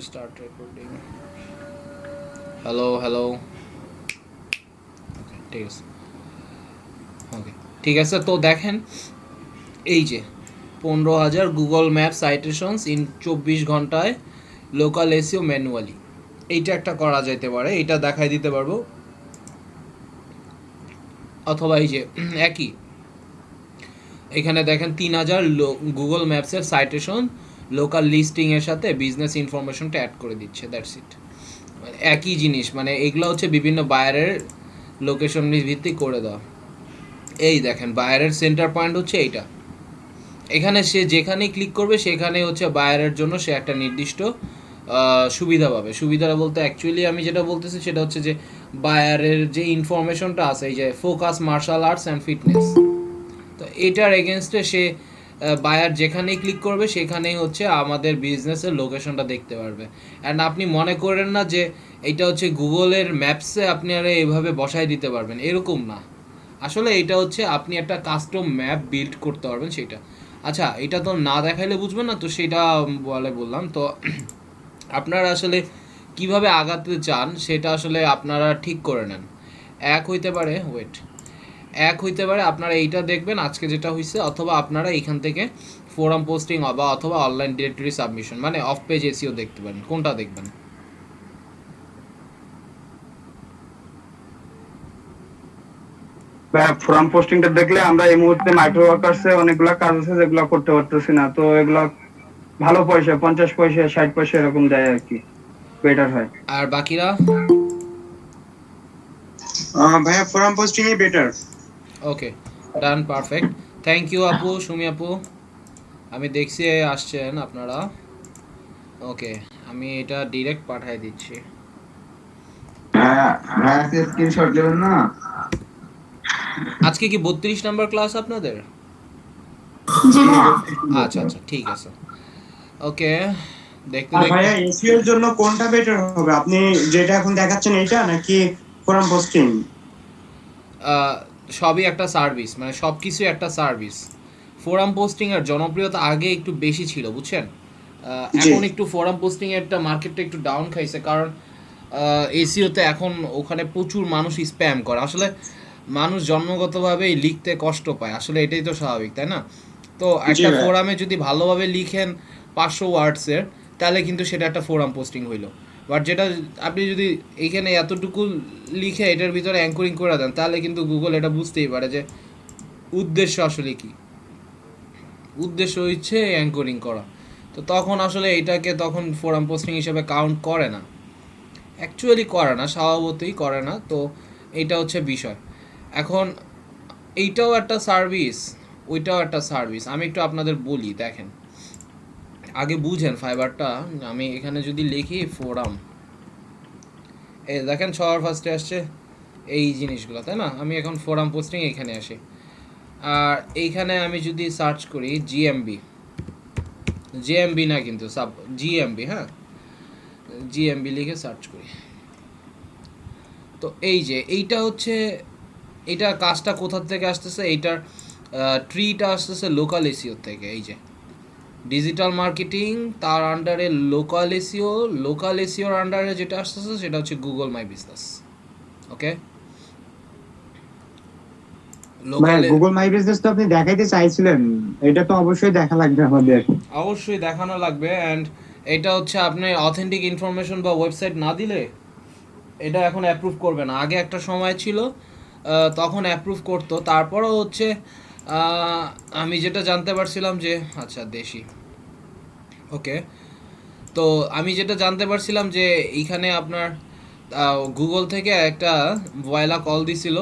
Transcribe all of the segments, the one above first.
start recording. Hello. Okay, ঠিক আছে। ওকে, ঠিক আছে। তো দেখেন এই যে 15,000 গুগল ম্যাপ সাইটেশনস ইন 24 ঘন্টায় লোকাল এসিও ম্যানুয়ালি, এইটা একটা করা যেতে পারে, এটা দেখাই দিতে পারবো। অথবা এই যে একই এখানে দেখেন 3,000 গুগল ম্যাপসের সাইটেশন লোকাল লিস্টিংয়ের সাথে বিজনেস ইনফরমেশনটা অ্যাড করে দিচ্ছে, দ্যাটস ইট। একই জিনিস, মানে এগুলো হচ্ছে বিভিন্ন বায়ারের লোকেশন ভিত্তিক করে দেওয়া। এই দেখেন বায়ারের সেন্টার পয়েন্ট হচ্ছে এইটা, এখানে সে যেখানেই ক্লিক করবে সেখানে হচ্ছে বায়ারের জন্য সে একটা নির্দিষ্ট সুবিধা পাবে। সুবিধাটা বলতে অ্যাকচুয়ালি আমি যেটা বলতেছি সেটা হচ্ছে যে বায়ারের যে ইনফরমেশনটা আছে, এই যে focus martial arts and fitness, তো এটার এগেনস্টে সে বায়ার যেখানেই ক্লিক করবে সেখানেই হচ্ছে আমাদের বিজনেসের লোকেশনটা দেখতে পারবে। অ্যান্ড আপনি মনে করেন না যে এইটা হচ্ছে গুগলের ম্যাপসে আপনি আর এভাবে বসায় দিতে পারবেন, এরকম না। আসলে এটা হচ্ছে আপনি একটা কাস্টম ম্যাপ বিল্ড করতে পারবেন সেটা। আচ্ছা, এটা তো না দেখাইলে বুঝবেন না, তো সেটা বললাম তো। আপনারা আসলে কিভাবে আগাতে চান সেটা আসলে আপনারা ঠিক করে নেন। এক হইতে পারে আপনারা এইটা দেখবেন আজকে যেটা হয়েছে, অথবা আপনারা এইখান থেকে ফোরাম পোস্টিং অথবা অনলাইন ডিরেক্টরি সাবমিশন মানে অফ পেজ এসিও দেখতে পারেন, কোনটা দেখবেন? ফর্ম পোস্টিংটা দেখলে আমরা এই মুহূর্তে মাইক্রো ওয়ার্কার্সে অনেকগুলা কাজ আছে যেগুলো করতে পারতেছি না, তো এগুলা ভালো পয়সা 50 পয়সা 60 পয়সা এরকম দেয় আর কি, বেটার হয়। আর বাকিরা? ভাইয়া ফোরাম পোস্টিং ই better. Okay, done, perfect. Thank you আপু, সুমি আপু, আমি দেখছি আসছেন আপনারা। ওকে, আমি এটা ডিরেক্ট পাঠিয়ে দিচ্ছি। স্ক্রিনশট নেবেন না? আজকে কি 32 নাম্বার ক্লাস আপনাদের? আচ্ছা, ঠিক আছে। ওকে, দেখতে আর দেখতে ভাইয়া এসইও এর জন্য কোনটা বেটার হবে, আপনি যেটা এখন দেখাচ্ছেন এটা নাকি ফোরাম পোস্টিং? সবই একটা সার্ভিস, মানে সব কিছু একটা সার্ভিস। ফোরাম পোস্টিংয়ের জনপ্রিয়তা আগে একটু বেশি ছিল, বুঝছেন। এখন একটু ফোরাম পোস্টিংয়েরটা মার্কেটটা একটু ডাউন খাইছে, কারণ এসিওতে এখন ওখানে প্রচুর মানুষ স্প্যাম করে। আসলে মানুষ জন্মগতভাবেই লিখতে কষ্ট পায়, আসলে এটাই তো স্বাভাবিক, তাই না? তো একটা ফোরামে যদি ভালোভাবে লিখেন 500 ওয়ার্ডসের, তাহলে কিন্তু সেটা একটা ফোরাম পোস্টিং হইলো। বাট যেটা আপনি যদি এইখানে এতটুকু লিখে এটার ভিতরে অ্যাঙ্করিং করে দেন, তাহলে কিন্তু গুগল এটা বুঝতেই পারে যে উদ্দেশ্য আসলে কি। উদ্দেশ্য হচ্ছে অ্যাঙ্করিং করা, তো তখন আসলে এটাকে তখন ফোরাম পোস্টিং হিসেবে কাউন্ট করে না, অ্যাকচুয়ালি করে না, স্বভাবতই করে না। তো এইটা হচ্ছে বিষয়। এখন এইটাও একটা সার্ভিস, ওইটাও একটা সার্ভিস। আমি একটু আপনাদের বলি, দেখেন আগে বুঝেন ফাইবারটা। আমি এখানে যদি লিখি ফোরাম, এই দেখেন সবার ফার্স্টে আসছে এই জিনিসগুলো, তাই না? আমি এখন ফোরাম পোস্টিং এখানে আসি, আর এইখানে আমি যদি সার্চ করি জিএমবি না কিন্তু জিএমবি, হ্যাঁ, জিএমবি লিখে সার্চ করি, তো এই যে এইটা হচ্ছে, এটা কাজটা কোথা থেকে আসতেছে, এইটার ট্রিটা আসতেছে লোকাল এসিও থেকে। এই যে ডিজিটাল মার্কেটিং, তার আন্ডারে লোকাল এসিওর আন্ডারে যেটা আসতেছে সেটা হচ্ছে Google my business. Okay, Google my business তো আপনি দেখাইতে চাইছিলেন, এটা তো অবশ্যই দেখা লাগবে আমাদের। অবশ্যই দেখানো লাগবে। অ্যান্ড এটা হচ্ছে আপনি অথেন্টিক ইনফরমেশন বা ওয়েবসাইট না দিলে এটা এখন অ্যাপ্রুভ করবে না। আগে একটা সময় ছিল তখন অ্যাপ্রুভ করতো, তারপরও হচ্ছে আমি যেটা জানতে পারছিলাম যে আচ্ছা দেশি, ওকে, তো আমি যেটা জানতে পারছিলাম যে এইখানে আপনার গুগল থেকে একটা ভয়লা কল দিছিল,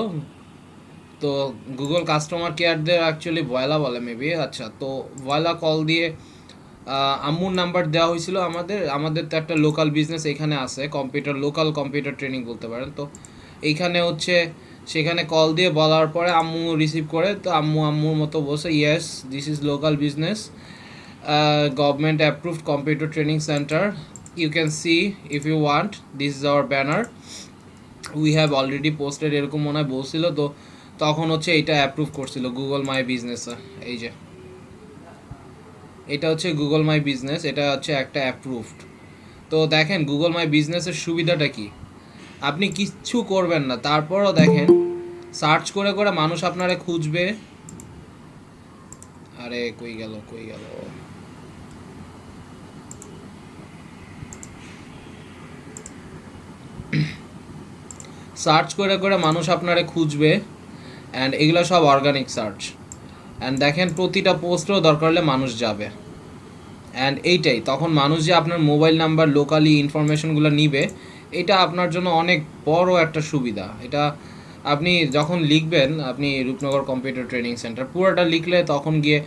তো গুগল কাস্টমার কেয়ারদের অ্যাকচুয়ালি ভয়লা বলে মেবি। আচ্ছা, তো ভয়লা কল দিয়ে আম্মুর নাম্বার দেওয়া হয়েছিল আমাদের তো একটা লোকাল বিজনেস এখানে আছে, লোকাল কম্পিউটার ট্রেনিং বলতে পারেন। তো এইখানে হচ্ছে সেখানে কল দিয়ে বলার পরে আম্মু রিসিভ করে, তো আম্মুর মতো বলছে yes this is local business, government approved computer training centre, you can see if you want, this is our banner, we have already posted, এরকম মনে হয় বলছিল। তো তখন হচ্ছে এটা অ্যাপ্রুভ করছিল গুগল মাই বিজনেসে। এই যে এটা হচ্ছে গুগল মাই বিজনেস, এটা হচ্ছে একটা অ্যাপ্রুভড। তো দেখেন গুগল মাই বিজনেসের সুবিধাটা কি, আপনি কিচ্ছু করবেন না, তারপরও দেখেন সার্চ করে করে মানুষ আপনারে খুঁজবে। আরে কই গেল কই গেল, সার্চ করে করে মানুষ আপনারে খুঁজবে, অ্যান্ড এগুলো সব অর্গানিক সার্চ। অ্যান্ড দেখেন প্রতিটা পোস্টেও দরকার হলে মানুষ যাবে, অ্যান্ড এইটাই তখন মানুষ যে আপনার মোবাইল নাম্বার লোকালি ইনফরমেশনগুলো নিবে, এটা আপনার জন্য অনেক বড় একটা সুবিধা। এটা আপনি যখন লিখবেন, আপনি রূপনগর কম্পিউটার ট্রেনিং সেন্টার পুরোটা লিখলে তখন গিয়ে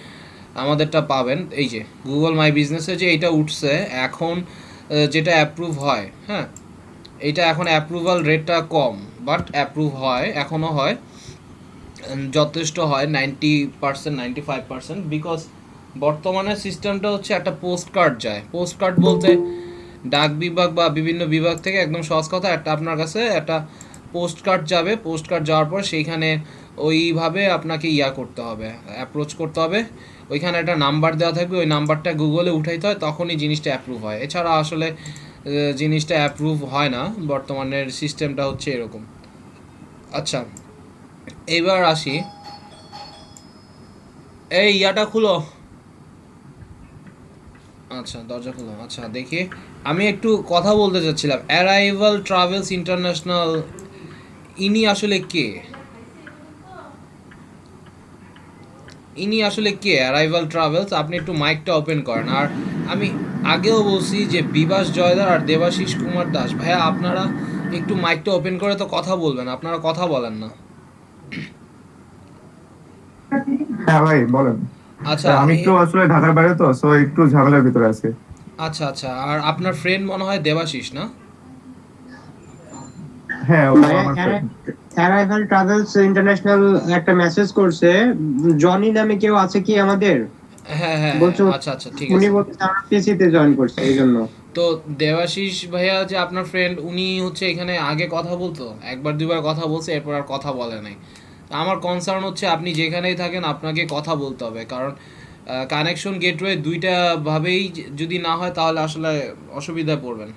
আমাদেরটা পাবেন। এই যে গুগল মাই বিজনেসে যে এটা উঠছে এখন, যেটা অ্যাপ্রুভ হয়, হ্যাঁ এইটা এখন অ্যাপ্রুভাল রেটটা কম, বাট অ্যাপ্রুভ হয়, এখনও হয়, যথেষ্ট হয় 90%, 95%, বিকজ বর্তমানে সিস্টেমটা হচ্ছে একটা পোস্ট কার্ড যায়। পোস্ট কার্ড বলতে ডাক বিভাগ বা বিভিন্ন বিভাগ থেকে, একদম সহজ কথা, একটা আপনার কাছে একটা পোস্ট কার্ড যাবে। পোস্ট কার্ড যাওয়ার পর সেইখানে ওইভাবে আপনাকে করতে হবে, অ্যাপ্রোচ করতে হবে। ওইখানে একটা নাম্বার দেওয়া থাকবে, ওই নাম্বারটা গুগলে উঠাইতে হয়, তখনই জিনিসটা অ্যাপ্রুভ হয়। এছাড়া আসলে জিনিসটা অ্যাপ্রুভ হয় না, বর্তমানের সিস্টেমটা হচ্ছে এরকম। আচ্ছা এইবার আসি, এই ইয়াটা খুলো, আচ্ছা দরজা খুলো। আচ্ছা দেখি, আমি একটু কথা বলতে চাচ্ছিলাম, অ্যারাইভাল ট্রাভেলস ইন্টারন্যাশনাল, ইনি আসলে কে? ইনি আসলে কে অ্যারাইভাল ট্রাভেলস? আপনি একটু মাইকটা ওপেন করেন। আর আমি আগেও বলছি যে বিভাস জয়দার আর দেবাশিস কুমার দাস ভাইয়া, আপনারা একটু মাইকটা ওপেন করে তো কথা বলবেন, আপনারা কথা বলেন না। হ্যাঁ ভাই বলেন। আচ্ছা আমি একটু আসলে ঢাকার বাইরে তো, সো একটু ঝামেলার ভিতরে আছি। আচ্ছা আচ্ছা, আর আপনার ফ্রেন্ড মনে হয় দেবাশিস না? হ্যাঁ ও ভাইয়া আমার friend। অ্যারাইভাল ট্রাভেলস ইন্টারন্যাশনাল একটা মেসেজ করছে, জনি নামে কেউ আছে কি আমাদের? হ্যাঁ হ্যাঁ বলছে আচ্ছা আচ্ছা ঠিক উনি আছে। বলছে আমরা পিসিতে জয়েন করছে এই জন্য। তো দেবাশিস ভাইয়া যে আপনার ফ্রেন্ড, উনি হচ্ছে এখানে আগে কথা বলতো, একবার দুবার কথা বলছে, এরপর আর কথা বলে নাই। আমার কনসার্ন হচ্ছে আপনি যেখানেই থাকেন আপনাকে কথা বলতে হবে, কারণ কানেকশন গেটওয়ে দুইটা ভাবেই যদি না হয় তাহলে আসলে অসুবিধায় পড়বেন,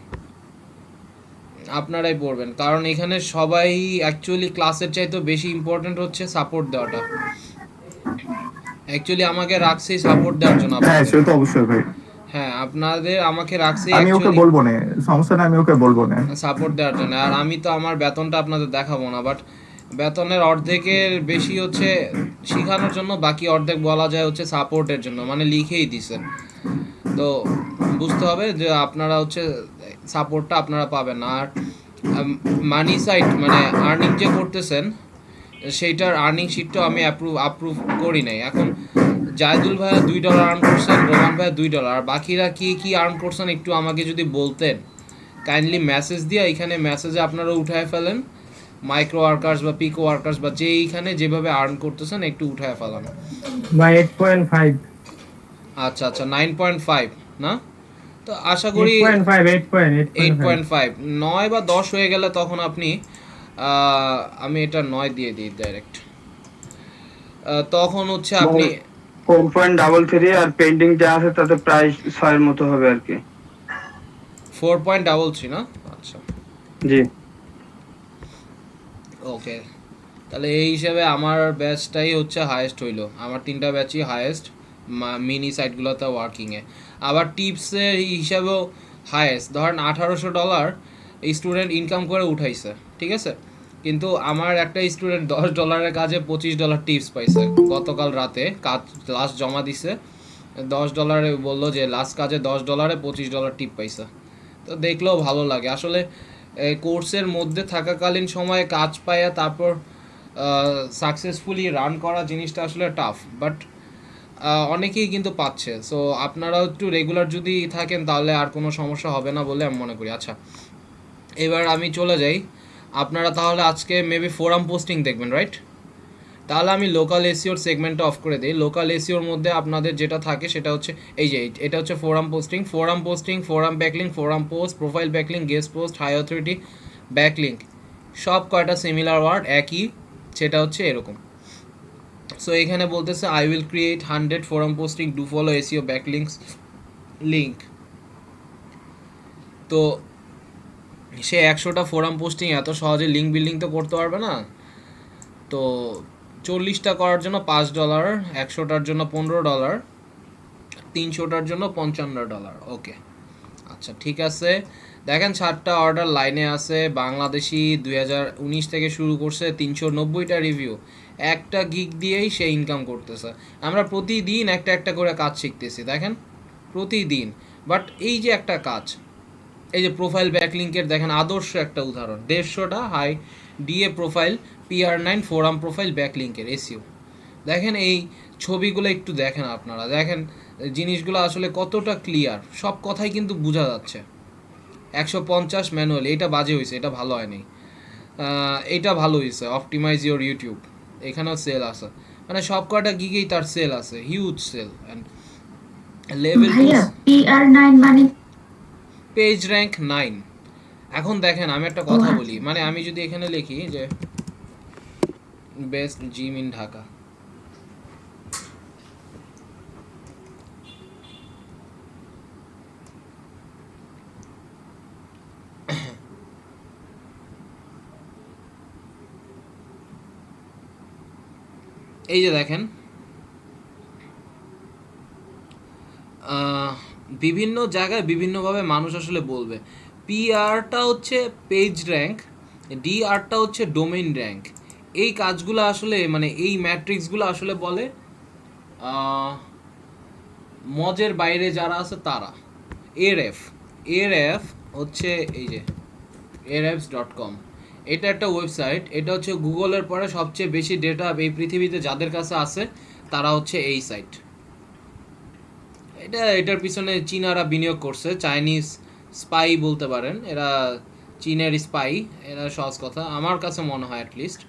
আপনারাই পড়বেন। কারণ এখানে সবাই অ্যাকচুয়ালি ক্লাসের চাইতেও বেশি ইম্পর্ট্যান্ট হচ্ছে সাপোর্ট দেওয়াটা। অ্যাকচুয়ালি আমাকে রাখছে সাপোর্ট দেওয়ার জন্য হ্যাঁ আপনাদের। সে তো অবশ্যই ভাই, হ্যাঁ আপনাদের আমাকে রাখছে আমি ওকে অ্যাকচুয়ালি বলবো না, সমস্যা না, আমি ওকে বলবো না। সাপোর্ট দেওয়ার জন্য। আর আমি তো আমার বেতনটা আপনাদের দেখাবো না, বাট বেতনের অর্ধেকের বেশি হচ্ছে শেখানোর জন্য, বাকি অর্ধেক বলা যায় হচ্ছে সাপোর্টের জন্য, মানে লিখেই দিছে। তো বুঝতে হবে যে আপনারা হচ্ছে সাপোর্টটা আপনারা পাবেন। আর মানি সাইড মানে আর্নিং যে করতেছেন, সেইটার আর্নিং শিটটাও আমি অ্যাপ্রুভ করি নাই। এখন জায়দুল ভাইয়া $2 আর্ন করছেন, রোমান ভাইয়া $2, আর বাকিরা কি কি আর্ন করছেন একটু আমাকে যদি বলতেন কাইন্ডলি মেসেজ দিয়ে। এখানে মেসেজে আপনারা উঠায় ফেলেন মাইক্রো ওয়ার্কার্স বা পিকো ওয়ার্কার্স বা যে এইখানে যেভাবে আর্ন করতেছেন একটু উঠায় ফেলান। বা 8.5, আচ্ছা আচ্ছা 9.5 না? তো আশা করি 8.5 9 বা 10 হয়ে গেলে তখন আপনি আমি এটা 9 দিয়ে দিই ডাইরেক্ট। তখন হচ্ছে আপনি 4.33 আর পেন্টিং যা আছে তাতে প্রায় 6 এর মতো হবে আর কি। 4.33 না? আচ্ছা জি ওকে, তাহলে এই হিসাবে আমার ব্যাচটাই হচ্ছে হায়েস্ট হইলো, আমার 3টা ব্যাচই হায়েস্ট মিনি সাইটগুলোতে ওয়ার্কিংয়ে। আবার টিপসের হিসাবেও হায়েস্ট, ধরেন $1800 স্টুডেন্ট ইনকাম করে উঠাইছে, ঠিক আছে, কিন্তু আমার একটা স্টুডেন্ট $10 কাজে $25 টিপস পাইছে। গতকাল রাতে কাজ লাস্ট জমা দিছে, $10 বললো যে লাস্ট কাজে $10 $25 টিপ পাইছে। তো দেখলেও ভালো লাগে আসলে। কোর্সের মধ্যে থাকাকালীন সময়ে কাজ পাইয়া তারপর সাকসেসফুলি রান করা জিনিসটা আসলে টাফ, বাট অনেকেই কিন্তু পাচ্ছে। সো আপনারাও একটু রেগুলার যদি থাকেন তাহলে আর কোনো সমস্যা হবে না বলে আমি মনে করি। আচ্ছা এবার আমি চলে যাই, আপনারা তাহলে আজকে মেবি ফোরাম পোস্টিং দেখবেন, রাইট? তাহলে আমি লোকাল এসিওর সেগমেন্টটা অফ করে দিই। লোকাল এসিওর মধ্যে আপনাদের যেটা থাকে সেটা হচ্ছে এই যে এটা হচ্ছে forum posting, forum backlink, forum post, profile backlink, guest post, high authority backlink, সব কয়টা সিমিলার ওয়ার্ড একই, সেটা হচ্ছে এরকম। সো এখানে বলতেছে I will create 100 forum posting, do follow SEO backlinks link. তো সে 100টা ফোরাম পোস্টিং এত সহজে লিঙ্ক বিল্ডিং তো করতে পারবে না। তো 40টা করার জন্য $5, 100টার জন্য $15, 300টার জন্য $55। ওকে, আচ্ছা ঠিক আছে। দেখেন 7টা অর্ডার লাইনে আছে, বাংলাদেশি 2019 থেকে শুরু করছে, 390টা রিভিউ। একটা গিগ দিয়েই সে ইনকাম করতেছে। আমরা প্রতিদিন একটা একটা করে কাজ শিখতেছি, দেখেন প্রতিদিন। বাট এই যে একটা কাজ, এই যে প্রোফাইল ব্যাকলিঙ্কের দেখেন আদর্শ একটা উদাহরণ, 150টা high DA profile, PR9 forum profile ব্যাকলিঙ্কের এসইও। দেখেন এই ছবিগুলো একটু দেখেন আপনারা, দেখেন জিনিসগুলো আসলে কতটা ক্লিয়ার, সব কথাই কিন্তু বোঝা যাচ্ছে। 150 ম্যানুয়াল, এটা বাজে হয়েছে, এটা ভালো হয়নি। এটা ভালো হয়েছে, অপটিমাইজ ইউর ইউটিউব, এখানেও সেল আছে, মানে সব কটা গিগেই তার সেল আছে, হিউজ সেল। অ্যান্ড লেভেল ভাইয়া PR9 মানে পেজ র্যাঙ্ক 9। এখন দেখেন আমি একটা কথা বলি, মানে আমি যদি এখানে লিখি যে বেস্ট জিম ইন ঢাকা, এই যে দেখেন বিভিন্ন জায়গায় বিভিন্নভাবে মানুষ আসলে বলবে। পিআরটা হচ্ছে পেজ র্যাঙ্ক, ডিআরটা হচ্ছে ডোমেইন র্যাঙ্ক। এই কাজগুলো আসলে মানে এই ম্যাট্রিক্সগুলো আসলে বলে মজের বাইরে যারা আছে তারা। এরএফ হচ্ছে এই যে ahrefs.com, এটা একটা ওয়েবসাইট, এটা হচ্ছে গুগলের পরে সবচেয়ে বেশি ডেটা এই পৃথিবীতে যাদের কাছে আছে তারা হচ্ছে এই সাইট। এটার পিছনে চীনারা বিনিয়োগ করছে, চাইনিজ স্পাই বলতে পারেন, এরা চীনের স্পাই, এরা সহজ কথা আমার কাছে মনে হয় অ্যাটলিস্ট।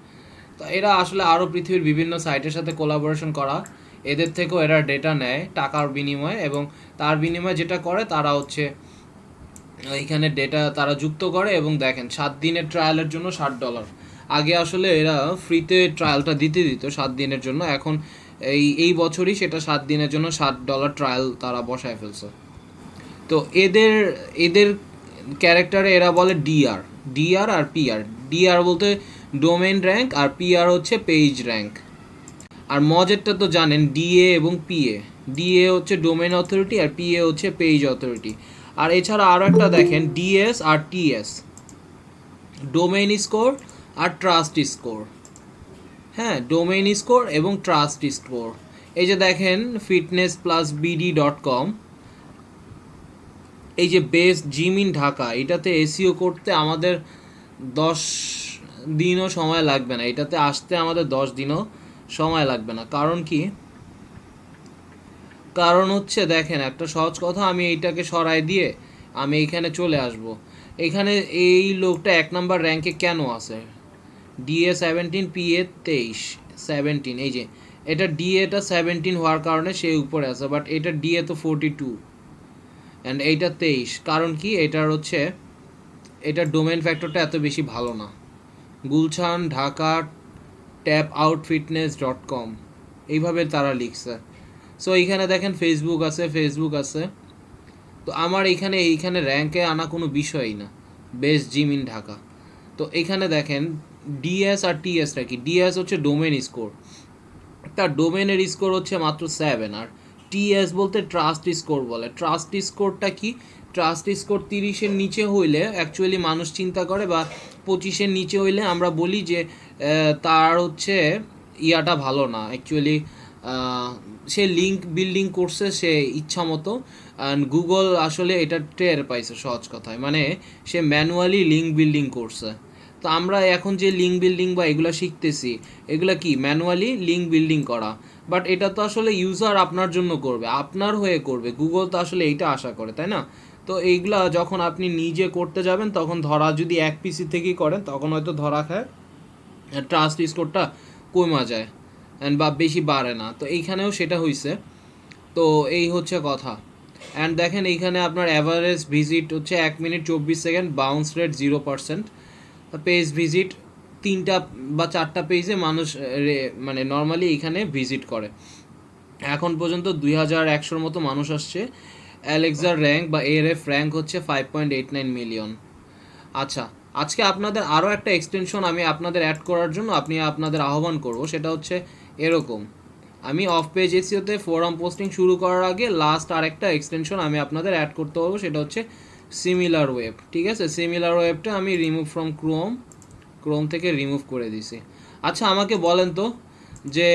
তো এরা আসলে আরও পৃথিবীর বিভিন্ন সাইটের সাথে কোলাবোরেশন করা, এদের থেকেও এরা ডেটা নেয় টাকার বিনিময়ে, এবং তার বিনিময়ে যেটা করে তারা হচ্ছে এইখানে ডেটা তারা যুক্ত করে। এবং দেখেন 7 দিনের ট্রায়ালের জন্য $60। আগে আসলে এরা ফ্রিতে ট্রায়ালটা দিত 7 দিনের জন্য, এখন এই বছরই সেটা 7 দিনের জন্য $60 ট্রায়াল তারা বসায় ফেলছে। তো এদের ক্যারেক্টারে এরা বলে ডিআর আর পিআর। ডিআর বলতে ডোমেইন র্যাঙ্ক, আর পিআর হচ্ছে পেজ র্যাঙ্ক। আর মজেরটা তো জানেন, ডিএ এবং পিএ। ডিএ হচ্ছে ডোমেইন অথরিটি আর পিএ হচ্ছে পেজ অথরিটি। আর এছাড়া আরও একটা দেখেন ডিএস আর টিএস, ডোমেইন স্কোর আর ট্রাস্ট স্কোর। হ্যাঁ, ডোমেইন স্কোর এবং ট্রাস্ট স্কোর। এই যে দেখেন fitnessplusbd.com, এই যে বেস্ট জিম ইন ঢাকা, এটাতে এসইও করতে আমাদের 10 দিনও সময় লাগবে না, এটাতে আসতে আমাদের 10 দিনও সময় লাগবে না। কারণ কি? কারণ হচ্ছে দেখেন একটা সহজ কথা, আমি এইটাকে সরাই দিয়ে আমি এখানে চলে আসব। এখানে এই লোকটা 1 নাম্বার র্যাঙ্কে কেন আছে? DA 17, PA 23, 17। এই যে এটা ডিএটা 17 হওয়ার কারণে সে উপরে আছে, বাট এটা ডিএ তো 42 অ্যান্ড এইটা 23। কারণ কি? এটার হচ্ছে এটার ডোমেন ফ্যাক্টরটা এত বেশি ভালো না। গুলশান ঢাকা tapoutfitness.com এইভাবে তারা লিখছে। সো এইখানে দেখেন ফেসবুক আছে। তো আমার এইখানে র্যাঙ্কে আনা কোনো বিষয়ই না, বেস্ট জিম ইন ঢাকা। তো এখানে দেখেন ডিএস আর টিএসটা কি? ডিএস হচ্ছে ডোমেন স্কোর, তার ডোমেনের স্কোর হচ্ছে মাত্র 7। আর টিএস বলতে ট্রাস্ট স্কোর বলে। ট্রাস্ট স্কোরটা কি? ট্রাস্ট স্কোর 30-এর নিচে হইলে অ্যাকচুয়ালি মানুষ চিন্তা করে, বা 25-এর নিচে হইলে আমরা বলি যে তার হচ্ছে ইয়াটা ভালো না, অ্যাকচুয়ালি সে লিঙ্ক বিল্ডিং করছে সে ইচ্ছা মতো, অ্যান্ড গুগল আসলে এটা টের পাইছে, সহজ কথায় মানে সে ম্যানুয়ালি লিঙ্ক বিল্ডিং করছে। তো আমরা এখন যে লিঙ্ক বিল্ডিং বা এগুলো শিখতেছি, এগুলো কি? ম্যানুয়ালি লিঙ্ক বিল্ডিং করা। বাট এটা তো আসলে ইউজার আপনার জন্য করবে, আপনার হয়ে করবে, গুগল তো আসলে এইটা আশা করে, তাই না? তো এইগুলা যখন আপনি নিজে করতে যাবেন তখন ধরা, যদি এক পিসি থেকেই করেন তখন হয়তো ধরা খায়, ট্রাস্ট স্কোরটা কমা যায় বা বেশি বাড়ে না। তো এইখানেও সেটা হয়েছে। তো এই হচ্ছে কথা। অ্যান্ড দেখেন এইখানে আপনার অ্যাভারেজ ভিজিট হচ্ছে 1 minute 24 second, bounce rate 0%, page visit 3টা বা 4টা পেজে মানুষ মানে নর্মালি এইখানে ভিজিট করে। এখন পর্যন্ত 2100-র মতো মানুষ আসছে, অ্যালেক্সার র্যাঙ্ক বা এআরএফ র্যাঙ্ক হচ্ছে 5.89 মিলিয়ন। আচ্ছা, আজকে আপনাদের আরও একটা এক্সটেনশন আমি আপনাদের অ্যাড করার জন্য আপনাদের আহ্বান করব, সেটা হচ্ছে এরকম। আমি অফ পেজ এসিওতে ফোরাম পোস্টিং শুরু করার আগে লাস্ট আরেকটা এক্সটেনশন আমি আপনাদের অ্যাড করতে পারবো, সেটা হচ্ছে সিমিলার ওয়েব। ঠিক আছে, সিমিলার ওয়েবটা আমি রিমুভ ফ্রম ক্রোম থেকে রিমুভ করে দিছি। আচ্ছা, আমাকে বলেন তো যে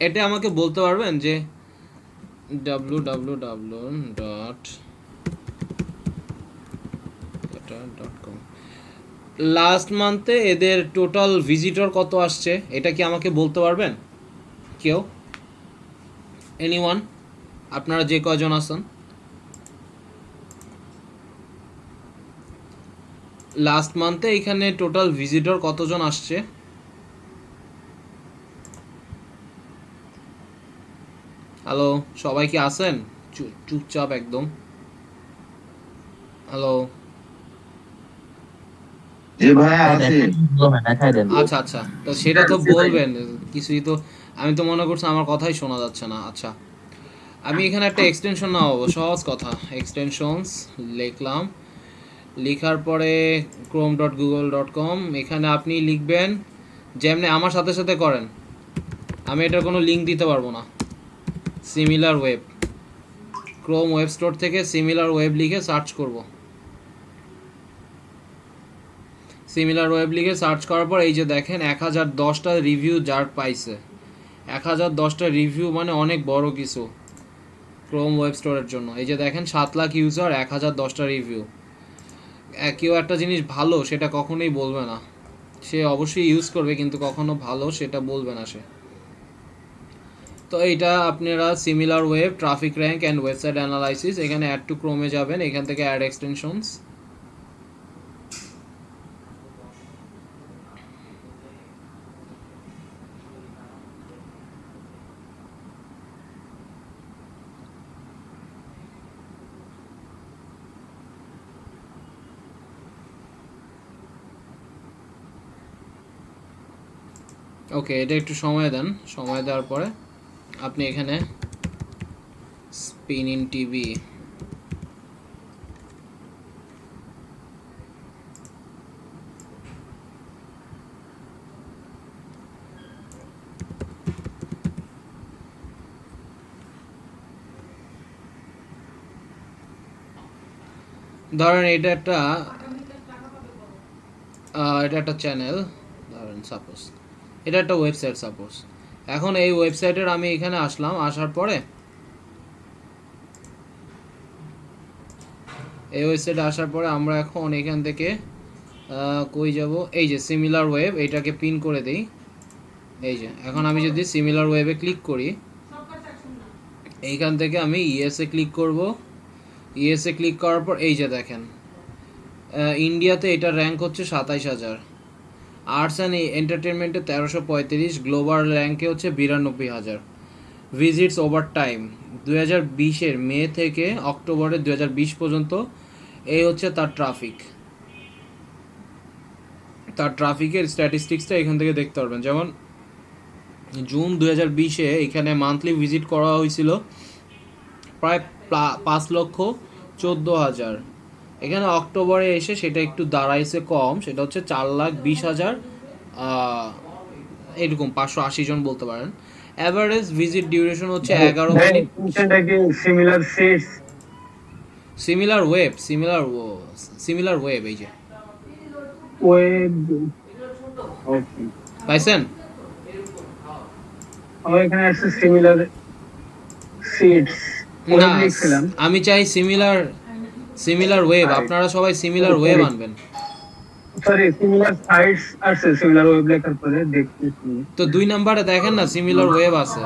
এটা আমাকে বলতে পারবেন যে www.com লাস্ট মান্থে এদের টোটাল ভিজিটর কত আসছে, এটা কি আমাকে বলতে পারবেন কেউ? এনিওয়ান? আপনারা যে কয়জন আছেন, লাস্ট মান্থে এখানে টোটাল ভিজিটর কতজন আসছে? হ্যালো, সবাই কি আছেন? চুপচাপ একদম। হ্যালো, যে ভাই আছে আচ্ছা আচ্ছা, তো সেটা তো বলবেন কিছুই তো। আমি তো মনে করছি আমার কথাই শোনা যাচ্ছে না। আচ্ছা, আমি এখানে একটা এক্সটেনশন নামাবো, সহজ কথা। এক্সটেনশনস লিখলাম, লেখার পরে chrome.google.com, এখানে আপনি লিখবেন যেমনি আমার সাথে সাথে করেন, আমি এটার কোনো লিঙ্ক দিতে পারবো না। Similar web, Chrome web store থেকে সিমিলার ওয়েব লিখে সার্চ করব। সিমিলার ওয়েব লিখে সার্চ করার পর এই যে দেখেন 1010টা রিভিউ যার পাইছে। 1010টা রিভিউ মানে অনেক বড় কিছু ক্রোম ওয়েব স্টোরের জন্য। এই যে দেখেন 7 লাখ ইউজার, 1010টা রিভিউ। কেউ একটা জিনিস ভালো সেটা কখনোই বলবে না, সে অবশ্যই ইউজ করবে কিন্তু কখনো ভালো সেটা বলবে না সে। তো এইটা আপনারা similar web, traffic rank and website analysis, এখানে অ্যাড টু ক্রোমে যাবেন, এখান থেকে অ্যাড এক্সটেনশনস। ওকে, এটা একটু সময় দেন। সময় দেওয়ার পরে আপনি এখানে স্পিন ইন টিভি, ধরেন এটা একটা চ্যানেল, ধরেন সাপোজ এটা একটা ওয়েবসাইট সাপোজ। এখন এই ওয়েবসাইটের আমি এখানে আসলাম, আসার পরে এই ওয়েবসাইটে আসার পরে আমরা এখন এখান থেকে কই যাব, এই যে সিমিলার ওয়েব, এটাকে পিন করে দেই। এই যে এখন আমি যদি সিমিলার ওয়েবে ক্লিক করি, এইখান থেকে আমি ইএসএ ক্লিক করব। ইএসএ ক্লিক করার পর এই যে দেখেন ইন্ডিয়াতে এটার র্যাঙ্ক হচ্ছে 27,000, আর্টস অ্যান্ড এন্টারটেনমেন্টে 1335, গ্লোবাল র্যাঙ্কে হচ্ছে 92,000। ভিজিটস ওভার টাইম 2020-এর মে থেকে অক্টোবরের 2020 পর্যন্ত, এই হচ্ছে তার ট্রাফিকের স্ট্যাটিস্টিক্সটা এখান থেকে দেখতে পারবেন। যেমন জুন 2020-এ এখানে মান্থলি ভিজিট করা হয়েছিল প্রায় 5,14,000। এখানে অক্টোবরে এসে সেটা একটু দাঁড়াইছে কম, সেটা হচ্ছে 4,20,000, এরকম 580 জন বলতে পারেন। অ্যাভারেজ ভিজিট ডিউরেশন হচ্ছে 11 minute. Similar sites, similar web, এই যে ওয়েব, ওকে, পাইছেন? এখানে আছে সিমিলার সিটস, না, লিখছিলাম। আমি চাই সিমিলার ওয়েব, আপনারা সবাই সিমিলার ওয়েব আনবেন। সরি, সিমিলার সাইটস আছে, সিমিলার ওয়েব লেখার পরে দেখতেছি। তো 2 নম্বরে দেখেন না সিমিলার ওয়েব আছে,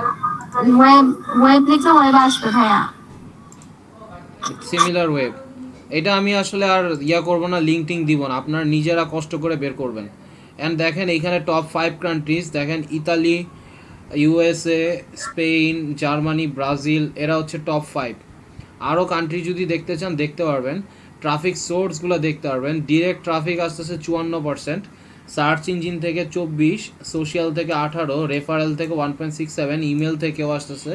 ওয়েব লিখে ওয়েব আসবে ভাইয়া। Similar web. এটা আমি আসলে আর করব না, লিঙ্ক দিব না, আপনারা নিজেরা কষ্ট করে বের করবেন। অ্যান্ড দেখেন এইখানে টপ 5 কান্ট্রিজ দেখেন, Italy, USA, Spain, Germany, Brazil, এরা হচ্ছে টপ 5। আরও কান্ট্রি যদি দেখতে চান দেখতে পারবেন। ট্রাফিক সোর্সগুলো দেখতে পারবেন। ডিরেক্ট ট্রাফিক আসতেছে 54%, সার্চ ইঞ্জিন থেকে 24, সোশ্যাল থেকে 18, রেফারেল থেকে 1.67, ইমেল থেকেও আসতেছে।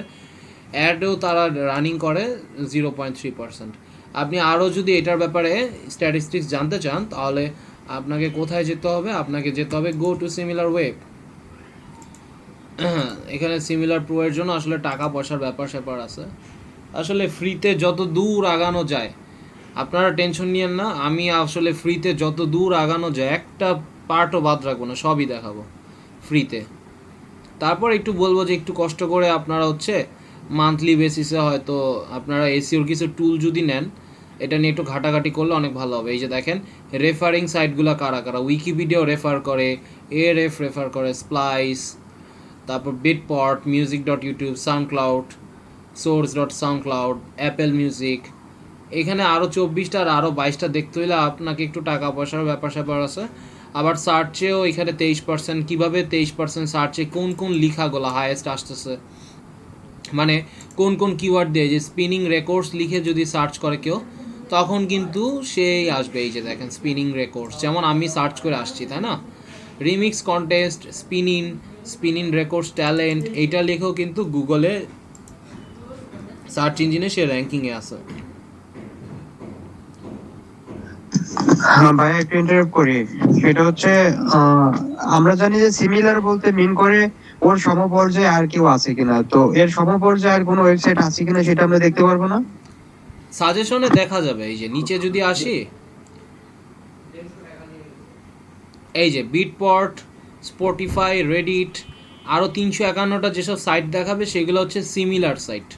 অ্যাডও তারা রানিং করে 0.3%। আপনি আরও যদি এটার ব্যাপারে স্ট্যাটিস্টিক্স জানতে চান তাহলে আপনাকে কোথায় যেতে হবে, আপনাকে যেতে হবে গো টু সিমিলার ওয়েব। এখানে সিমিলার প্রো এর জন্য আসলে টাকা পয়সার ব্যাপার স্যাপার আছে। আসলে ফ্রিতে যত দূর আগানো যায়, আপনারা টেনশন নিয়েন না, আমি আসলে ফ্রিতে যত দূর আগানো যায় একটা পার্টও বাদ রাখবো না, সবই দেখাবো ফ্রিতে। তারপর একটু বলবো যে একটু কষ্ট করে আপনারা হচ্ছে মান্থলি বেসিসে হয়তো আপনারা এসিওর কিছু টুল যদি নেন, এটা নিয়ে একটু ঘাটাঘাটি করলে অনেক ভালো হবে। এই যে দেখেন রেফারিং সাইটগুলো কারা কারা, উইকিপিডিয়াও রেফার করে, এআরএফ রেফার করে, স্প্লাইস, তারপর বিটপট, music.youtube, SoundCloud, source.soundcloud, Apple music. এখানে আরও 24টা আর আরও 22টা দেখতে হলে আপনাকে একটু টাকা পয়সার ব্যাপার স্যাপার আছে। আবার সার্চেও এখানে 23%, কীভাবে 23% সার্চে কোন কোন লেখাগুলো হায়েস্ট আসতেছে, মানে কোন কোন কিওয়ার্ড দিয়ে, যে স্পিনিং রেকর্ডস লিখে যদি সার্চ করে কেউ তখন কিন্তু সেই আসবে। এই যে দেখেন স্পিনিং রেকর্ডস, যেমন আমি সার্চ করে আসছি, তাই না, remix contest, spinning records talent, এইটা লিখেও কিন্তু গুগলে সার্চ ইঞ্জিনে সে র্যাঙ্কিংয়ে আছে। হ্যাঁ ভাই, একটু ইন্টারাপ্ট করি। সেটা হচ্ছে আমরা জানি যে সিমিলার বলতে মিন করে ওর সমপর্যায়ে আর কেউ আছে কিনা, তো এর সমপর্যায়ে আর কোনো ওয়েবসাইট আছে কিনা সেটা আমরা দেখতে পারবো না? সাজেশনে দেখা যাবে। এই যে নিচে যদি আসি, এই যে বিটপট, স্পটিফাই, রেডিট, আরও 351টা যেসব সাইট দেখাবে সেগুলো হচ্ছে সিমিলার সাইট,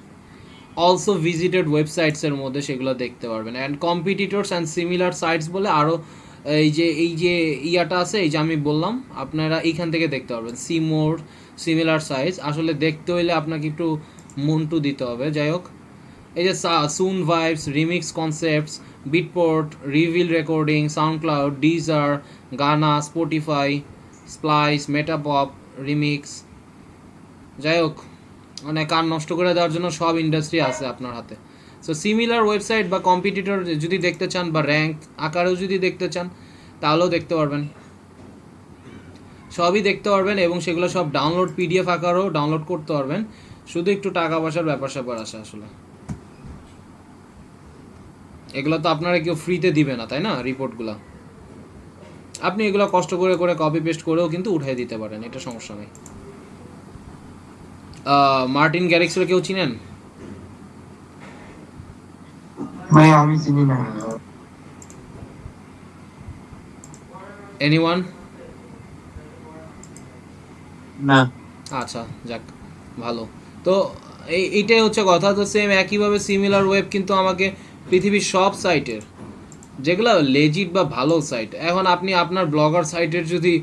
অলসো ভিজিটেড ওয়েবসাইটসের মধ্যে সেগুলো দেখতে পারবেন। And competitors and similar sites বলে আরও এই যে ইয়াটা আছে, এই যে আমি বললাম, আপনারা এইখান থেকে দেখতে পারবেন সিমোর, সিমিলার সাইটস। আসলে দেখতে হইলে আপনাকে একটু মন্টু দিতে হবে। যাই হোক, এই যে Soon Vibes, Remix Concepts, Beatport, Reveal Recordings, SoundCloud, Deezer, Gaana, Spotify, Splice, Metapop, remix. যাই হোক, মানে কান নষ্ট করে দেওয়ার জন্য সব ইন্ডাস্ট্রি আছে আপনার হাতে। সো সিমিলার ওয়েবসাইট বা কম্পিটিটর যদি দেখতে চান বা র্যাঙ্ক আকারেও যদি দেখতে চান তাহলেও দেখতে পারবেন, সবই দেখতে পারবেন। এবং সেগুলো সব ডাউনলোড পিডিএফ আকারেও ডাউনলোড করতে পারবেন। শুধু একটু টাকা পয়সার ব্যাপার স্যাপার আছে আসলে। এগুলো তো আপনারা কেউ ফ্রিতে দিবে না, তাই না? রিপোর্টগুলো আপনি এগুলো কষ্ট করে করে কপি পেস্ট করেও কিন্তু উঠাই দিতে পারেন, এটা সমস্যা নেই। মার্টিন গ্যারিক্সের কেউ চিনেন? ভাই আমি চিনি না। এনিওয়ান? না। আচ্ছা, যাক, ভালো। তো এইটাই হচ্ছে কথা। তো সেম একইভাবে সিমিলার ওয়েব কিন্তু আমাকে পৃথিবীর সব সাইটের যেগুলো লেজিট বা ভালো সাইট, এখন আপনি আপনার ব্লগার সাইটের যদি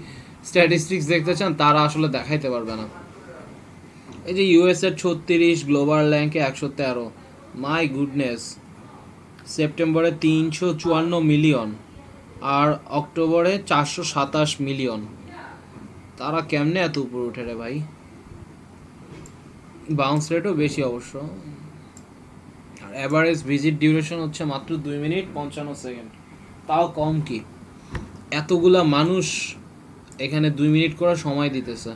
স্ট্যাটিস্টিক্স দেখতে চান তারা আসলে দেখাইতে পারবে না। এই যে ইউএসের 36, গ্লোবাল র্যাঙ্কে 113, মাই গুডনেস, সেপ্টেম্বরে 354 মিলিয়ন আর অক্টোবরে 427 মিলিয়ন। তারা কেমনে এত উপরে উঠে রে ভাই? বাউন্স রেটও বেশি অবশ্য। আর অ্যাভারেজ ভিজিট ডিউরেশন হচ্ছে মাত্র 2 মিনিট 55 সেকেন্ড, তাও কম কি? এতগুলা মানুষ এখানে 2 মিনিট করে সময় দিতেছে,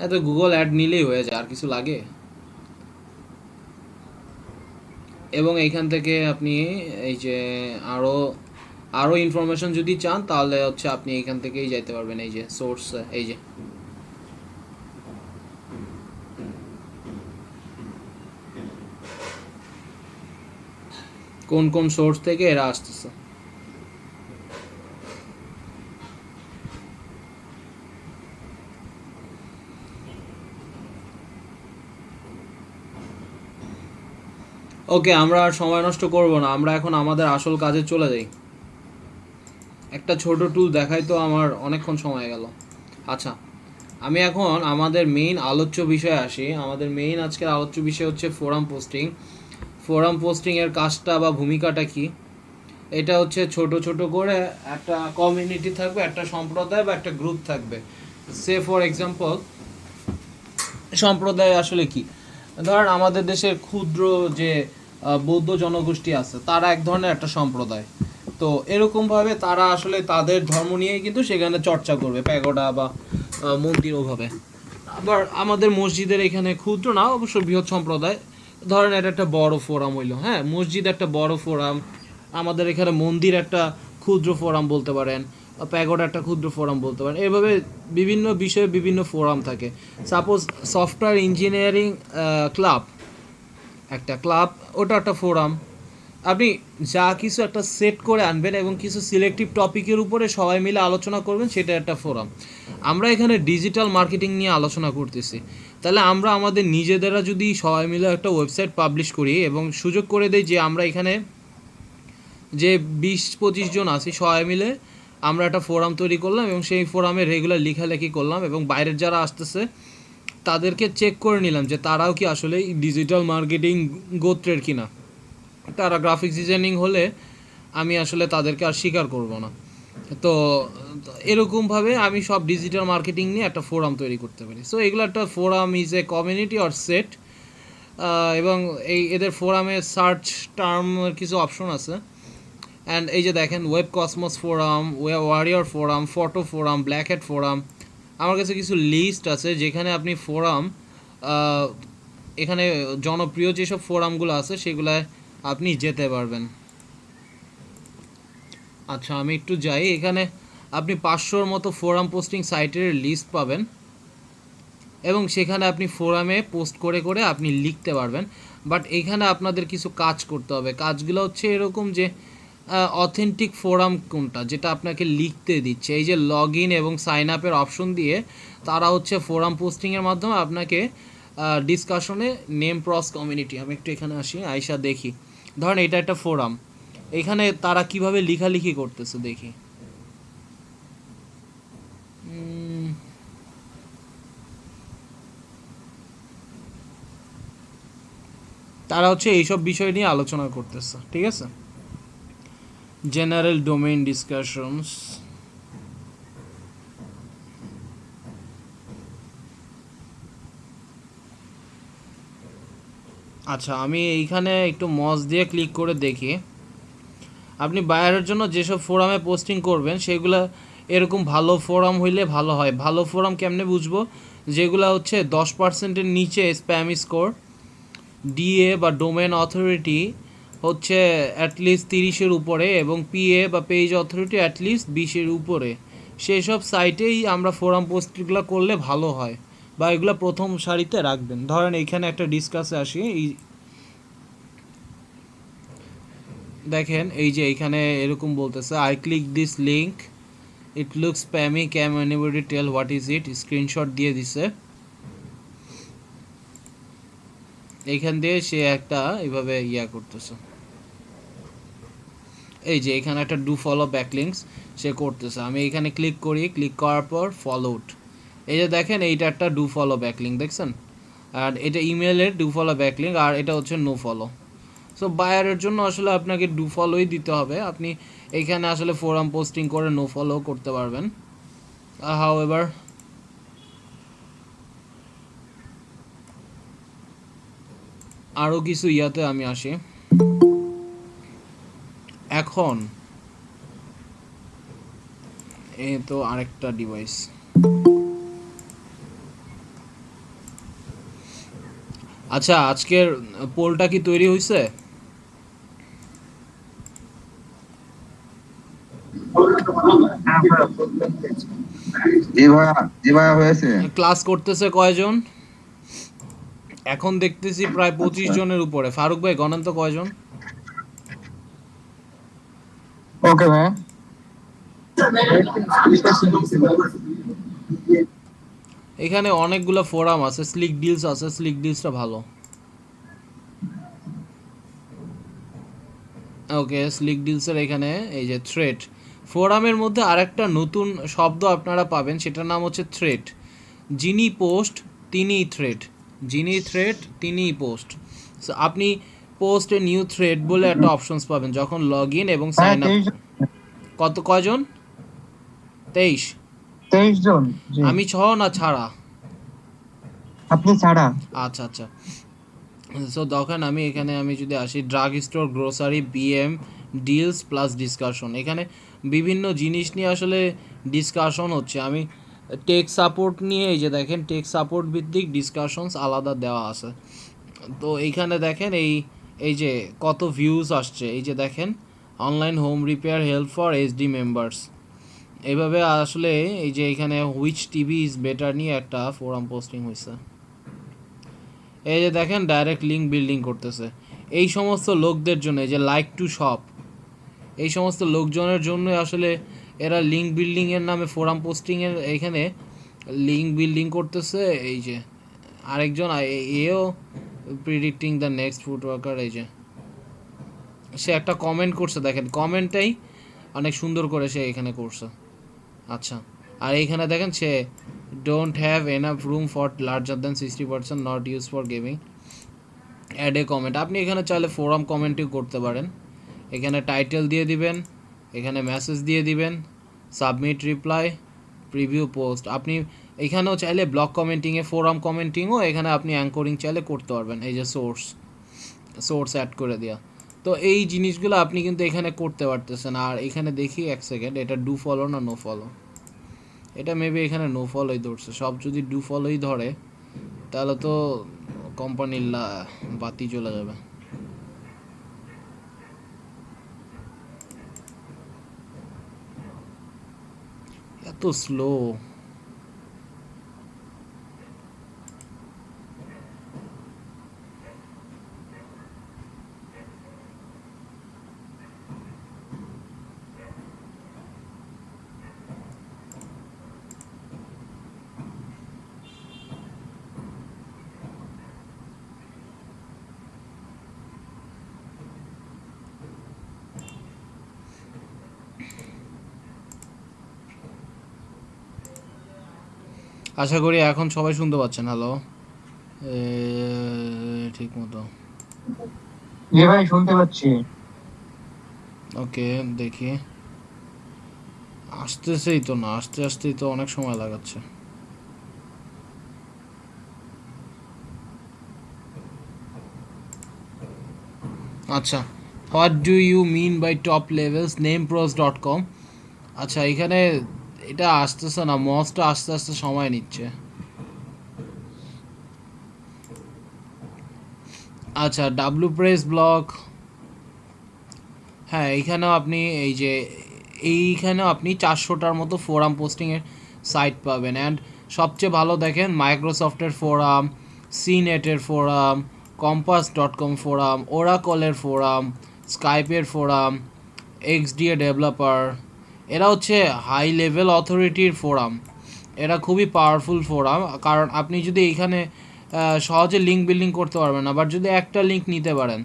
এত গুগল অ্যাড নিলেই হয়ে যায়, আর কিছু লাগে? এবং এইখান থেকে আপনি এই যে আরও ইনফরমেশন যদি চান তাহলে হচ্ছে আপনি এইখান থেকেই যাইতে পারবেন। এই যে সোর্স, এই যে কোন কোন সোর্স থেকে এরা আসতেছে। ওকে, আমরা আর সময় নষ্ট করব না, আমরা এখন আমাদের আসল কাজে চলে যাই। একটা ছোট টুল দেখাই তো, আমার অনেকক্ষণ সময় গেল। আচ্ছা, আমি এখন আমাদের মেইন আলোচ্য বিষয়ে আসি। আমাদের মেইন আজকের আলোচ্য বিষয় হচ্ছে ফোরাম পোস্টিং। ফোরাম পোস্টিংয়ের কাজটা বা ভূমিকাটা কি? এটা হচ্ছে ছোট ছোট করে একটা কমিউনিটি থাকবে, একটা সম্প্রদায় বা একটা গ্রুপ থাকবে। সে ফর এক্সাম্পল, সম্প্রদায় আসলে কি? ধরেন আমাদের দেশের ক্ষুদ্র যে বৌদ্ধ জনগোষ্ঠী আছে তারা এক ধরনের একটা সম্প্রদায়। তো এরকমভাবে তারা আসলে তাদের ধর্ম নিয়েই কিন্তু সেখানে চর্চা করবে, প্যাগোডা বা মন্দির ওভাবে। আবার আমাদের মসজিদের এখানে ক্ষুদ্র না অবশ্য বৃহৎ সম্প্রদায়, ধরেন এটা একটা বড় ফোরাম হইলো, হ্যাঁ মসজিদ একটা বড় ফোরাম, আমাদের এখানে মন্দির একটা ক্ষুদ্র ফোরাম বলতে পারেন, প্যাগোডা একটা ক্ষুদ্র ফোরাম বলতে পারেন, এভাবে বিভিন্ন বিষয়ে বিভিন্ন ফোরাম থাকে। সাপোজ সফটওয়্যার ইঞ্জিনিয়ারিং ক্লাব একটা ক্লাব, ওটা একটা ফোরাম। আপনি যা কিছু একটা সেট করে আনবেন এবং কিছু সিলেক্টিভ টপিকের উপরে সবাই মিলে আলোচনা করবেন, সেটা একটা ফোরাম। আমরা এখানে ডিজিটাল মার্কেটিং নিয়ে আলোচনা করতেছি, তাহলে আমরা আমাদের নিজেদেরা যদি সবাই মিলে একটা ওয়েবসাইট পাবলিশ করি এবং সুযোগ করে দেই যে আমরা এখানে যে 20-25 জন আছি সবাই মিলে আমরা একটা ফোরাম তৈরি করলাম এবং সেই ফোরামে রেগুলার লেখালেখি করলাম এবং বাইরের যারা আসতেছে তাদেরকে চেক করে নিলাম যে তারাও কি আসলে ডিজিটাল মার্কেটিং গোত্রের কিনা। তারা গ্রাফিক্স ডিজাইনিং হলে আমি আসলে তাদেরকে আর স্বীকার করব না। তো এরকমভাবে আমি সব ডিজিটাল মার্কেটিং নিয়ে একটা ফোরাম তৈরি করতে পারি। সো এগুলো একটা forum is a community or set, এবং এদের ফোরামে সার্চ টার্মের কিছু অপশন আছে। অ্যান্ড এই যে দেখেন web cosmos forum, warrior forum, photo forum, black hat forum, আমার কাছে কিছু লিস্ট আছে যেখানে আপনি ফোরাম, এখানে জনপ্রিয় যেসব ফোরামগুলো আছে সেগুলায় আপনি যেতে পারবেন। আচ্ছা আমি একটু যাই, এখানে আপনি 500-র মতো ফোরাম পোস্টিং সাইটের লিস্ট পাবেন এবং সেখানে আপনি ফোরামে পোস্ট করে করে আপনি লিখতে পারবেন। বাট এখানে আপনাদের কিছু কাজ করতে হবে। কাজগুলো হচ্ছে এরকম যে অথেন্টিক ফোরাম কোনটা যেটা আপনাকে লিখতে দিচ্ছে, এই যে লগ ইন এবং সাইন আপের অপশন দিয়ে তারা হচ্ছে ফোরাম পোস্টিংয়ের মাধ্যমে আপনাকে ডিসকাশনে নেম প্রস কমিউনিটি, আমি একটু এখানে আসি আয়শা দেখি, ধরেন এটা একটা ফোরাম, এখানে তারা কিভাবে লেখালেখি করতেছে দেখি। তারা হচ্ছে এইসব বিষয় নিয়ে আলোচনা করতেছে, ঠিক আছে। জেনারেল ডোমেইন ডিসকাশনস, আচ্ছা আমি এইখানে একটু মজ দিয়ে ক্লিক করে দেখি। আপনি বায়ারের জন্য যেসব ফোরামে পোস্টিং করবেন সেগুলো এরকম ভালো ফোরাম হইলে ভালো হয়। ভালো ফোরাম কেমনে বুঝবো? যেগুলো হচ্ছে 10%-এর নিচে স্প্যাম স্কোর, ডিএ বা ডোমেন অথরিটি হচ্ছে অ্যাটলিস্ট 30-এর উপরে এবং পিএ বা পেজ অথরিটি অ্যাটলিস্ট 20-এর উপরে, সেই সব সাইটেই আমরা ফোরাম পোস্টগুলো করলে ভালো হয় বা এগুলো প্রথম সারিতে রাখবেন। ধরেন এইখানে একটা ডিসকাসে আসি, এই দেখেন এই যে এইখানে এরকম বলতেছে I click this link, it looks spammy, can anybody tell what is it, screenshot দিয়ে দিছে। এইখান দিয়ে সে একটা এইভাবে ইয়া করতেছে, এই যে এখানে একটা ডু ফলো ব্যাকলিংকস সে করতেছে। আমি এখানে ক্লিক করি, ক্লিক করার পর ফলোড, এই যে দেখেন এইটা একটা ডু ফলো ব্যাকলিংক দেখছেন, আর এটা ইমেলের ডু ফলো ব্যাকলিংক আর এটা হচ্ছে নো ফলো। সো বায়ারের জন্য আসলে আপনাকে ডু ফলোই দিতে হবে। আপনি এইখানে আসলে ফোরাম পোস্টিং করে নো ফলো করতে পারবেন। হাউএভার আরও কিছু ইয়াতে আমি আসি। এখন এই তো আরেকটা ডিভাইস, আচ্ছা আজকের পোলটা কি তৈরি হয়েছে? জি ভাইয়া হয়েছে। ক্লাস করতেছে কয়জন? এখন দেখতেছি প্রায় 25 জনের উপরে। ফারুক ভাই গণান্ত কয়জন? ওকে ভাই, এখানে অনেকগুলো ফোরাম আছে, স্লিক ডিলস আছে, স্লিক ডিলসটা ভালো। ওকে স্লিক ডিলসের এখানে এই যে থ্রেড, ফোরামের মধ্যে আরেকটা নতুন শব্দ আপনারা পাবেন, সেটার নাম হচ্ছে থ্রেড। যিনি পোস্ট তিনিই থ্রেড, যিনি থ্রেড তিনিই পোস্ট। সো আপনি পোস্টে নিউ থ্রেড বলে একটা অপশনস পাবেন যখন লগ ইন এবং সাইন আপ। কয়জন? 23 জন। আমি সহ না ছাড়া? আপনি ছাড়া। আচ্ছা আচ্ছা। সো দেখেন আমি এখানে আমি যদি আসি drug store, grocery, BM, deals plus discussion, এখানে বিভিন্ন জিনিস নিয়ে আসলে ডিসকাশন হচ্ছে। আমি টেক সাপোর্ট নিয়ে এই যে দেখেন টেক সাপোর্ট ভিত্তিক ডিসকাশনস আলাদা দেওয়া আছে। তো এইখানে দেখেন এই যে কত ভিউজ আসছে, এই যে দেখেন online home repair help for HD members, এইভাবে আসলে এই যে এখানে হুইচ টিভি ইজ বেটার নিয়ে একটা ফোরাম পোস্টিং হয়েছে। এই যে দেখেন ডাইরেক্ট লিঙ্ক বিল্ডিং করতেছে এই সমস্ত লোকদের জন্য, এই যে লাইক টু শপ, এই সমস্ত লোকজনের জন্য আসলে এরা লিঙ্ক বিল্ডিংয়ের নামে ফোরাম পোস্টিংয়ের এখানে লিঙ্ক বিল্ডিং করতেছে। এই যে আরেকজন এও প্রিডিক্টিং দ্য নেক্সট ফুড ওয়ার্কার, এই যে সে একটা কমেন্ট করছে, দেখেন কমেন্টটাই অনেক সুন্দর করে সে এখানে করছে। আচ্ছা, আর এইখানে দেখেন সে don't have enough room for larger than 60% not use for gaming, add a comment. আপনি এখানে চাইলে ফোরাম কমেন্টও করতে পারেন, এখানে টাইটেল দিয়ে দিবেন, এখানে মেসেজ দিয়ে দিবেন, সাবমিট রিপ্লাই, প্রিভিউ পোস্ট। আপনি এখানেও চাইলে ব্লগ কমেন্টিংয়ে ফোরাম কমেন্টিংও এখানে আপনি অ্যাঙ্করিং চাইলে করতে পারবেন, এই যে সোর্স অ্যাড করে দেওয়া। তো এই জিনিসগুলো আপনি কিন্তু এখানে করতে পারতেছেন। আর এখানে দেখি এক সেকেন্ড, এটা ডু ফলো না নো ফলো, এটা মেবি এখানে নো ফলোই ধরছে। সব যদি ডু ফলোই ধরে তাহলে তো কোম্পানির বাতি চলে যাবে। এত স্লো। আশা করি এখন সবাই শুনতে পাচ্ছেন। হ্যালো, ঠিক মতো? জি ভাই শুনতে পাচ্ছি। ওকে, দেখি আসতেছেই তো না, আসতেই তো অনেক সময় লাগাচ্ছে। আচ্ছা, what do you mean by top levels namepros.com। আচ্ছা, এখানে এটা আসতেছে না, মসটা আস্তে আস্তে সময় নিচ্ছে। আচ্ছা, ডাব্লু প্রেস ব্লগ, হ্যাঁ এইখানেও আপনি এইখানেও আপনি 400টার মতো ফোরাম পোস্টিংয়ের সাইট পাবেন। অ্যান্ড সবচেয়ে ভালো দেখেন মাইক্রোসফটের ফোরাম, সিনেটের ফোরাম, কম্পাস.com ফোরাম, ওরাকলের ফোরাম, স্কাইপের ফোরাম, এক্সডিএ ডেভেলপার, এরা হচ্ছে হাই লেভেল অথরিটির ফোরাম। এরা খুবই পাওয়ারফুল ফোরাম, কারণ আপনি যদি এইখানে সহজে লিঙ্ক বিল্ডিং করতে পারবেন না, বাট যদি একটা লিঙ্ক নিতে পারেন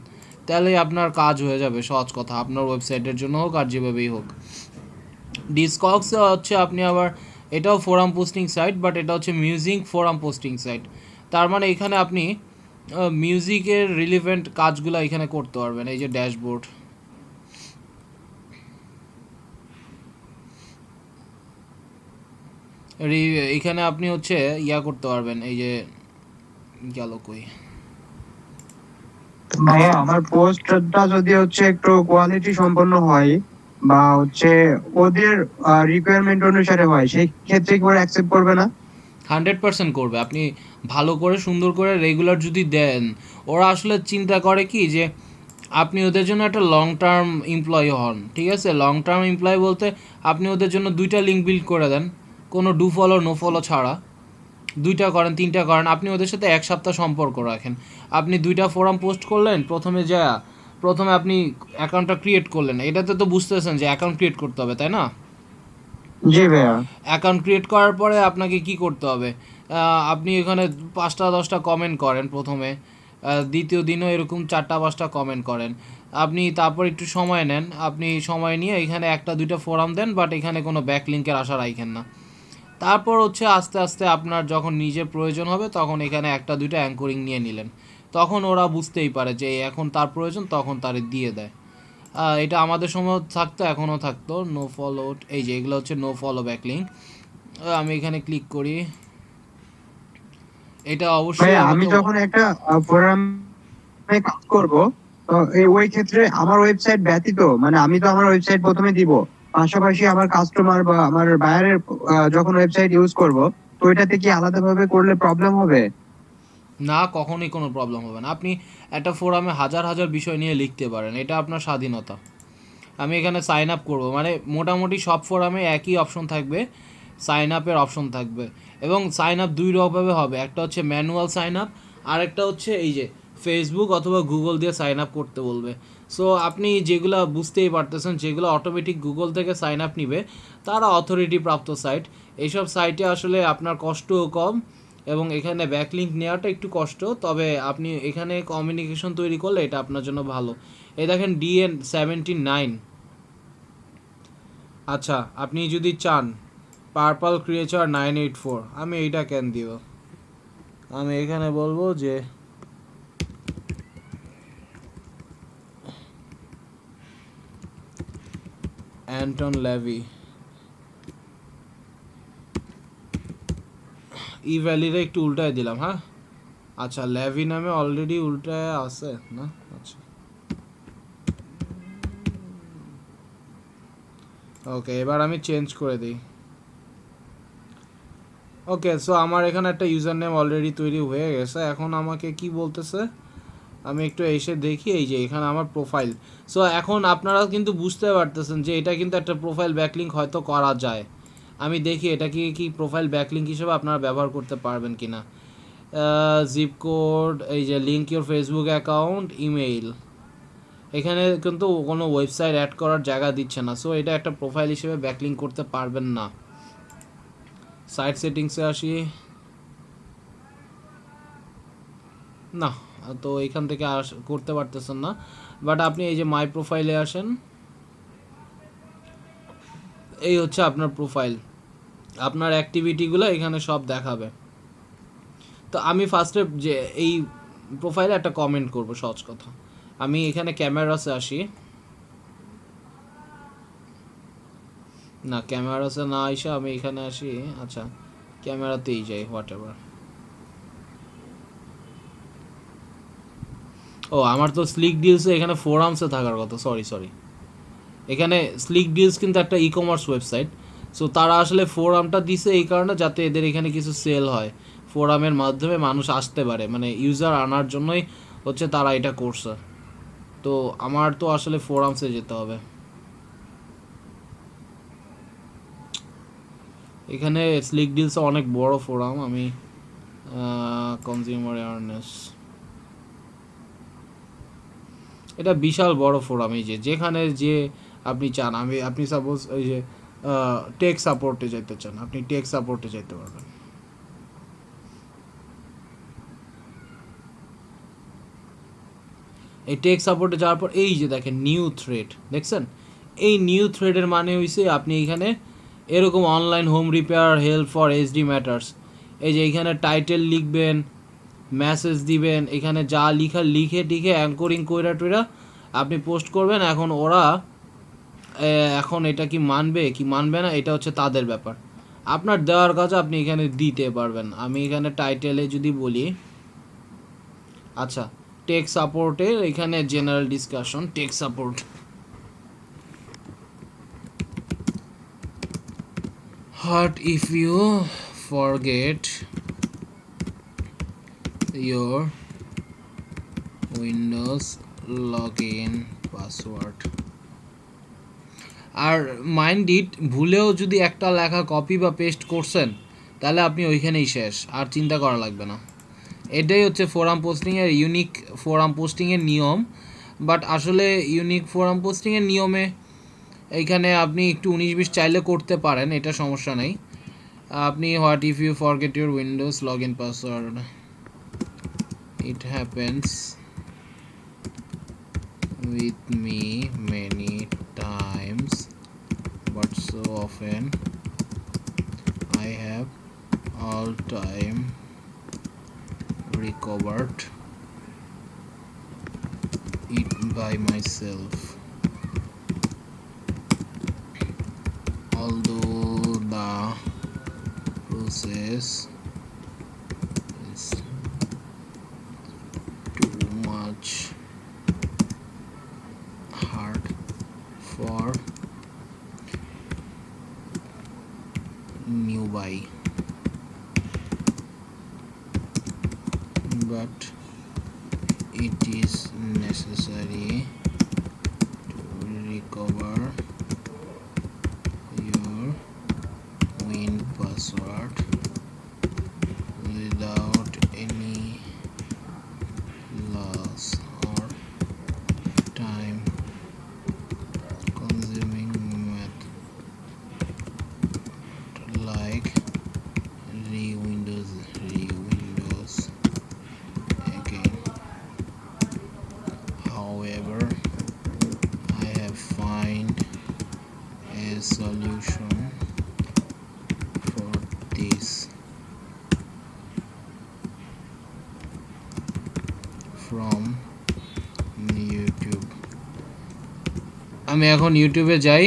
তাহলে আপনার কাজ হয়ে যাবে। সহজ কথা, আপনার ওয়েবসাইটের জন্য হোক আর যেভাবেই হোক। ডিসকক্স হচ্ছে আপনি আবার এটাও ফোরাম পোস্টিং সাইট, বাট এটা হচ্ছে মিউজিক ফোরাম পোস্টিং সাইট। তার মানে এখানে আপনি মিউজিকের রিলিভেন্ট কাজগুলো এখানে করতে পারবেন। এই যে ড্যাশবোর্ড, এখানে আপনি হচ্ছে ইয়া করতে পারবেন। এই যে গেল কই ভাইয়া, আমার পোস্টটা যদি হচ্ছে একটু কোয়ালিটি সম্পন্ন হয় বা হচ্ছে ওদের রিকোয়ারমেন্ট অনুসারে হয়, সেই ক্ষেত্রে কি ওরা অ্যাকসেপ্ট করবে না? 100% করবে। আপনি ভালো করে সুন্দর করে রেগুলার যদি দেন, ওরা আসলে চিন্তা করে কি যে আপনি ওদের জন্য একটা লং টার্ম এমপ্লয়ি হন। ঠিক আছে, লং টার্ম এমপ্লয়ি বলতে আপনি ওদের জন্য 2টা লিঙ্ক বিল্ড করে দেন, কোনো ডু ফলো নো ফলো ছাড়া 2টা করেন 3টা করেন, আপনি ওদের সাথে 1 সপ্তাহ সম্পর্ক রাখেন। আপনি 2টা ফোরাম পোস্ট করলেন, প্রথমে আপনি অ্যাকাউন্টটা ক্রিয়েট করলেন। এটাতে তো বুঝতেছেন যে অ্যাকাউন্ট ক্রিয়েট করতে হবে, তাই না? জি ভাইয়া। অ্যাকাউন্ট ক্রিয়েট করার পরে আপনাকে কি করতে হবে, আপনি এখানে 5টা 10টা কমেন্ট করেন প্রথমে, দ্বিতীয় দিনও এরকম 4টা 5টা কমেন্ট করেন। আপনি তারপর একটু সময় নেন, আপনি সময় নিয়ে এখানে 1টা 2টা ফোরাম দেন, বাট এখানে কোনো ব্যাক লিঙ্কের আশা রাখেন না। তারপর হচ্ছে আস্তে আস্তে আপনার যখন নিজের প্রয়োজন হবে তখন এখানে 1টা 2টা অ্যাঙ্করিং নিয়ে নিলেন, তখন ওরা বুঝতেই পারে যে এখন তার প্রয়োজন, তখন তারে দিয়ে দেয়। এটা আমাদের সময় থাকতো, এখনও থাকতো। নো ফলো, এই যে এগুলো হচ্ছে নো ফলো ব্যাকলিঙ্ক। আমি এখানে ক্লিক করি, এটা অবশ্যই ভাইয়া, আমি যখন একটা ফোরামে কাজ করব, তো ওই ক্ষেত্রে আমার ওয়েবসাইট ব্যতীত, মানে আমি তো আমার ওয়েবসাইট প্রথমে দিব, পাশাপাশি আমার কাস্টমার বা আমার বায়ারের যখন ওয়েবসাইট ইউজ করব, তো এটাতে কি আলাদাভাবে করলে প্রবলেম হবে? না, কখনোই কোনো প্রবলেম হবে না। আপনি একটা ফোরামে হাজার হাজার বিষয় নিয়ে লিখতে পারেন, এটা আপনার স্বাধীনতা। আমি এখানে সাইন আপ করবো, মানে মোটামুটি সব ফোরামে একই অপশন থাকবে, সাইন আপের অপশন থাকবে। এবং সাইন আপ দুই রকমভাবে হবে, একটা হচ্ছে ম্যানুয়াল সাইন আপ, আর একটা হচ্ছে এই যে ফেসবুক অথবা গুগল দিয়ে সাইন আপ করতে বলবে। সো আপনি যেগুলো বুঝতেই পারতেছেন, যেগুলো অটোমেটিক গুগল থেকে সাইন আপ নিবে, তারা অথরিটি প্রাপ্ত সাইট। এইসব সাইটে আসলে আপনার কষ্টও কম, এবং এখানে ব্যাকলিঙ্ক নেওয়াটা একটু কষ্ট, তবে আপনি এখানে কমিউনিকেশন তৈরি করলে এটা আপনার জন্য ভালো। এই দেখেন DN79। আচ্ছা, আপনি যদি চান পার্পল ক্রিয়েচার 984, আমি এইটা কেন দিব, আমি এখানে বলবো যে অ্যান্টন লেভি ই ভ্যালিটা একটু উল্টায় দিলাম। হ্যাঁ, আচ্ছা, লেভি নামে অলরেডি উল্টায় আছে না? আচ্ছা, ওকে, এবার আমি চেঞ্জ করে দিই। ওকে, সো আমার এখানে একটা ইউজার নেম অলরেডি তৈরি হয়ে গেছে। এখন আমাকে কি বলতেছে, আমি একটু এসে দেখি, এই যে এখানে আমার প্রোফাইল। সো এখন আপনারা কিন্তু বুঝতে পারতেছেন যে এটা কিন্তু একটা প্রোফাইল ব্যাকলিঙ্ক হয়তো করা যায়। আমি দেখি এটা কি প্রোফাইল ব্যাকলিঙ্ক হিসেবে আপনারা ব্যবহার করতে পারবেন কি না। জিপ কোড, এই যে link your Facebook account, email, এখানে কিন্তু কোনো ওয়েবসাইট অ্যাড করার জায়গা দিচ্ছে না। সো এটা একটা প্রোফাইল হিসেবে ব্যাকলিঙ্ক করতে পারবেন না। সাইট সেটিংসে আসি, না, তো এখান থেকে করতে পারতেছেন না। বাট আপনি এই যে মাই প্রোফাইলে আসেন, এই হচ্ছে আপনার প্রোফাইল, আপনার অ্যাক্টিভিটিগুলো এখানে সব দেখাবে। তো আমি ফার্স্টে যে এই প্রোফাইলে একটা কমেন্ট করব, সহজ কথা। আমি এখানে ক্যামেরাসে আসি, না ক্যামেরাসে না এসে আমি এখানে আসি, আচ্ছা ক্যামেরাতেই যাই, হোয়াট এভার। ও, আমার তো স্লিক ডিলসে এখানে ফোরামসে থাকার কথা, সরি। এখানে স্লিক ডিলস কিন্তু একটা ই কমার্স ওয়েবসাইট। সো তারা আসলে ফোরামটা দিছে এই কারণে যাতে এদের এখানে কিছু সেল হয়, ফোরামের মাধ্যমে মানুষ আসতে পারে, মানে ইউজার আনার জন্যই হচ্ছে তারা এটা করছে। তো আমার তো আসলে ফোরামসে যেতে হবে। এখানে স্লিক ডিলসে অনেক বড় ফোরাম, আমি কনজিউমার অ্যাওয়ারনেস, এটা বিশাল বড় ফোরাম। এই যেখানে যে আপনি চান, আপনি সাপোজ এই যে টেক সাপোর্টে যেতে চান, আপনি টেক সাপোর্টে যেতে পারবেন। এই টেক সাপোর্টে যাওয়ার পর এই যে দেখেন নিউ থ্রেড, দেখছেন? এই নিউ থ্রেডের মানে হইছে আপনি এখানে এরকম online home repair help for HD matters, এই যে এখানে টাইটেল লিখবেন, মেসেজ দিবেন, এখানে যা লিখে টিখে অ্যাঙ্করিং কইরা টইরা আপনি পোস্ট করবেন। এখন ওরা এখন এটা কি মানবে না, এটা হচ্ছে তাদের ব্যাপার। আপনার দেওয়ার কাজ আপনি এখানে দিতে পারবেন। আমি এখানে টাইটেলে যদি বলি, আচ্ছা টেক সাপোর্টে, এখানে general discussion, tech support, what if you forget your Windows login password। আর মাইন্ড ইট, ভুলেও যদি একটা লেখা কপি বা পেস্ট করছেন, তাহলে আপনি ওইখানেই শেষ, আর চিন্তা করা লাগবে না। এটাই হচ্ছে ফোরাম পোস্টিংয়ের ইউনিক ফোরাম পোস্টিংয়ের নিয়ম। বাট আসলে ইউনিক ফোরাম পোস্টিংয়ের নিয়মে এইখানে আপনি একটু 19-20 চাইলে করতে পারেন, এটা সমস্যা নেই। আপনি what if you forget your Windows log in password, it happens with me many times, but so often I have all time recovered it by myself, although the process is too much hard for new buy, but it is necessary to recover your win password without any loss or time consuming method like re-windows again. However, I have find a solution for this from YouTube. আমি এখন ইউটিউবে যাই।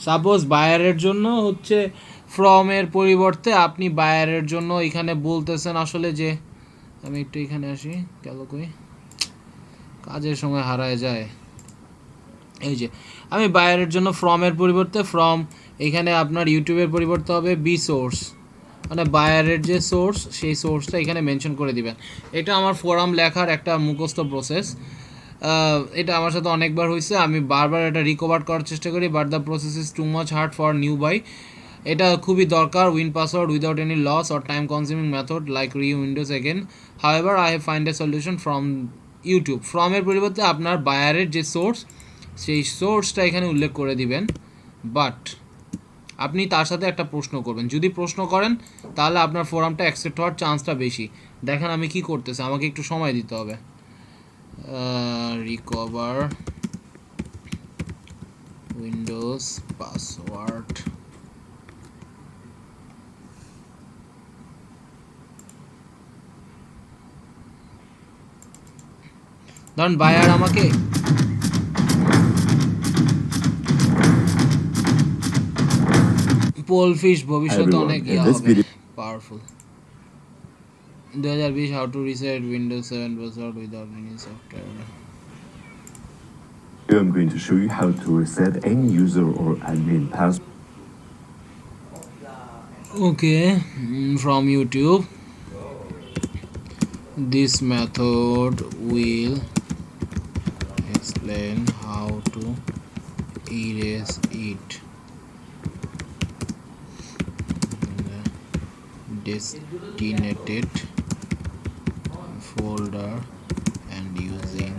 Suppose বায়ারের জন্য হচ্ছে from এর পরিবর্তে আপনি বায়ারের জন্য এখানে বলতেছেন আসলে যে আমি একটু এখানে আসি, গেল কই, কাজের সময় হারায় যায়। এই যে আমি বায়ারের জন্য ফ্রম এর পরিবর্তে ফ্রম, এখানে আপনার ইউটিউবের পরিবর্তে হবে বি সোর্স, মানে বায়ারের যে সোর্স সেই সোর্সটা এখানে মেনশন করে দিবেন। এটা আমার ফোরাম লেখার একটা মুখস্থ প্রসেস। এটা আমার সাথে অনেকবার হয়েছে, আমি বারবার এটা রিকভার করার চেষ্টা করি, but the process is too much hard for newbie. এটা খুবই দরকার, win password without any loss or time consuming method like re Windows again. However I have find a solution from YouTube. ফ্রমের পরিবর্তে আপনার বায়ারের যে source সেই সোর্সটা এখানে উল্লেখ করে দিবেন, বাট আপনি তার সাথে একটা প্রশ্ন করবেন। যদি প্রশ্ন করেন তাহলে আপনার ফোরামটা অ্যাকসেপ্ট হওয়ার চান্সটা বেশি। দেখেন আমি কি করতেছি, আমাকে একটু সময় দিতে হবে। রিকভার উইন্ডোজ পাসওয়ার্ড, ধরুন বায়ার আমাকে পোলফিশ ভবিষ্যতে অনেক ইয়া হবে, powerful. 2020 how to reset Windows 7 password without any software. I'm going to show you how to reset any user or admin password. Okay, from YouTube. This method will explain how to erase it. Designated folder and using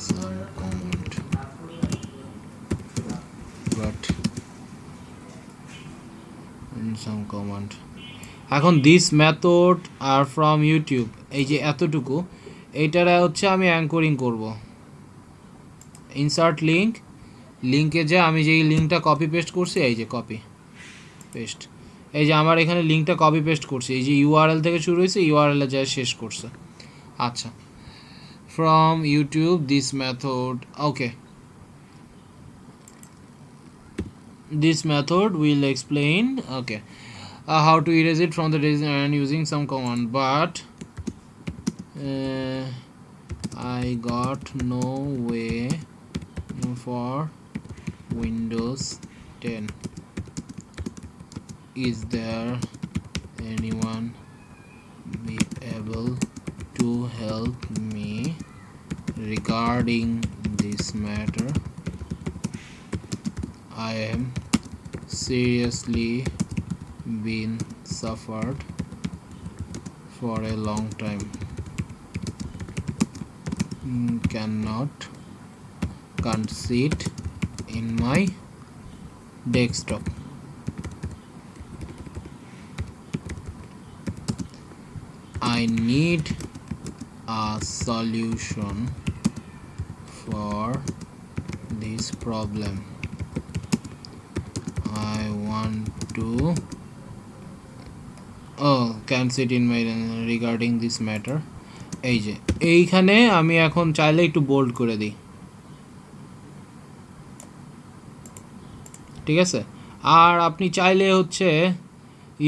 some command, but in some command. এখন this method are from YouTube, এই যে এতটুকু, এইটারা হচ্ছে আমি anchoring করব। Insert link, লিঙ্কে যে আমি যেই লিঙ্কটা কপি পেস্ট করছি, এই যে কপি পেস্ট, এই যে আমার এখানে লিঙ্কটা কপি পেস্ট করছি, এই যে ইউআরএল থেকে শুরু হয়েছে ইউআরএলে যায় শেষ করছে। আচ্ছা, from YouTube this method, okay, this method will explain, okay, how to erase it from the design and using some command, but I got no way for Windows 10. Is there anyone be able to help me regarding this matter? I am seriously been suffered for a long time. Can't sit in my desktop. I need a solution for this problem. I want to can sit in my regarding this matter. এই যে এইখানে আমি এখন চাইলে একটু bold করে দিই, ঠিক আছে। আর আপনি চাইলে হচ্ছে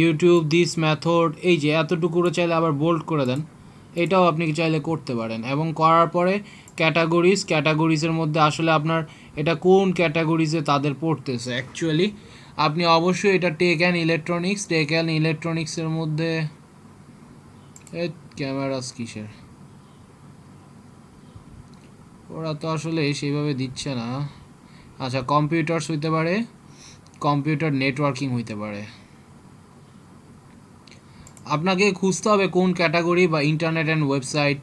ইউটিউব দিস মেথড, এই যে এতটুকু চাইলে আবার বোল্ড করে দেন, এটাও আপনি চাইলে করতে পারেন। এবং করার পরে ক্যাটাগরিজের মধ্যে আসলে আপনার এটা কোন ক্যাটাগরিজে তাদের পড়তেছে অ্যাকচুয়ালি আপনি অবশ্যই এটা টেক অ্যান্ড ইলেকট্রনিক্সের মধ্যে ক্যামেরাস কিসের ওরা তো আসলে সেইভাবে দিচ্ছে না। আচ্ছা কম্পিউটার্স হইতে পারে, কম্পিউটার নেটওয়ার্কিং হইতে পারে। আপনাকে খুঁজতে হবে কোন ক্যাটাগরি, বা ইন্টারনেট অ্যান্ড ওয়েবসাইট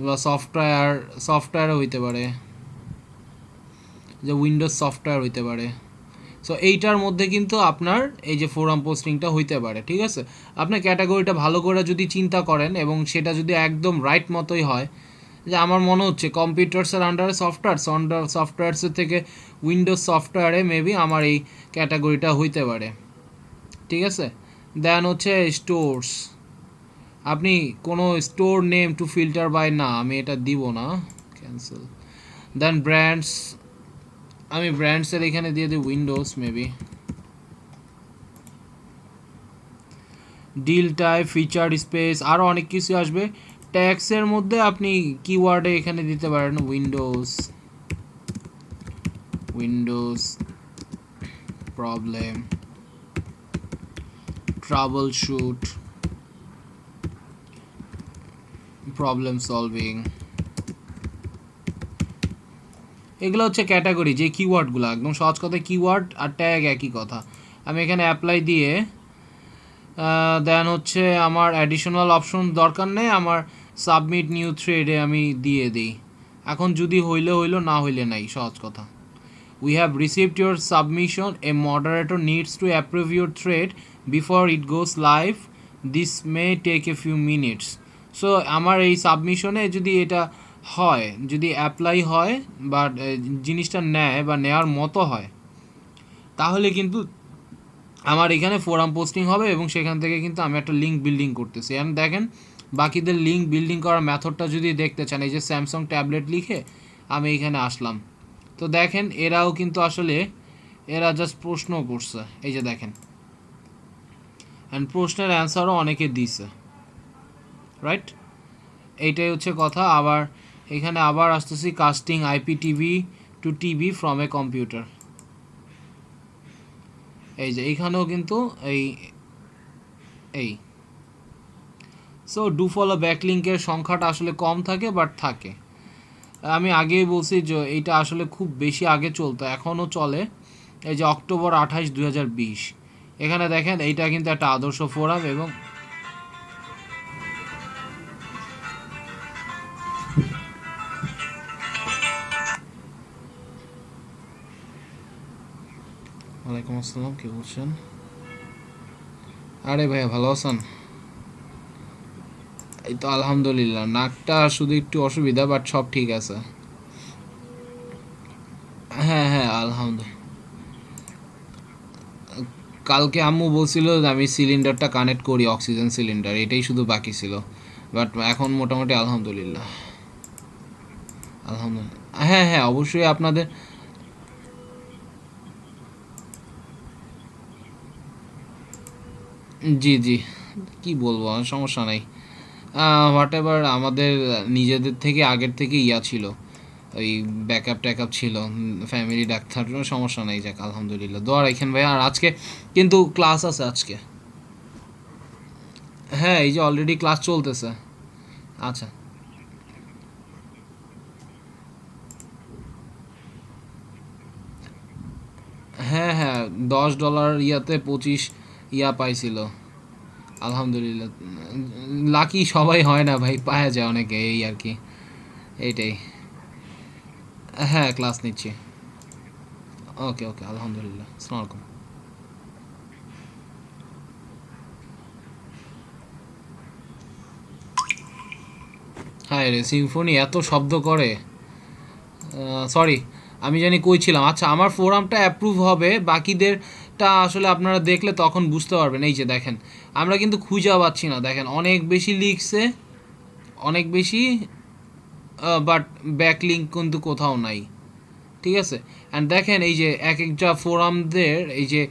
বা সফটওয়্যারও হইতে পারে, যে উইন্ডোজ সফটওয়্যার হইতে পারে। সো এইটার মধ্যে কিন্তু আপনার এই যে ফোরাম পোস্টিংটা হইতে পারে, ঠিক আছে। আপনি ক্যাটাগরিটা ভালো করে যদি চিন্তা করেন এবং সেটা যদি একদম রাইট মতোই হয়, যে আমার মনে হচ্ছে কম্পিউটার্সের আন্ডারে সফটওয়্যারসের থেকে উইন্ডোজ সফটওয়্যারে মেবি আমার এই ক্যাটাগরিটা হইতে পারে, ঠিক আছে। দেন হচ্ছে স্টোরস, আপনি কোনো store name to filter by, না আমি এটা দিব না, ক্যান্সেল। দেন ব্র্যান্ডস, আমি ব্র্যান্ডসের এখানে দিয়ে দিই Windows maybe. Deal type, feature space, আরও অনেক কিছু আসবে। ট্যাক্সের মধ্যে আপনি কিওয়ার্ডে এখানে দিতে পারেন Windows problem, trouble shoot, problem solving, এগুলো হচ্ছে ক্যাটাগরি, যে কিওয়ার্ডগুলো একদম সহজ কথা, কিওয়ার্ড আর ট্যাগ একই কথা। আমি এখানে অ্যাপ্লাই দিয়ে দেন হচ্ছে আমার অ্যাডিশনাল অপশন দরকার নেই, আমার সাবমিট নিউ থ্রেডে আমি দিয়ে দিই। এখন যদি হইলো, না হইলে নাই, সহজ কথা। We have received your submission, a moderator needs to approve your thread before it goes live, this may take a few minutes. So আমার এই সাবমিশনে যদি এটা হয়, যদি অ্যাপ্লাই হয় বা জিনিসটা নেয় বা নেওয়ার মতো হয়, তাহলে কিন্তু আমার এখানে ফোরাম পোস্টিং হবে এবং সেখান থেকে কিন্তু আমি একটা লিঙ্ক বিল্ডিং করতেছি। অ্যান্ড দেখেন বাকিদের লিঙ্ক বিল্ডিং করার মেথডটা যদি দেখতে চান, এই যে স্যামসাং ট্যাবলেট লিখে আমি এখানে আসলাম, তো দেখেন এরাও কিন্তু আসলে এরা জাস্ট প্রশ্ন করছে, এই যে দেখেন, অ্যান্ড প্রশ্নের অ্যান্সারও অনেকে দিছে, রাইট। এইটাই হচ্ছে কথা। আবার এখানে আবার আসতেছি, casting IPTV to TV from a computer, এই যে এইখানেও কিন্তু এই সো ডু ফলো ব্যাকলিঙ্কের সংখ্যাটা আসলে কম থাকে, বাট থাকে। আমি আগেই বলছি যে এইটা আসলে খুব বেশি আগে চলতো, এখনও চলে। এই যে অক্টোবর 28, 2020, এখানে দেখেন এইটা কিন্তু একটা আদর্শ ফোরাম। এবং ওয়ালাইকুম আসসালাম, কি বলছেন? আরে ভাইয়া ভালো আছেন? এই তো আলহামদুলিল্লাহ, নাকটা শুধু একটু অসুবিধা, বাট সব ঠিক আছে। হ্যাঁ আলহামদুলিল্লাহ। কালকে আম্মু বলছিল যে আমি সিলিন্ডারটা কানেক্ট করি, অক্সিজেন সিলিন্ডার, এটাই শুধু বাকি ছিল, বাট এখন মোটামুটি আলহামদুলিল্লাহ। হ্যাঁ অবশ্যই আপনাদের জি কি বলবো, সমস্যা নাই। হোয়াট এভার, আমাদের নিজেদের থেকে আগের থেকে ছিল, ওই ব্যাকআপ ছিল, ফ্যামিলি ডাক্তার, সমস্যা নাই। যাক আলহামদুলিল্লাহ, দোয়া রাখেন ভাই। আর আজকে কিন্তু ক্লাস আছে আজকে। হ্যাঁ এই যে অলরেডি ক্লাস চলতেছে। আচ্ছা হ্যাঁ $10 ইয়াতে 25 পাইছিল, আলহামদুলিল্লাহ। লাকি সবাই হয় না ভাই, পাওয়া যায় অনেকে, এই আর কি, এইটাই। হ্যাঁ ক্লাস নিচ্ছি। ওকে আলহামদুলিল্লাহ, আসসালামু আলাইকুম। হ্যাঁ রে, সিম্ফনি এত শব্দ করে, সরি, আমি জানি কই ছিলাম। আচ্ছা আমার ফোরামটা অ্যাপ্রুভ হবে, বাকিদেরটা আসলে আপনারা দেখলে তখন বুঝতে পারবেন। এই যে দেখেন আমরা কিন্তু খুঁজে পাচ্ছি না, দেখেন অনেক বেশি লিখছে, অনেক বেশি, বাট ব্যাকলিঙ্ক কিন্তু কোথাও নাই, ঠিক আছে। অ্যান্ড দেখেন এই যে এক একটা ফোরামদের এই যে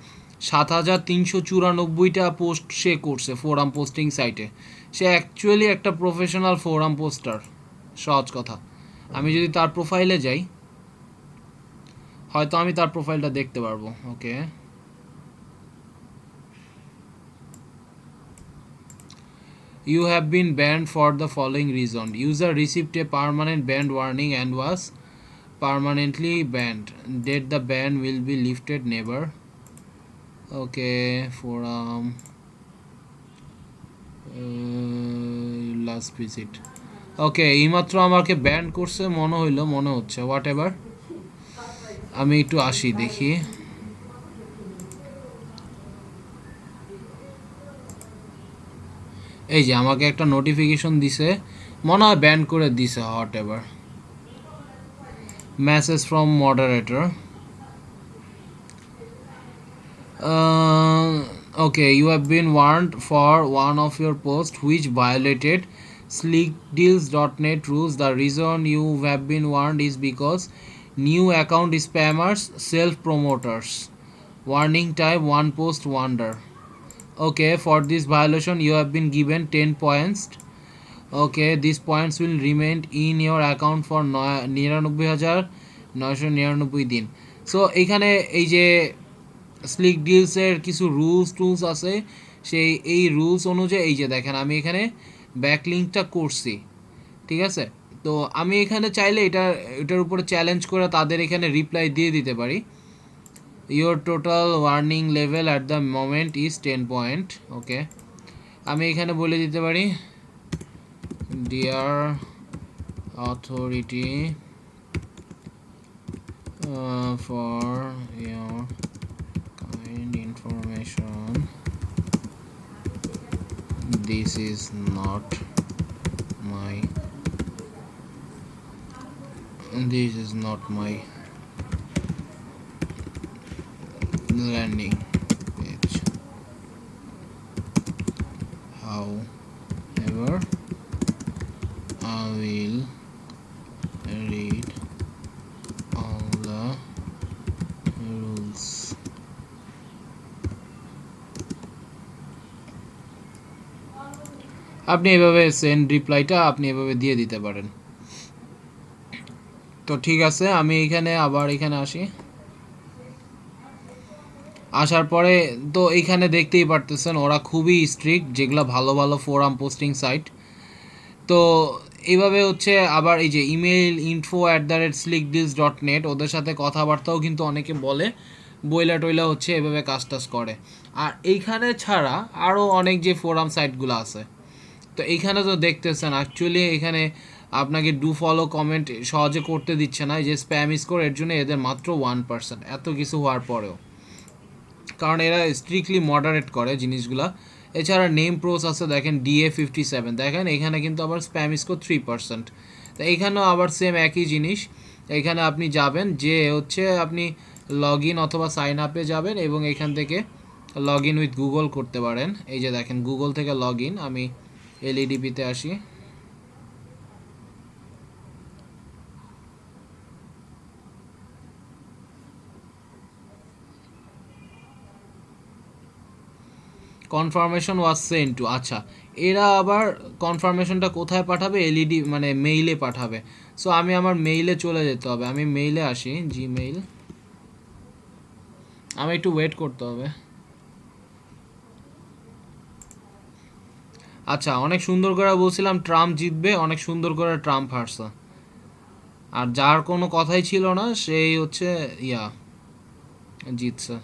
7,394টা পোস্ট সে করছে ফোরাম পোস্টিং সাইটে, সে অ্যাকচুয়ালি একটা প্রফেশনাল ফোরাম পোস্টার, সহজ কথা। আমি যদি তার প্রোফাইলে যাই, হয়তো আমি তার প্রোফাইলটা দেখতে পারবো। ওকে, you have been banned for the following reason. User received a permanent ban warning and was permanently banned. Did the ban will be lifted? Never. Okay, forum last visit. ওকে, এইমাত্র আমাকে ব্যান করছে মনে হইলো, মনে হচ্ছে, হোয়াট এভার। আমি একটু আসি দেখি। এই যে আমাকে একটা নোটিফিকেশন দিছে, মনে হয় ব্যান করে দিছে, what ever. Message from moderator. Okay, you have been warned for one of your posts which violated sleekdeals.net rules. The reason you have been warned is because new account spammers, self-promoters. Warning type: one post wonder. Okay, for this violation you have been given 10 points. Okay, these points will remain in your account for 99,999 দিন। So এখানে এই যে slick ডিলসের কিছু rules আছে, সেই এই rules অনুযায়ী এই যে দেখেন আমি এখানে ব্যাকলিঙ্কটা করছি, ঠিক আছে। তো আমি এখানে চাইলে এটার উপরে চ্যালেঞ্জ করে তাদের এখানে রিপ্লাই দিয়ে দিতে পারি। Your total warning level at the moment is 10 point. Okay, আমি এখানে বলে দিতে পারি, dear authority, for your kind information, this is not my landing page. However, I will read all the rules. আপনি এভাবে সেন্ড রিপ্লাইটা আপনি এভাবে দিয়ে দিতে পারেন। তো ঠিক আছে, আমি এখানে আবার এখানে আসি। আসার পরে তো এইখানে দেখতেই পারতেছেন ওরা খুবই স্ট্রিক্ট, যেগুলো ভালো ভালো ফোরাম পোস্টিং সাইট। তো এইভাবে হচ্ছে আবার এই যে ইমেল info@sleekdeals.net, ওদের সাথে কথাবার্তাও কিন্তু অনেকে বলে, বইলা টইলা হচ্ছে এভাবে কাজ টাজ করে। আর এইখানে ছাড়া আরও অনেক যে ফোরাম সাইটগুলো আছে, তো এইখানে তো দেখতেছেন অ্যাকচুয়ালি এখানে আপনাকে ডু ফলো কমেন্ট সহজে করতে দিচ্ছে না। এই যে স্প্যাম স্কোর, এর জন্য এদের মাত্র 1%, এত কিছু হওয়ার পরেও, কারণ এরা স্ট্রিক্টলি মডারেট করে জিনিসগুলা। এছাড়া নেম প্রোস আছে, দেখেন DA57, দেখেন এখানে কিন্তু আবার স্প্যাম স্কোর 3%। তো এইখানেও আবার সেম একই জিনিস, এখানে আপনি যাবেন, যে হচ্ছে আপনি লগ ইন অথবা সাইন আপে যাবেন এবং এখান থেকে লগ ইন উইথ গুগল করতে পারেন। এই যে দেখেন গুগল থেকে লগ ইন, আমি LEDPতে আসি। কনফার্মেশন ওয়াজ সেন্ড টু, আচ্ছা এরা আবার কনফার্মেশনটা কোথায় পাঠাবে? LED মানে মেইলে পাঠাবে। সো আমি আমার মেইলে চলে যেতে হবে, আমি মেইলে আসি, জিমেইল। আমি একটু ওয়েট করতে হবে। আচ্ছা, অনেক সুন্দর করে বলছিলাম ট্রাম্প জিতবে, অনেক সুন্দর করে ট্রাম্প হারছে। আর যার কোনো কথাই ছিল না সেই হচ্ছে জিতছে।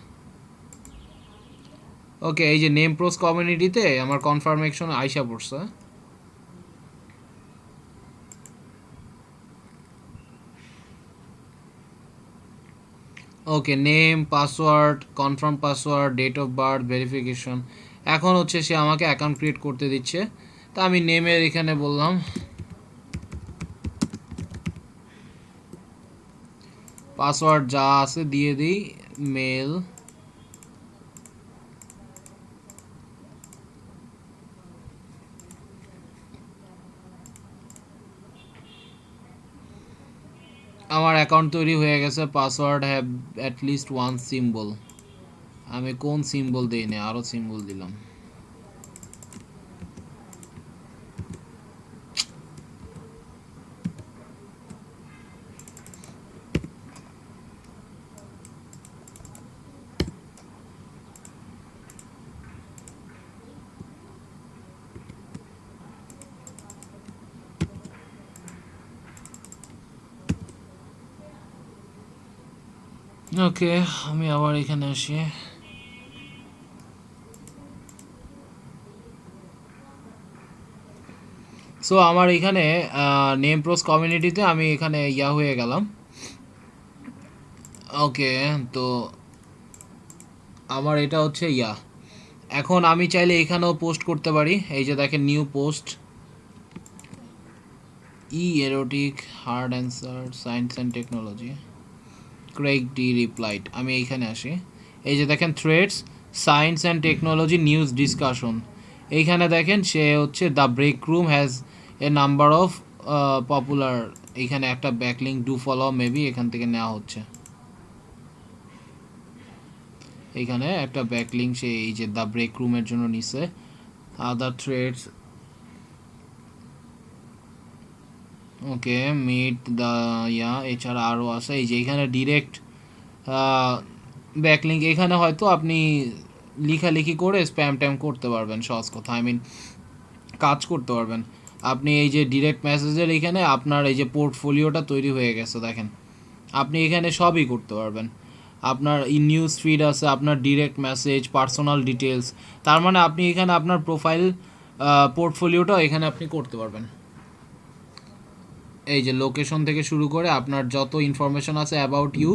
ওকে, এই যে নেম প্রোস কমিউনিটিতে আমার কনফার্মেশন আইসা পড়ছে। Okay, name, password, confirm password, date of birth, verification. এখন হচ্ছে সে আমাকে অ্যাকাউন্ট ক্রিয়েট করতে দিচ্ছে। তা আমি নেমের এখানে বললাম পাসওয়ার্ড যা আছে দিয়ে দিই, মেল। আমার অ্যাকাউন্ট তৈরি হয়ে গেছে। Password have at least one symbol. আমি কোন সিম্বল দিই না, আরও সিম্বল দিলাম। ওকে, আমি আবার এখানে আসি। সো আমার এখানে নেম প্রোস কমিউনিটিতে আমি এখানে ইয়া হয়ে গেলাম। ওকে, তো আমার এটা হচ্ছে ইয়া। এখন আমি চাইলে এখানেও পোস্ট করতে পারি। এই যে দেখেন new post, erotic hard answer science and technology, Craig D replied. আমি এইখানে আসি, এই যে দেখেন threads science and technology news discussion. এইখানে দেখেন সে হচ্ছে the break room has a number of popular, এইখানে একটা ব্যাকলিঙ্ক ডু ফলো মেবি এখান থেকে নেওয়া হচ্ছে। এইখানে একটা ব্যাকলিঙ্ক সে এই যে দ্য ব্রেক রুমের জন্য নিছে। আদার থ্রেডস, ওকে মিট দ্য ইয়া, এছাড়া আরও আছে এই যে এখানে ডিরেক্ট ব্যাকলিঙ্ক। এখানে হয়তো আপনি লেখালেখি করে স্প্যাম ট্যাম করতে পারবেন, সহজ কথা, আই মিন কাজ করতে পারবেন আপনি। এই যে ডিরেক্ট মেসেজের এখানে আপনার এই যে পোর্টফোলিওটা তৈরি হয়ে গেছে দেখেন, আপনি এখানে সবই করতে পারবেন। আপনার নিউজ ফিড আছে, আপনার ডিরেক্ট মেসেজ, পার্সোনাল ডিটেলস, তার মানে আপনি এখানে আপনার প্রোফাইল পোর্টফোলিওটাও এখানে আপনি করতে পারবেন। এই যে লোকেশন থেকে শুরু করে আপনার যত ইনফরমেশন আছে অ্যাবাউট ইউ,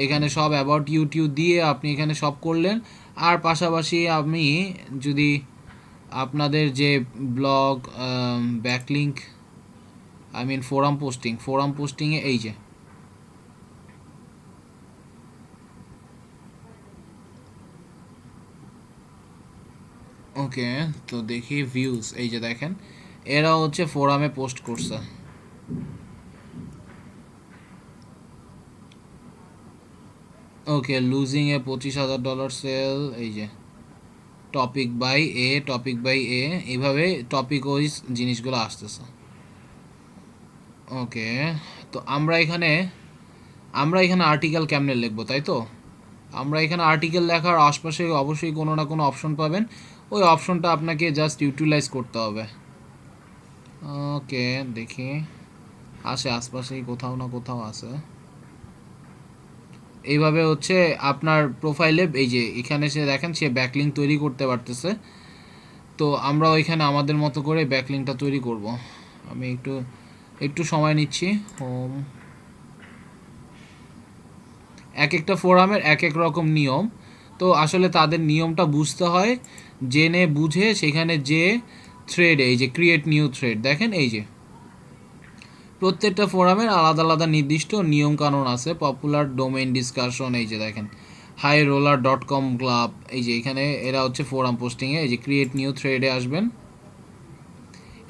এখানে সব অ্যাবাউট ইউ দিয়ে আপনি এখানে সব করলেন। আর পাশাপাশি আমি যদি আপনাদের যে blog backlink, I mean forum পোস্টিংয়ে এই যে ওকে, তো দেখি ভিউজ, এই যে দেখেন এরা হচ্ছে ফোরামে পোস্ট করছে। ওকে, লুজিং এ $25,000 সেল, এই যে টপিক বাই এ, এইভাবে টপিক ওয়াইজ জিনিসগুলো আসতেছে। ওকে, তো আমরা এখানে আর্টিকেল কেমনে লিখবো, তাই তো? আমরা এখানে আর্টিকেল লেখার আশপাশে অবশ্যই কোনো না কোনো অপশন পাবেন, ওই অপশনটা আপনাকে জাস্ট ইউটিলাইজ করতে হবে। ওকে, দেখি আসে আশপাশেই কোথাও না কোথাও আছে। এইভাবে হচ্ছে আপনার প্রোফাইলে এই যে এখানে সে দেখেন সে ব্যাকলিঙ্ক তৈরি করতে পারতেছে। তো আমরা ওইখানে আমাদের মতো করে ব্যাকলিঙ্কটা তৈরি করব। আমি একটু সময় নিচ্ছি। হোম, এক একটা ফোরামের এক এক রকম নিয়ম, তো আসলে তাদের নিয়মটা বুঝতে হয়, জেনে বুঝে সেখানে যে থ্রেড, এই যে ক্রিয়েট নিউ থ্রেড, দেখেন এই যে প্রত্যেকটা ফোরামের আলাদা আলাদা নির্দিষ্ট নিয়ম কানুন আছে। পপুলার ডোমেইন ডিসকাশন, এই যে দেখেন highroller.com ক্লাব, এই যে এখানে এরা হচ্ছে ফোরাম পোস্টিংয়ে এই যে ক্রিয়েট নিউ থ্রেডে আসবেন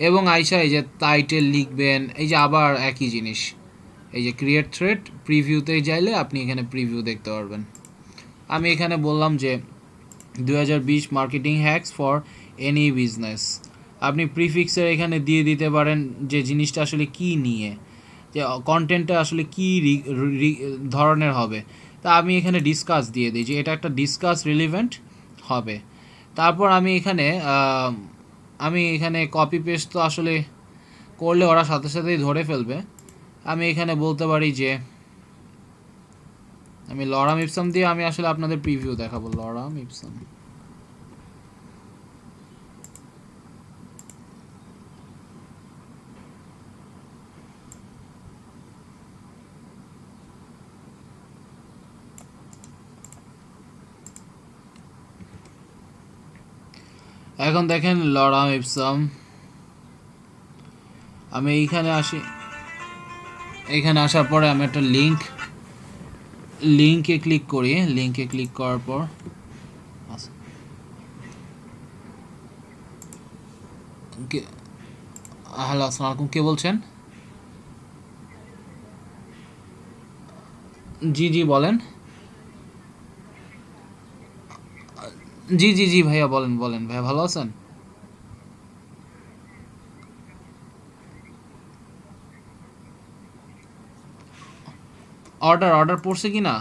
এবং আইসা এই যে টাইটেল লিখবেন। এই যে আবার একই জিনিস, এই যে ক্রিয়েট থ্রেড, প্রিভিউতে যাইলে আপনি এখানে প্রিভিউ দেখতে পারবেন। আমি এখানে বললাম যে 2020 marketing hacks for any business. আপনি প্রিফিক্সের এখানে দিয়ে দিতে পারেন যে জিনিসটা আসলে কি নিয়ে, যে কন্টেন্টটা আসলে কি ধরনের হবে। তা আমি এখানে ডিসকাস দিয়ে দিই যে এটা একটা ডিসকাস রিলিভেন্ট হবে। তারপর আমি এখানে কপি পেস্ট তো আসলে করলে ওরা সাথে সাথেই ধরে ফেলবে। আমি এখানে বলতে পারি যে আমি লরাম ইপসাম দিয়ে আমি আসলে আপনাদের প্রিভিউ দেখাবো। লরাম ইপসাম, এখন দেখেন লরাম ইপসাম। আমি এইখানে আসি, এইখানে আসার পরে আমি একটা লিঙ্কে ক্লিক করি। লিঙ্কে ক্লিক করার পর হ্যালো, আসসালামু আলাইকুম, কে বলছেন? জি বলেন। জি ভাইয়া, বলেন ভাইয়া, ভালো আছেন? অর্ডার পড়ছে কি না?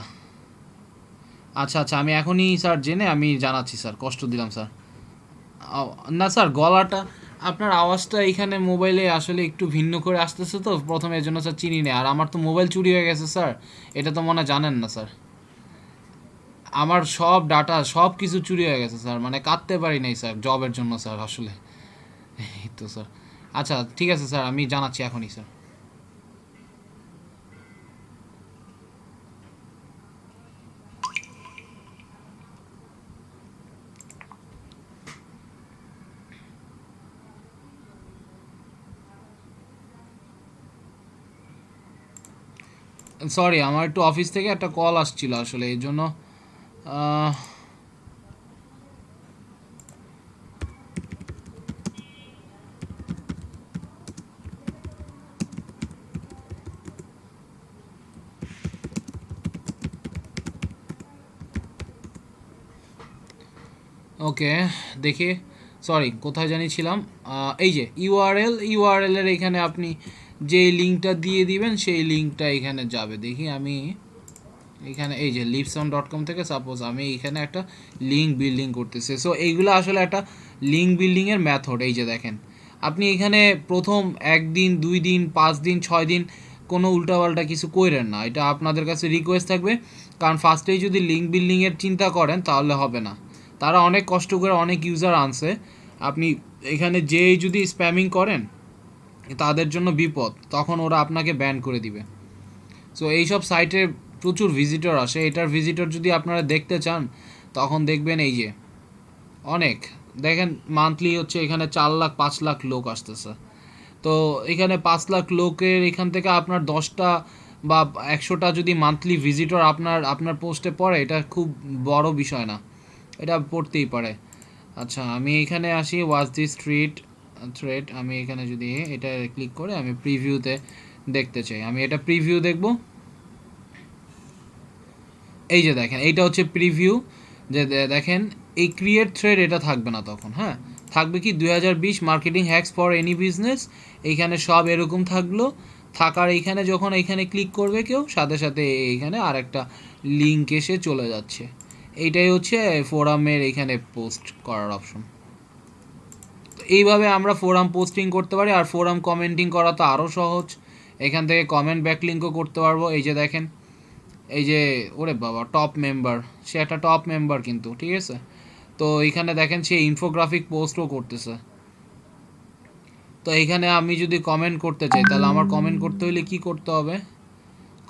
আচ্ছা, আমি এখনই স্যার জেনে আমি জানাচ্ছি স্যার, কষ্ট দিলাম স্যার। না স্যার, গলাটা আপনার আওয়াজটা এখানে মোবাইলে আসলে একটু ভিন্ন করে আসতেছে, তো প্রথমে এর জন্য স্যার চিনি নেই। আর আমার তো মোবাইল চুরি হয়ে গেছে স্যার, এটা তো মনে জানেন না স্যার। আমার সব ডাটা সব কিছু চুরি হয়ে গেছে স্যার, মানে কাটতে পারি নাই স্যার জবের জন্য স্যার আসলে। এই তো স্যার। আচ্ছা ঠিক আছে স্যার, আমি জানাচ্ছি এখনই স্যার। সরি, আমার একটু অফিস থেকে একটা কল আসছিল আসলে, এই জন্য ওকে দেখি, সরি কোথায় জানি ছিলাম। এই যে ইউআরএল এর এখানে আপনি যে লিঙ্কটা দিয়ে দিবেন সেই লিঙ্কটা এখানে যাবে। দেখি আমি এখানে এই যে lipson.com থেকে সাপোজ আমি এখানে একটা লিঙ্ক বিল্ডিং করতেছি। সো এইগুলো আসলে একটা লিঙ্ক বিল্ডিংয়ের মেথড। এই যে দেখেন, আপনি এখানে প্রথম 1 দিন 2 দিন 5 দিন 6 দিন কোনো উল্টাপাল্টা কিছু কইরেন না, এটা আপনাদের কাছে রিকোয়েস্ট থাকবে। কারণ ফার্স্টেই যদি লিঙ্ক বিল্ডিংয়ের চিন্তা করেন তাহলে হবে না। তারা অনেক কষ্ট করে অনেক ইউজার আনছে, আপনি এখানে যেই যদি স্প্যামিং করেন তাদের জন্য বিপদ, তখন ওরা আপনাকে ব্যান করে দিবে। সো এইসব সাইটে প্রচুর ভিজিটর আসে, এটার ভিজিটর যদি আপনারা দেখতে চান তখন দেখবেন এই যে অনেক, দেখেন মান্থলি হচ্ছে এখানে 4 লাখ 5 লাখ লোক আসতেছে। তো এখানে 5 লাখ লোকের এখান থেকে আপনার 10টা বা 100টা যদি মান্থলি ভিজিটর আপনার পোস্টে পড়ে, এটা খুব বড় বিষয় না, এটা পড়তেই পারে। আচ্ছা আমি এখানে আসি, ওয়াচ দি থ্রেড, আমি এখানে যদি এটা ক্লিক করে আমি প্রিভিউতে দেখতে চাই, আমি এটা প্রিভিউ দেখব। এই যে দেখেন এইটা হচ্ছে প্রিভিউ, যে দেখেন এই ক্রিয়েট থ্রেড এটা থাকবে না তখন, হ্যাঁ থাকবে কি 2020 marketing hacks for any business, এইখানে সব এরকম থাকলো। থাকার এইখানে যখন এইখানে ক্লিক করবে কেউ, সাথে সাথে এইখানে আর একটা লিঙ্ক এসে চলে যাচ্ছে। এইটাই হচ্ছে ফোরামের এইখানে পোস্ট করার অপশন। তো এইভাবে আমরা ফোরাম পোস্টিং করতে পারি। আর ফোরাম কমেন্টিং করা তো আরও সহজ, এখান থেকে কমেন্ট ব্যাকলিঙ্কও করতে পারবো। এই যে দেখেন, এই যে ওরে বাবা টপ মেম্বার, সে একটা টপ মেম্বার কিন্তু, ঠিক আছে। তো এইখানে দেখেন সে ইনফোগ্রাফিক পোস্টও করতেছে। তো এইখানে আমি যদি কমেন্ট করতে চাই তাহলে আমার কমেন্ট করতে হলে কি করতে হবে,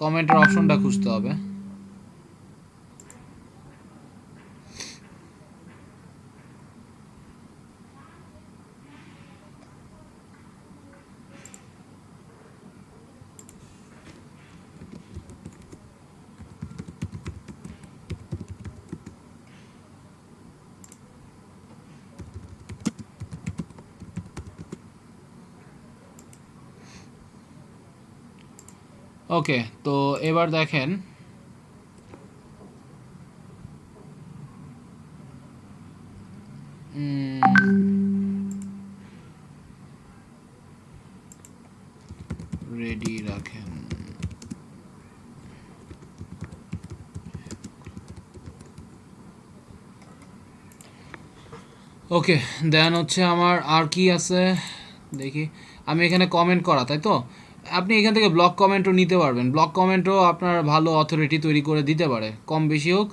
কমেন্টের অপশনটা খুঁজতে হবে। ওকে, তো এবার দেখেন রেডি রাখেন। ওকে দেন হচ্ছে আমার আর কি আছে দেখি, আমি এখানে কমেন্ট করা, তাই তো আপনি এখান থেকে ব্লক কমেন্টও নিতে পারবেন। ব্লক কমেন্টও আপনার ভালো অথরিটি তৈরি করে দিতে পারে, কম বেশি হোক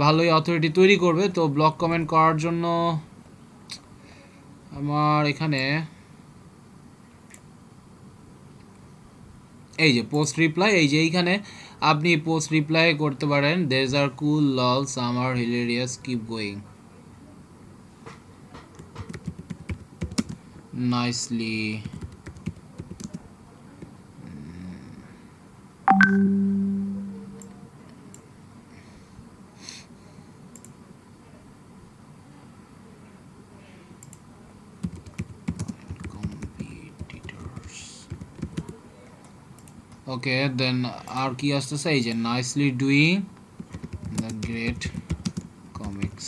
ভালোই অথরিটি তৈরি করবে। তো ব্লক কমেন্ট করার জন্য আমার এখানে এই যে পোস্ট রিপ্লাই, এই যে এইখানে আপনি পোস্ট রিপ্লাই করতে পারেন, there's are cool lol summer hilarious keep going nicely. Okay then আর কি আসতেছে, এই যে nicely doing the great comics.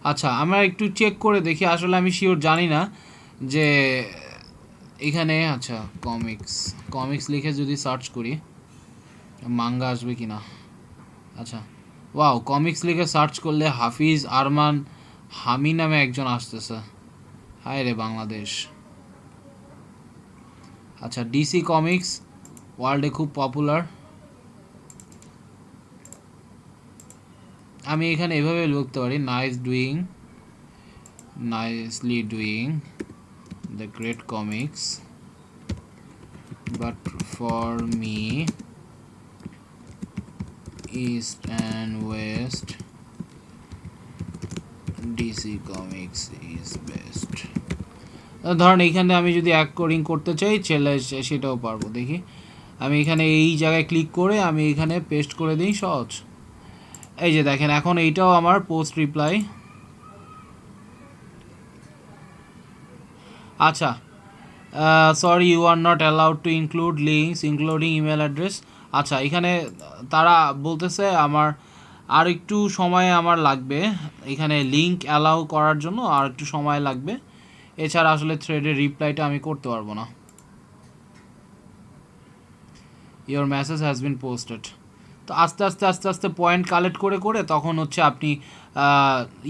আচ্ছা আমরা একটু চেক করে দেখি, আসলে আমি শিওর জানি না যে এখানে, আচ্ছা কমিক্স লিখে যদি সার্চ করি মাঙ্গা আসবে কি না। আচ্ছা ওয়াও, কমিক্স লিখে সার্চ করলে হাফিজ আরমান হামি নামে একজন আসতেছে, হায় রে বাংলাদেশ। আচ্ছা ডিসি কমিক্স ওয়ার্ল্ডে খুব পপুলার। আমি এখানে এভাবে লিখতে পারি, nicely doing the great comics, but for me east and West DC comics is best. ধরেন এইখানে আমি যদি এক কোডিং করতে চাই সেটাও পারবো। দেখি আমি এখানে এই জায়গায় ক্লিক করে আমি এখানে পেস্ট করে দিই, সহজ। এই যে দেখেন এখন এইটাও আমার পোস্ট রিপ্লাই। আচ্ছা, sorry you are not allowed to include links including email address. আচ্ছা, এখানে তারা বলতেছে আমার আর একটু সময় আমার লাগবে এখানে লিঙ্ক অ্যালাউ করার জন্য, আর একটু সময় লাগবে। এছাড়া আসলে থ্রেডের রিপ্লাইটা আমি করতে পারবো না। Your message has been posted. তো আস্তে আস্তে আস্তে আস্তে পয়েন্ট কালেক্ট করে করে তখন হচ্ছে আপনি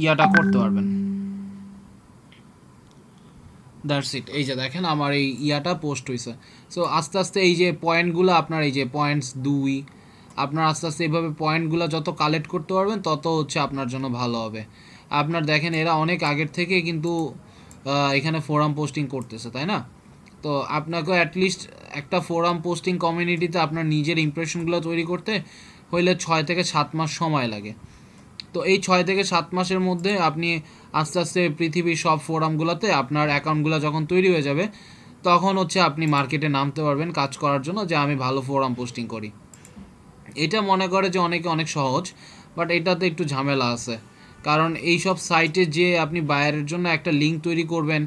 ইয়াটা করতে পারবেন। That's it. এই যে দেখেন আমার এই ইয়াটা পোস্ট হয়েছে। সো আস্তে আস্তে এই যে পয়েন্টগুলো আপনার, এই যে পয়েন্টস 2, আপনার আস্তে আস্তে এইভাবে পয়েন্টগুলো যত কালেক্ট করতে পারবেন তত হচ্ছে আপনার জন্য ভালো হবে। আপনার দেখেন এরা অনেক আগের থেকে কিন্তু এখানে ফোরাম পোস্টিং করতেছে, তাই না? তো আপনাকেও অ্যাটলিস্ট একটা ফোরাম পোস্টিং কমিউনিটিতে আপনার নিজের ইমপ্রেশনগুলো তৈরি করতে হইলে 6 থেকে 7 মাস সময় লাগে। তো এই 6 থেকে 7 মাসের মধ্যে আপনি আস্তে আস্তে পৃথিবীর সব ফোরামগুলোতে আপনার অ্যাকাউন্টগুলো যখন তৈরি হয়ে যাবে তখন হচ্ছে আপনি মার্কেটে নামতে পারবেন কাজ করার জন্য, যে আমি ভালো ফোরাম পোস্টিং করি। এটা মনে করে যে অনেকে অনেক সহজ, বাট এটাতে একটু ঝামেলা আছে। কারণ এই সব সাইটে যে আপনি বায়ারের জন্য একটা লিঙ্ক তৈরি করবেন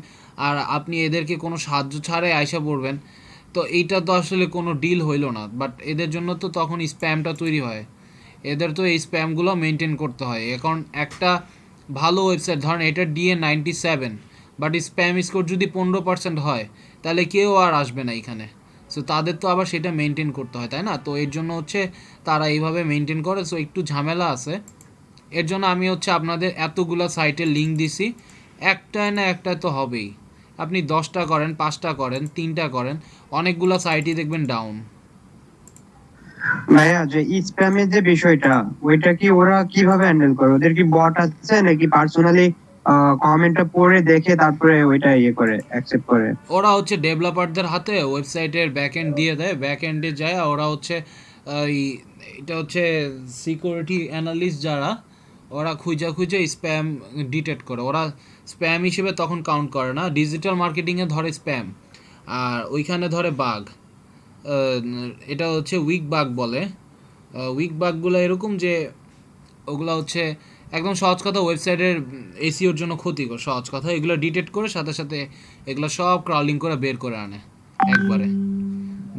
আর আপনি এদেরকে কোনো সাহায্য ছাড়াই আয়সা পড়বেন, তো এইটা তো আসলে কোনো ডিল হইল না। বাট এদের জন্য তো তখন স্প্যামটা তৈরি হয়, এদের তো এই স্প্যামগুলো মেনটেন করতে হয়। এখন একটা ভালো ওয়েবসাইট, ধরেন এটা DA97, বাট স্প্যাম স্কোর যদি 15% হয় তাহলে কেউ আর আসবে না এখানে। সো তাদের তো আবার সেটা মেনটেন করতে হয়, তাই না? তো এর জন্য হচ্ছে তারা এইভাবে মেনটেন করে। সো একটু ঝামেলা আছে। এর জন্য আমি হচ্ছে আপনাদের এতগুলো সাইটের লিঙ্ক দিছি, একটায় না একটা তো হবেই। আপনি 10টা করেন, 5টা করেন, 3টা করেন, অনেকগুলো সাইটই দেখবেন ডাউন। ভাইয়া যে স্প্যামের যে বিষয়টা, ওইটা কি ওরা কিভাবে হ্যান্ডেল করে? ওদের কি বট আছে নাকি পার্সোনালি কমেন্টটা পড়ে দেখে তারপরে ওইটা ইয়ে করে অ্যাকসেপ্ট করে? ওরা হচ্ছে ডেভেলপারদের হাতে ওয়েবসাইটের ব্যাকএন্ড দিয়ে দেয়, ব্যাকএন্ডে যায় ওরা হচ্ছে এটা হচ্ছে সিকিউরিটি অ্যানালিস্ট যারা, ওরা খুঁজে খুঁজে স্প্যাম ডিটেক্ট করে। ওরা স্প্যাম হিসেবে তখন কাউন্ট করে না, ডিজিটাল মার্কেটিংয়ে ধরে স্প্যাম, আর ওইখানে ধরে বাগ। এটা হচ্ছে উইক বাগ বলে। উইক বাগগুলো এরকম যে ওগুলো হচ্ছে একদম সহজ কথা ওয়েবসাইটের এসিওর জন্য ক্ষতিকর, সহজ কথা। এগুলো ডিটেক্ট করে সাথে সাথে এগুলো সব ক্রাউলিং করে বের করে আনে একবারে।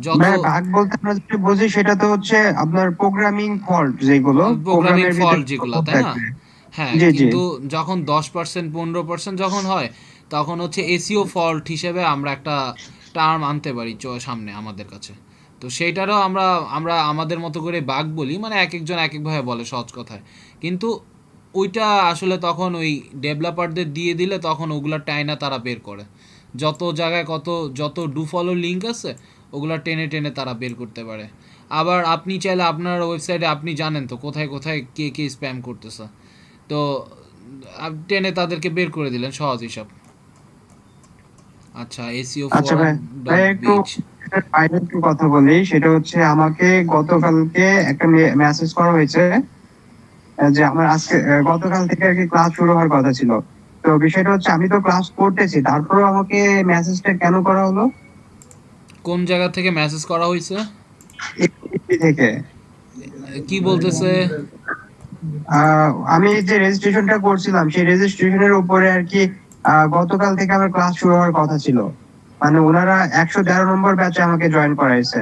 যত ভাইয়া বাগ বলতে আমরা যেটা বুঝি সেটা তো হচ্ছে আপনার প্রোগ্রামিং ফল্ট, যেগুলো প্রোগ্রামিং প্রোগ্রামের ফল্ট ভিতরে যেগুলো, code তাই না? থাকে। হ্যাঁ, জি জি। কিন্তু যখন 10% 15% যখন হয় তখন হচ্ছে এসিও ফল্ট হিসেবে আমরা একটা টার্ম আনতে পারি সামনে আমাদের কাছে। তো সেইটারও আমরা আমরা আমাদের মতো করে বাগ বলি, মানে এক একজন এক একভাবে বলে সহজ কথায়। কিন্তু ওইটা আসলে তখন ওই ডেভেলপারদের দিয়ে দিলে তখন ওগুলা টাইনা তারা বের করে। যত জায়গায় যত ডু ফলো লিঙ্ক আছে ওগুলা টেনে টেনে তারা বের করতে পারে। আবার আপনি চাইলে আপনার ওয়েবসাইটে আপনি জানেন তো কোথায় কোথায় কে কে স্প্যাম করতেছে, তো টেনে তাদেরকে বের করে দিলেন, সহজ হিসাব। আচ্ছা, এসিও আচ্ছা ভাই, একটু forum.beach। বাইরে একটু কথা বলি। সেটা হচ্ছে আমাকে গতকালকে একটা মেসেজ করা হয়েছে যে আমার আজকে গতকাল থেকে আর কি ক্লাস শুরু হওয়ার কথা ছিল। তো বিষয়টা হচ্ছে আমি তো ক্লাস করতেছি, তারপরেও আমাকে মেসেজটা কেন করা হলো? কোন জায়গা থেকে মেসেজ করা হয়েছে? APP থেকে। কি বলতেছে? আমি যে রেজিস্ট্রেশনটা করছিলাম সেই রেজিস্ট্রেশনের উপরে আর কি গতকাল থেকে আমার ক্লাস শুরু হওয়ার কথা ছিল। মানে ওনারা 113 নম্বর ব্যাচে আমাকে জয়েন করাইছে।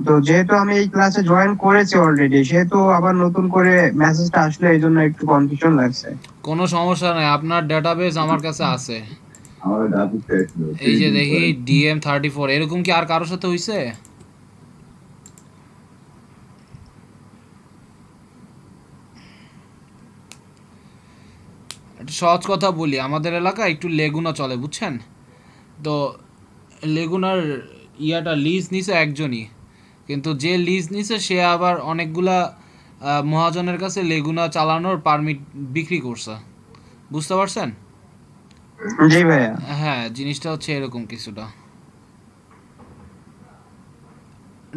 তো যেহেতু আমি এই ক্লাসে জয়েন করেছি অলরেডি, সেহেতু আবার নতুন করে মেসেজটা আসলে এই জন্য একটু কনফিউশন লাগছে। কোনো সমস্যা নাই, আপনার ডেটাবেস আমার কাছে আছে। এই যে দেখি DM34, এরকম কি আর কারোর সাথে হইছে? একটা সহজ কথা বলি, আমাদের এলাকায় একটু লেগুনা চলে, বুঝছেন? তো লেগুনার লিজ নিছে একজনই, কিন্তু যে লিজ নিছে সে আবার অনেকগুলা মহাজনের কাছে লেগুনা চালানোর পারমিট বিক্রি করছে, বুঝতে পারছেন? জি ভাইয়া। হ্যাঁ, জিনিসটা হচ্ছে এরকম কিছুটা,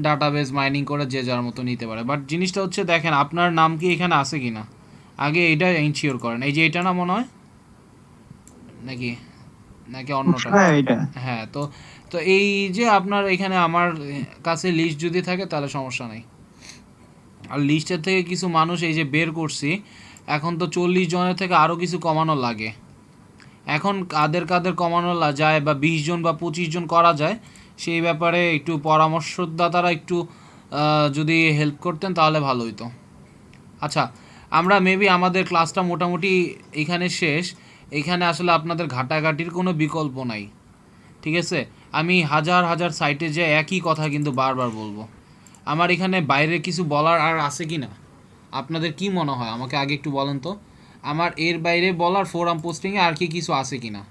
ডাটাবেস মাইনিং করে যে যার মতো নিতে পারে। বাট জিনিসটা হচ্ছে দেখেন আপনার নাম কি এখানে আছে কিনা, আগে এটা ইনশিওর করেন। এই যে এটা না মনে হয়, নাকি নাকি অন্যটা? হ্যাঁ এটা। হ্যাঁ, তো তো এই যে আপনার এখানে আমার কাছে লিস্ট যদি থাকে তাহলে সমস্যা নাই। আর লিস্টের থেকে কিছু মানুষ এই যে বের করছি, এখন তো 40 জনের থেকে আরও কিছু কমানো লাগে। এখন কাদের কাদের কমানো যায় বা 20 জন বা 25 জন করা যায়, সেই ব্যাপারে একটু পরামর্শদাতারা একটু যদি হেল্প করতেন তাহলে ভালো হতো। আচ্ছা, আমরা মেবি আমাদের ক্লাসটা মোটামুটি এখানে শেষ। এখানে আসলে আপনাদের ঘাটাঘাটির কোনো বিকল্প নাই, ঠিক আছে? আমি হাজার হাজার সাইটে যে একই কথা কিন্তু বারবার বলবো। আমার এখানে বাইরে কিছু বলার আর আছে কি না আপনাদের কি মনে হয় আমাকে আগে একটু বলেন তো। আমার এর বাইরে বলার ফোরাম পোস্টিংয়ে আর কি কিছু আছে কি না?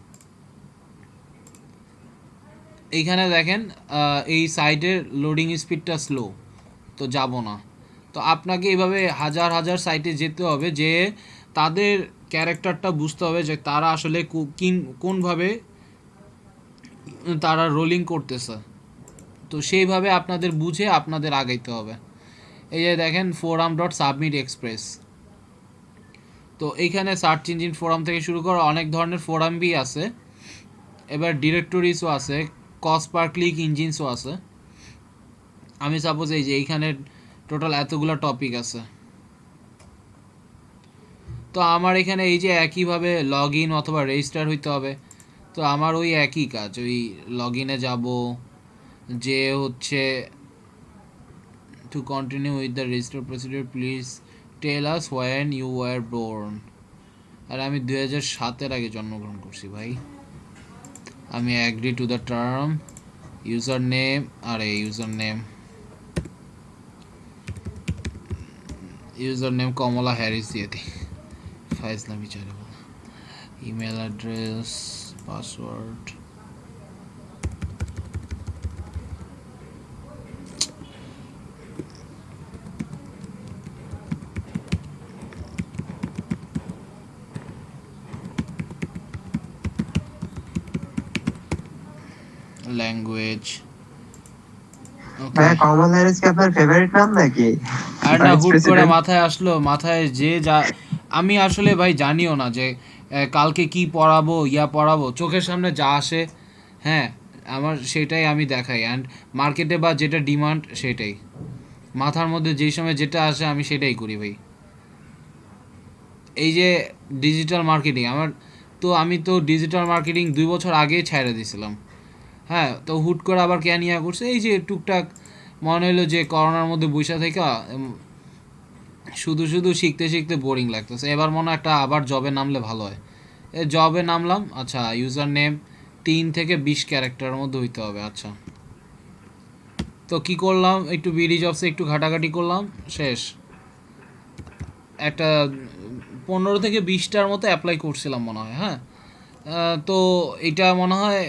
এইখানে দেখেন এই সাইটের লোডিং স্পিডটা স্লো, তো যাব না। তো আপনাকে এইভাবে হাজার হাজার সাইটে যেতে হবে, যে তাদের ক্যারেক্টারটা বুঝতে হবে যে তারা আসলে কোনভাবে তারা রোলিং করতেছে, তো সেইভাবে আপনাদের বুঝে আপনাদের আগাইতে হবে। এই যে দেখেন forum.submit_express, তো এইখানে সার্চ ইঞ্জিন ফোরাম থেকে শুরু করে অনেক ধরনের ফোরামই আছে, এবার ডিরেক্টরিজও আছে, কস্ট পার ক্লিক ইঞ্জিনসও আছে। আমি সাপোজ এই যে এইখানে টোটাল এতগুলো টপিক আছে, তো আমার এখানে এই যে একইভাবে লগ ইন অথবা রেজিস্টার হইতে হবে, তো আমার ওই একই কাজ, ওই লগ ইনে যাবো, যে হচ্ছে to continue with the register procedure please tell us when you were born. আর আমি 2007-এর আগে জন্মগ্রহণ করছি ভাই। আমি agree to the term, user name, আরে ইউজার নেম কমলা হ্যারিস দিয়ে দিই, ফাইজলাম বিচারে বল। Email address, password, language. ভাইয়া কমল হ্যারিস কি আপনার ফেভারিট নাম নাকি? আর না, Vice হুট করে President? মাথায় আসলো, মাথায় যে যা, আমি আসলে ভাই জানিও না যে কালকে কি পড়াবো পড়াবো, চোখের সামনে যা আসে, হ্যাঁ, আমার সেটাই আমি দেখাই। অ্যান্ড মার্কেটে বা যেটা ডিমান্ড সেটাই, মাথার মধ্যে যেই সময় যেটা আসে আমি সেটাই করি ভাই। এই যে ডিজিটাল মার্কেটিং আমি তো ডিজিটাল মার্কেটিং 2 বছর আগেই ছেড়ে দিয়েছিলাম। হ্যাঁ, তো হুট করে আবার কেন ইয়া করছে, এই যে টুকটাক মনে হলো যে করোনার মধ্যে বসে থেকে শুধু শুধু শিখতে শিখতে বোরিং লাগতেছে, এবার মনে হয় একটা আবার জবে নামলে ভালো হয়। জবে নামলাম। আচ্ছা, ইউজার নেম 3 থেকে 20 ক্যারেক্টারের মধ্যে হইতে হবে। আচ্ছা, তো কি করলাম, একটু বিডি জবসে একটু ঘাটাঘাটি করলাম, শেষ। একটা 15 থেকে 20টার মতো অ্যাপ্লাই করছিলাম মনে হয়। হ্যাঁ, তো এটা মনে হয়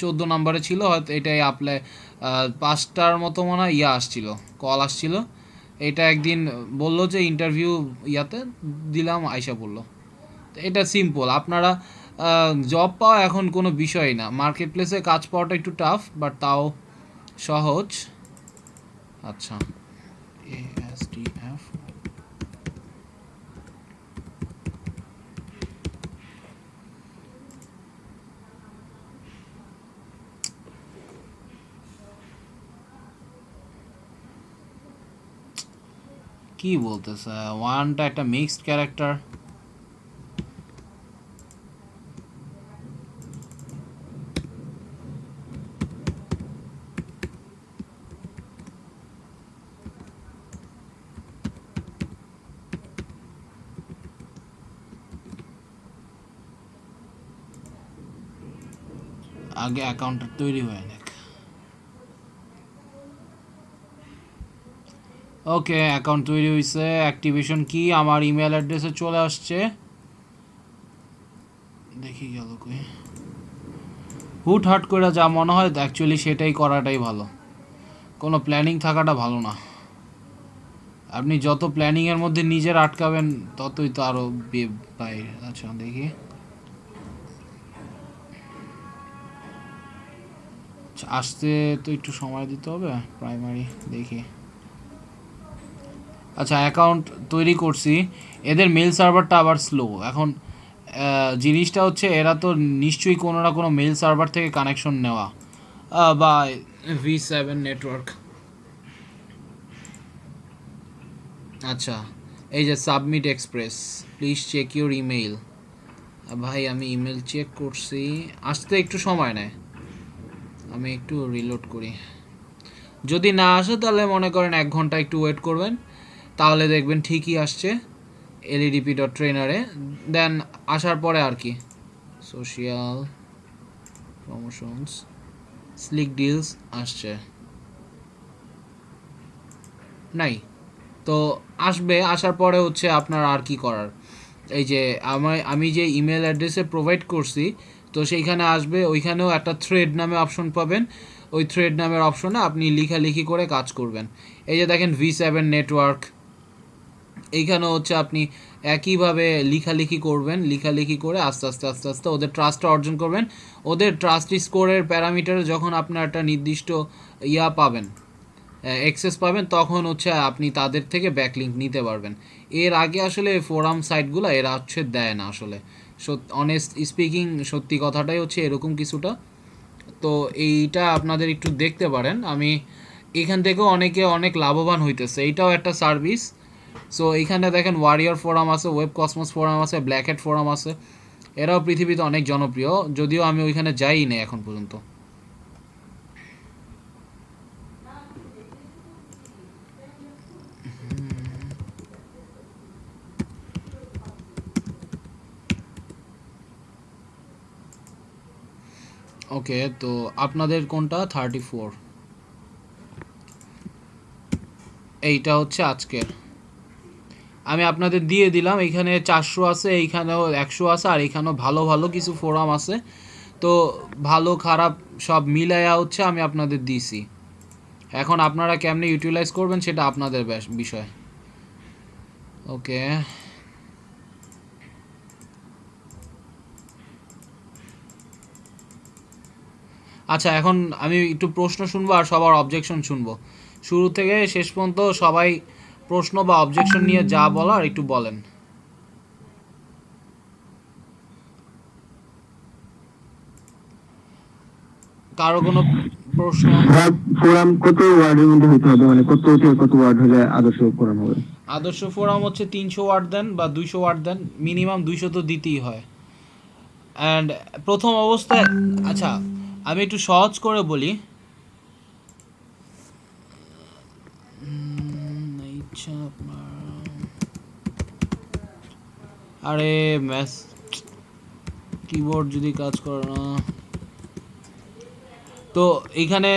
14 নম্বরে ছিল হয়তো, এটাই অ্যাপ্লাই 5টার মতো মনে হয় আসছিল, কল আসছিল। এটা একদিন বললো যে ইন্টারভিউ দিলাম, আইসা পড়লো। তো এটা সিম্পল, আপনারা জব পাওয়া এখন কোনো বিষয় না, মার্কেট প্লেসে কাজ পাওয়াটা একটু টাফ, বাট তাও সহজ। আচ্ছা, ASTF কি বলতেছে, ওয়ানটা একটা মিক্সড ক্যারেক্টার। আগে অ্যাকাউন্টটা তৈরি হয়ে নেক। ওকে, অ্যাকাউন্ট তৈরি হয়েছে, অ্যাক্টিভেশন কি আমার ইমেল অ্যাড্রেসে চলে আসছে, দেখি গেল কই। হুট হাট করে যা মনে হয় অ্যাকচুয়ালি সেটাই করাটাই ভালো, কোনো প্ল্যানিং থাকাটা ভালো না। আপনি যত প্ল্যানিং এর মধ্যে নিজের আটকাবেন ততই তো আরো ভাই। আচ্ছা দেখি, আসতে তো একটু সময় দিতে হবে প্রাইমারি। দেখি, আচ্ছা অ্যাকাউন্ট তৈরি করছি, এদের মেল সার্ভারটা আবার স্লো এখন। জিনিসটা হচ্ছে এরা তো নিশ্চয়ই কোনো না কোনো মেল সার্ভার থেকে কানেকশন নেওয়া, বা V7 নেটওয়ার্ক। আচ্ছা, এই যে submit express, please check your email. ভাই আমি ইমেল চেক করছি, আসতে একটু সময় নেয়, আমি একটু রিলোড করি। যদি না আসে তাহলে মনে করেন 1 ঘন্টা একটু ওয়েট করবেন, তাহলে দেখবেন ঠিকই আসছে ledp.trainer-এ। দেন আসার পরে আর কি, সোশিয়াল প্রমোশনস স্লিক ডিলস আসছে নাই, তো আসবে। আসার পরে হচ্ছে আপনার আর কি করার, এই যে আমি যে ইমেল অ্যাড্রেসে প্রোভাইড করছি, তো সেইখানে আসবে, ওইখানেও একটা থ্রেড নামে অপশন পাবেন। ওই থ্রেড নামের অপশনে আপনি লেখালেখি করে কাজ করবেন। এই যে দেখেন V7 নেটওয়ার্ক, এইখানেও হচ্ছে আপনি একইভাবে লেখালেখি করবেন, লেখালেখি করে আস্তে আস্তে আস্তে আস্তে ওদের ট্রাস্টটা অর্জন করবেন। ওদের ট্রাস্ট স্কোরের প্যারামিটারে যখন আপনার একটা নির্দিষ্ট ইয়া পাবেন, অ্যাক্সেস পাবেন, তখন হচ্ছে আপনি তাদের থেকে ব্যাকলিঙ্ক নিতে পারবেন। এর আগে আসলে ফোরাম সাইটগুলো এরা হচ্ছে দেয় না আসলে, অনেস্ট স্পিকিং সত্যি কথাটাই হচ্ছে এরকম কিছুটা। তো এইটা আপনাদের একটু দেখতে পারেন, আমি এখান থেকেও অনেকে অনেক লাভবান হইতেছে, এইটাও একটা সার্ভিস। সো এইখানে দেখেন ওয়ারিয়র ফোরাম আছে, ওয়েব কসমস ফোরাম আছে, ব্ল্যাক হ্যাট ফোরাম আছে, এরাও পৃথিবীতে অনেক জনপ্রিয়, যদিও আমি ওইখানে যাই না এখন পর্যন্ত। ওকে, তো আপনাদের কোনটা 34? এইটা হচ্ছে আজকের, আমি আপনাদের দিয়ে দিলাম। এইখানে 400 আছে, এইখানেও 100 আছে, আর এইখানেও ভালো ভালো কিছু ফোরাম আছে। তো ভালো খারাপ সব মিলায়া হচ্ছে আমি আপনাদের দিছি। এখন আপনারা কেমনে ইউটিলাইজ করবেন সেটা আপনাদের বিষয়। ওকে, আচ্ছা এখন আমি একটু প্রশ্ন শুনবো আর সবার অবজেকশন শুনবো। শুরু থেকে শেষ পর্যন্ত সবাই প্রশ্ন বা অবজেকশন নিয়ে যা বলার একটু বলেন। কারো কোনো প্রশ্ন? ফোরাম কত ওয়ার্ডের মধ্যে হতে হবে, মানে কত থেকে কত ওয়ার্ড হলে আদর্শ ফোরাম হবে? আদর্শ ফোরাম হচ্ছে 300 ওয়াট দেন বা 200 ওয়াট দেন, মিনিমাম 200 তো দিতেই হয়। অ্যান্ড প্রথম অবস্থায়, আচ্ছা আমি একটু সহজ করে বলি, ইচ্ছা আপনার, আরে ম্যাস কিবোর্ড যদি কাজ করে না, তো এইখানে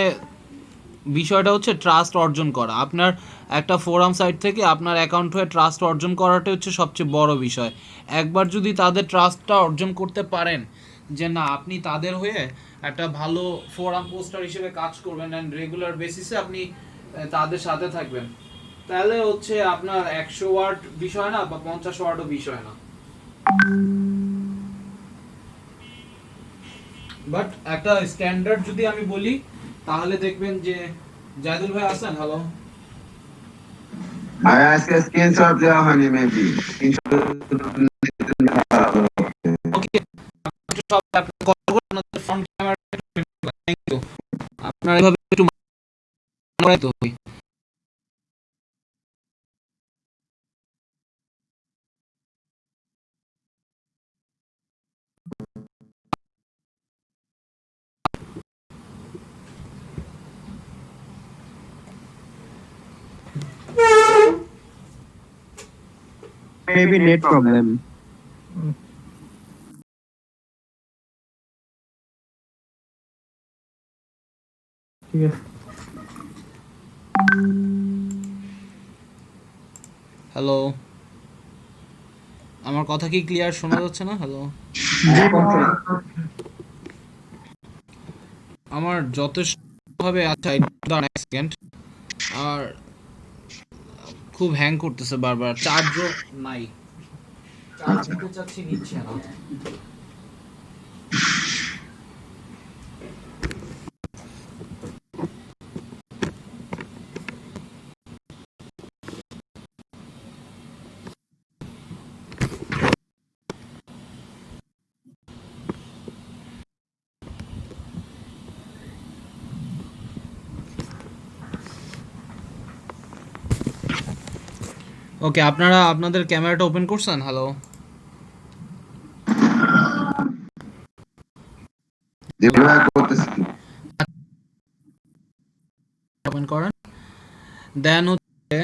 বিষয়টা হচ্ছে ট্রাস্ট অর্জন করা। আপনার একটা ফোরাম সাইট থেকে আপনার অ্যাকাউন্ট হয়ে ট্রাস্ট অর্জন করাটাই হচ্ছে সবচেয়ে বড় বিষয়। একবার যদি তাদের ট্রাস্টটা অর্জন করতে পারেন যে না আপনি তাদের হয়ে একটা ভালো ফোরাম পোস্টার হিসেবে কাজ করবেন অ্যান্ড রেগুলার বেসিসে আপনি তাদের সাথে থাকবেন, তাহলে হচ্ছে আপনার 100 ওয়ার্ড বিষয় না বা 50 ওয়ার্ডও বিষয় না। বাট একটা স্ট্যান্ডার্ড যদি আমি বলি তাহলে দেখবেন যে জায়দুল ভাই আছেন? হ্যালো, ভাই আজকে স্ক্রিনশট দেওয়া হয়নি মেবি। ওকে, সব আপনার কল করে আপনাদের ফ্রন্ট ক্যামেরা থ্যাংক ইউ, আপনারা এভাবে একটু মনে তো হই। Maybe net problem. ঠিক আছে। হ্যালো, আমার কথা কি ক্লিয়ার শোনা যাচ্ছে না? হ্যালো, আমার যথেষ্ট ভাবে, আচ্ছা এক সেকেন্ড, আর খুব হ্যাং করতেছে বারবার, চার্জও নাই, চার্জ নিতে চাচ্ছি নিচ্ছে না। ওকে, আপনারা আপনাদের ক্যামেরাটা ওপেন করছেন? হ্যালো, এগুলা করতেছি। ওপেন করেন। দেন হচ্ছে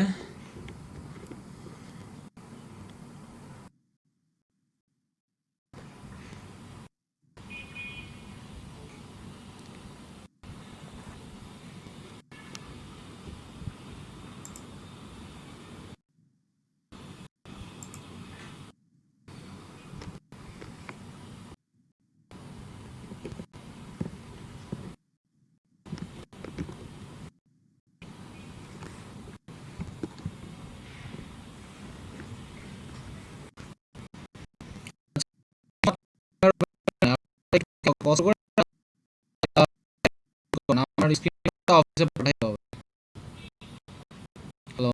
কষ্ট করে আমার স্ক্রিনটা অফিসে পাঠাইতে হবে। হ্যালো,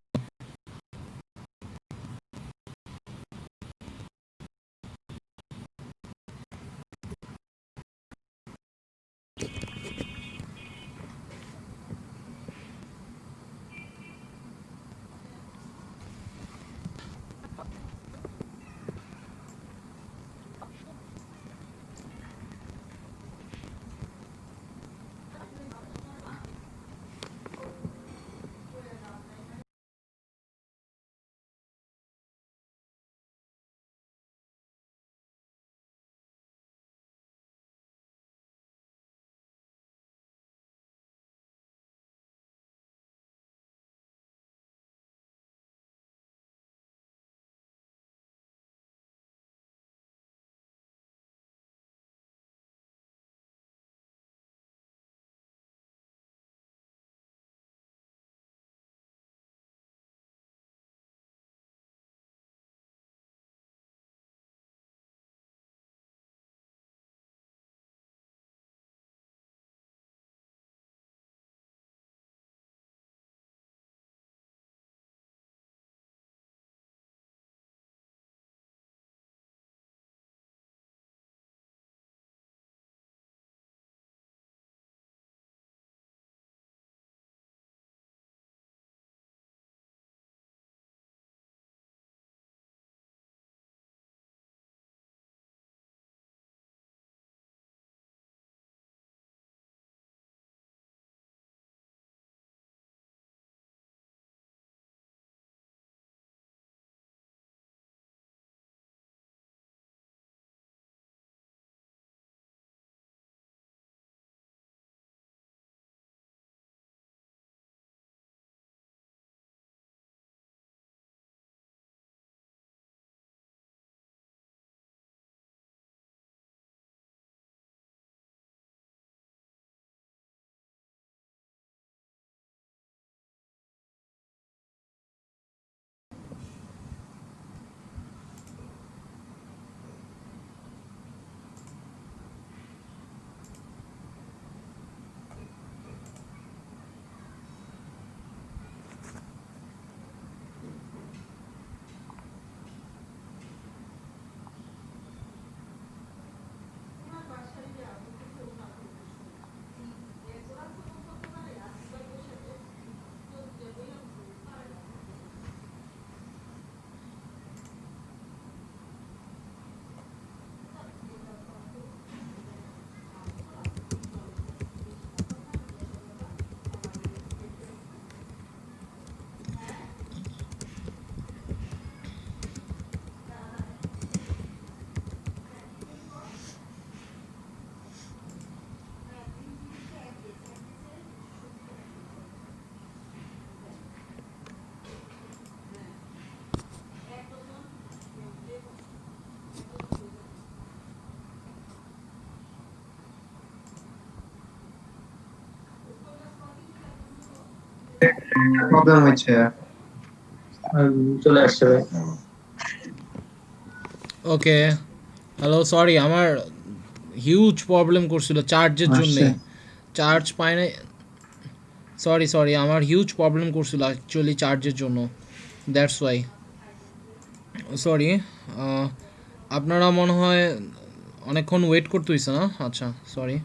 প্রবলেম হচ্ছে। চলে আসছে ভাই। ওকে, হ্যালো, সরি আমার হিউজ প্রবলেম করছিল চার্জের জন্যে, চার্জ পায় না। সরি আমার হিউজ প্রবলেম করছিল অ্যাকচুয়ালি চার্জের জন্য, দ্যাটস ওয়াই। সরি, আপনারা মনে হয় অনেকক্ষণ ওয়েট করতে হয়েছে না? আচ্ছা সরি।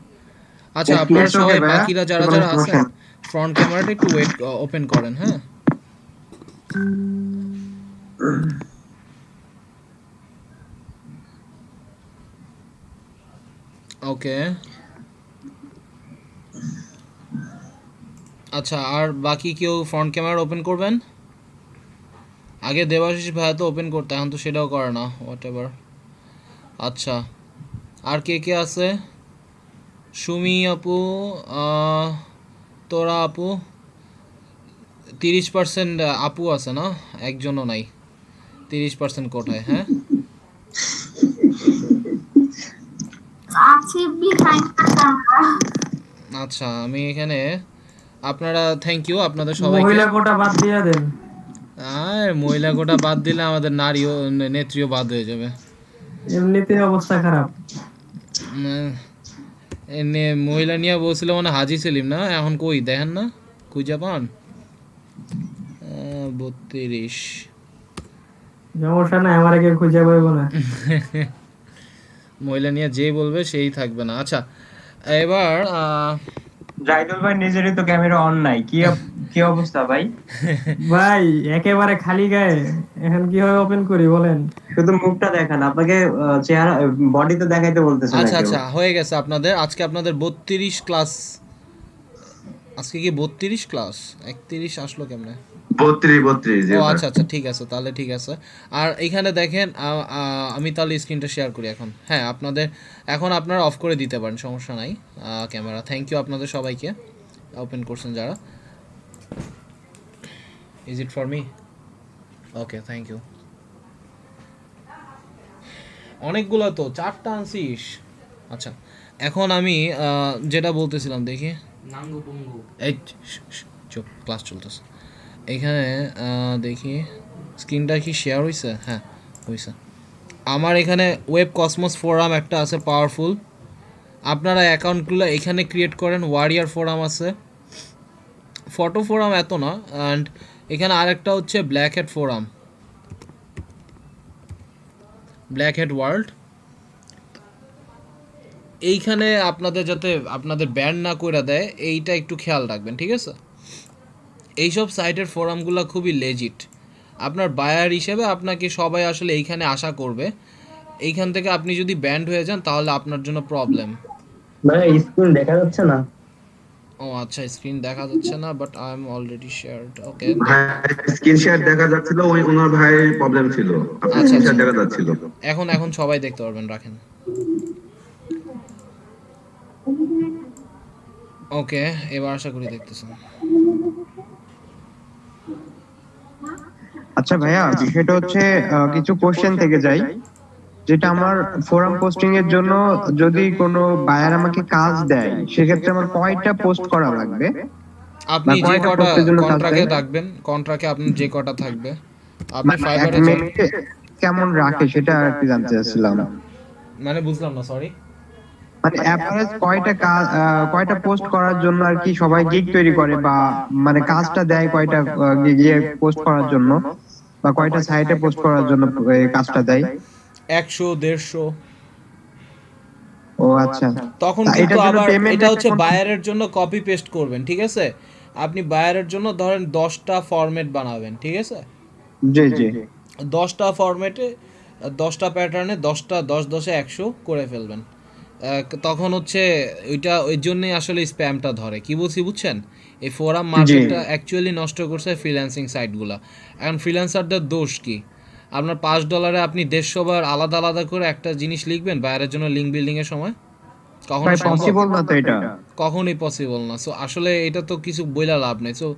আচ্ছা আপনারা Yes, okay, সবাই ভাইয়া। বাকিরা যারা কোনো যারা সমস্যা আছেন ফ্রন্ট ক্যামেরাটা একটু ওয়েট ওপেন করেন, হ্যাঁ। ওকে, আচ্ছা আর বাকি কেউ ফ্রন্ট ক্যামেরা ওপেন করবেন? আগে দেবাশিস ভাইয়া তো ওপেন করতে, এখন তো সেটাও করে না, হোয়াট এভার। আচ্ছা আর কে কে আছে? সুমি আপু, তোরা আপু, 30% আপু আছে না, একজনও নাই। 30% কোথায়? হ্যাঁ আছি behind the camera. আচ্ছা আমি এখানে, আপনারা থ্যাংক ইউ আপনাদের সবাইকে। মহিলা কোটা বাদ দিয়ে দেন। আর মহিলা কোটা বাদ দিলে আমাদের নারীও নেত্রীও বাদ হয়ে যাবে। এমনিতে অবস্থা খারাপ। এনে মহিলা নিয়ে বলছিল মানে হাজি সেলিম না, এখন কই দেখেন না, খুঁজা পান? 32 সমস্যা নাই, আমার কেউ খুঁজে পাইব না। মহিলা নিয়ে যে বলবে সেই থাকবে না। আচ্ছা এবার জাহিদুল ভাই নিজেরই তো ক্যামেরা অন নাই, কি অবস্থা ভাই? ভাই একেবারে খালি গায়ে, এখন কিভাবে ওপেন করি বলেন? শুধু মুখটা দেখান, আপনাকে চেহারা বডি তো দেখাইতে বলতেছে না আচ্ছা কেউ। আচ্ছা হয়ে গেছে আপনাদের, আজকে আপনাদের 32 ক্লাস। আজকে কি 32 ক্লাস? 31 আসলো কেমনে? 32 ও আচ্ছা আচ্ছা ঠিক আছে, তাহলে ঠিক আছে। আর এইখানে দেখেন আমি তাহলে স্ক্রিনটা শেয়ার করি এখন। হ্যাঁ আপনাদের এখন আপনারা অফ করে দিতে পারেন, সমস্যা নাই ক্যামেরা। থ্যাংক ইউ আপনাদের সবাইকে ওপেন করছেন যারা। Is it for me? Okay thank you. অনেকগুলো তো, 4টা আনছিস। আচ্ছা এখন আমি যেটা বলতেছিলাম দেখি, এই চুপ, ক্লাস চলতেছে। এখানে দেখি স্ক্রিনটা কি শেয়ার হয়েছে? হ্যাঁ হয়েছে। আমার এখানে ওয়েব কসমোস ফোরাম একটা আছে পাওয়ারফুল, আপনারা অ্যাকাউন্টগুলো এখানে ক্রিয়েট করেন। ওয়ারিয়ার ফোরাম আছে, ফটো ফোরাম এত না। অ্যান্ড এখানে আরেকটা হচ্ছে black head forum, black head world. এইখানে আপনাদের যাতে আপনাদের ব্যান না করে দেয় এইটা একটু খেয়াল রাখবেন, ঠিক আছে? এইসব সাইটের ফোরামগুলো খুবই লেজিট। আপনার বায়ার হিসেবে আপনাকে সবাই আসলে এইখানে আশা করবে। এইখান থেকে আপনি যদি ব্যান্ড হয়ে যান তাহলে আপনার জন্য প্রবলেম। ভাই স্ক্রিন দেখা যাচ্ছে না। ও আচ্ছা স্ক্রিন দেখা যাচ্ছে না, but I am already shared. Okay ভাই স্ক্রিন শেয়ার দেখা যাচ্ছিল, ওই ওনার ভাইয়ের প্রবলেম ছিল, আপনার আচ্ছা, স্ক্রিন শেয়ার আচ্ছা। দেখা যাচ্ছিল। এখন সবাই দেখতে পারবেন, রাখেন। ওকে এবার আশা করি দেখতেছেন। আচ্ছা ভাইয়া, বিষয়টা হচ্ছে কিছু কোশ্চেন থেকে যাই, যেটা আমার ফোরাম পোস্টিং এর জন্য যদি কোনো বায়ার আমাকে কাজ দেয়, সেক্ষেত্রে আমার কয়টা পোস্ট করা লাগবে? আপনি বা যে কয়টা কটা পোস্টের জন্য কাজ কন্ট্রাক্টে দেয়? থাকবেন, কন্ট্রাক্টে আপনার যে কটা থাকবে আপনি মানে এক ফাইবারে যান। মিনিটে কেমন রাখে সেটা আর কি জানতে চাচ্ছিলাম। মানে বুঝলাম না, সরি। মানে এভারেজ কয়টা কাজ, কয়টা পোস্ট করার জন্য আর কি সবাই গিগ তৈরি করে, বা মানে কাজটা দেয় কয়টা গিয়ে পোস্ট করার জন্য, বা কয়টা সাইটে পোস্ট করার জন্য এই কাজটা দেয়? 100 150। ও আচ্ছা। তখন তা কিন্তু এটার জন্য আবার পেমেন্ট এটা হচ্ছে বায়ারের জন্য কপি পেস্ট করবেন, ঠিক আছে? আপনি বায়ারের জন্য ধরেন 10টা ফরম্যাট বানাবেন, ঠিক আছে? জি জি 10টা ফরম্যাটে 10টা প্যাটার্নে 10টা 10 10 100 করে ফেলবেন। তখন হচ্ছে ওইটা ওই জন্যই আসলে স্প্যামটা ধরে। কি বলছি বুঝছেন? এই ফোরাম মার্কেটটা অ্যাকচুয়ালি নষ্ট করছে ফ্রিল্যান্সিং সাইটগুলো। এখন ফ্রিল্যান্সারদের দোষ কি? আপনার $5 আপনি 150 বার আলাদা আলাদা করে একটা জিনিস লিখবেন বায়ারের জন্য লিঙ্ক বিল্ডিংয়ের সময়? কখনো ভাই সম্ভব? পসিবল না তো এটা। কখনোই পসিবল না। সো আসলে এটা তো কিছু বইলা লাভ নেই। সো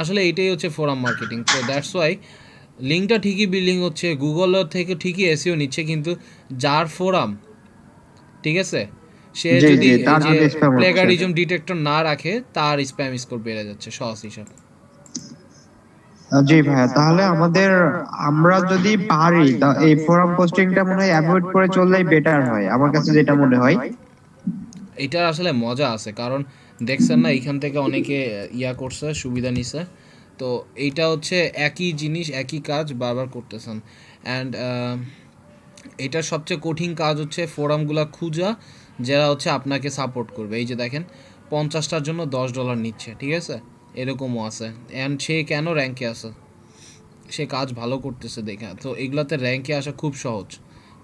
আসলে এটাই হচ্ছে ফোরাম মার্কেটিং। তো দ্যাটস ওয়াই লিঙ্কটা ঠিকই বিল্ডিং হচ্ছে, গুগলের থেকে ঠিকই এসইও নিচ্ছে, কিন্তু যার ফোরাম, ঠিক আছে, সে জি, যদি জি, তার এই যে যদি spam হচ্ছে। প্লেগারিজম ডিটেক্টর না রাখে তার স্প্যাম স্কোর বেড়ে যাচ্ছে, সহজ হিসাব। জি ভাইয়া, তাহলে আমরা যদি পারি এই ফোরাম পোস্টিংটা মনে হয় অ্যাভয়েড করে চললেই বেটার হয়, আমার কাছে যেটা মনে হয়। এটা আসলে মজা আছে, কারণ দেখছেন না এখান থেকে অনেকে ইয়া করছে, সুবিধা নিছে। তো এইটা হচ্ছে একই জিনিস একই কাজ বারবার করতেছেন। অ্যান্ড এটার সবচেয়ে কঠিন কাজ হচ্ছে ফোরামগুলো খুঁজা, যারা হচ্ছে আপনাকে সাপোর্ট করবে। এই যে দেখেন 50টার জন্য $10 নিচ্ছে, ঠিক আছে, এরকমও আছে। অ্যান্ড সে কেন র্যাঙ্কে আছে? সে কাজ ভালো করতেছে দেখে। তো এগুলাতে র্যাঙ্কে আসা খুব সহজ,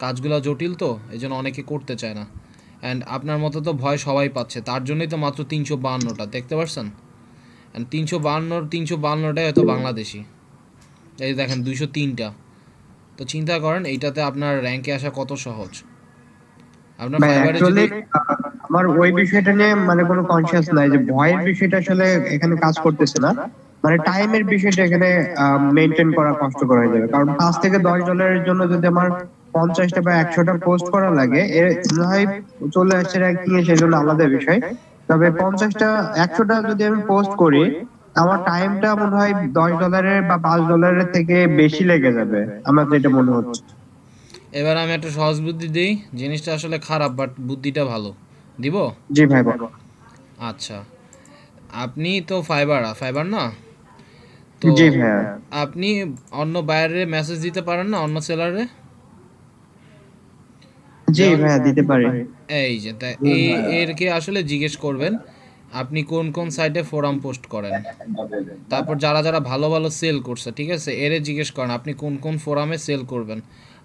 কাজগুলো জটিল, তো এই জন্য অনেকে করতে চায় না। অ্যান্ড আপনার মতো তো ভয় সবাই পাচ্ছে, তার জন্যই তো মাত্র 352টা দেখতে পারছেন। অ্যান্ড 352টাই হয়তো বাংলাদেশি। এই দেখেন 203টা। তো চিন্তা করেন এইটাতে আপনার র্যাঙ্কে আসা কত সহজ। আপনার ভাই ফাইবারে যদি অ্যাকচুয়ালি আমার ওই বিষয়টা নিয়ে মানে কোনো কনসিয়াস নাই যে ভয়ের বিষয়টা আসলে এখানে কাজ করতেছে না, মানে টাইমের বিষয়টা এখানে মেনটেন করা কষ্টকর হয়ে যাবে। কারণ $5 থেকে $10 জন্য যদি আমার 50টা বা 100টা পোস্ট করা লাগে, এর না হয় চলে আসছে র্যাঙ্কিং এ, সেজন্য আলাদা বিষয়। তবে 50টা 100টা যদি আমি পোস্ট করি, আমার টাইমটা মনে হয় $10 বা $5 থেকে বেশি লেগে যাবে, আমার যেটা মনে হচ্ছে। এবার আমি একটা সহজ বুদ্ধি দিই, জিনিসটা আসলে খারাপ বাট বুদ্ধিটা ভালো, দিব। জি ভাই বলো। আচ্ছা, আপনি তো ফাইবার না, তো জি ভাইয়া। আপনি অন্য বাইরে মেসেজ দিতে পারেন না, অন্য সেলারে। জি যেমন ভাইয়া দিতে পারি। এই যে তাই এরকে আসলে জিজ্ঞেস করবেন আপনি কোন কোন সাইটে ফোরাম পোস্ট করেন। তারপর যারা যারা ভালো ভালো সেল করছে, ঠিক আছে, এরে জিজ্ঞেস করেন আপনি কোন কোন ফোরামে সেল করবেন,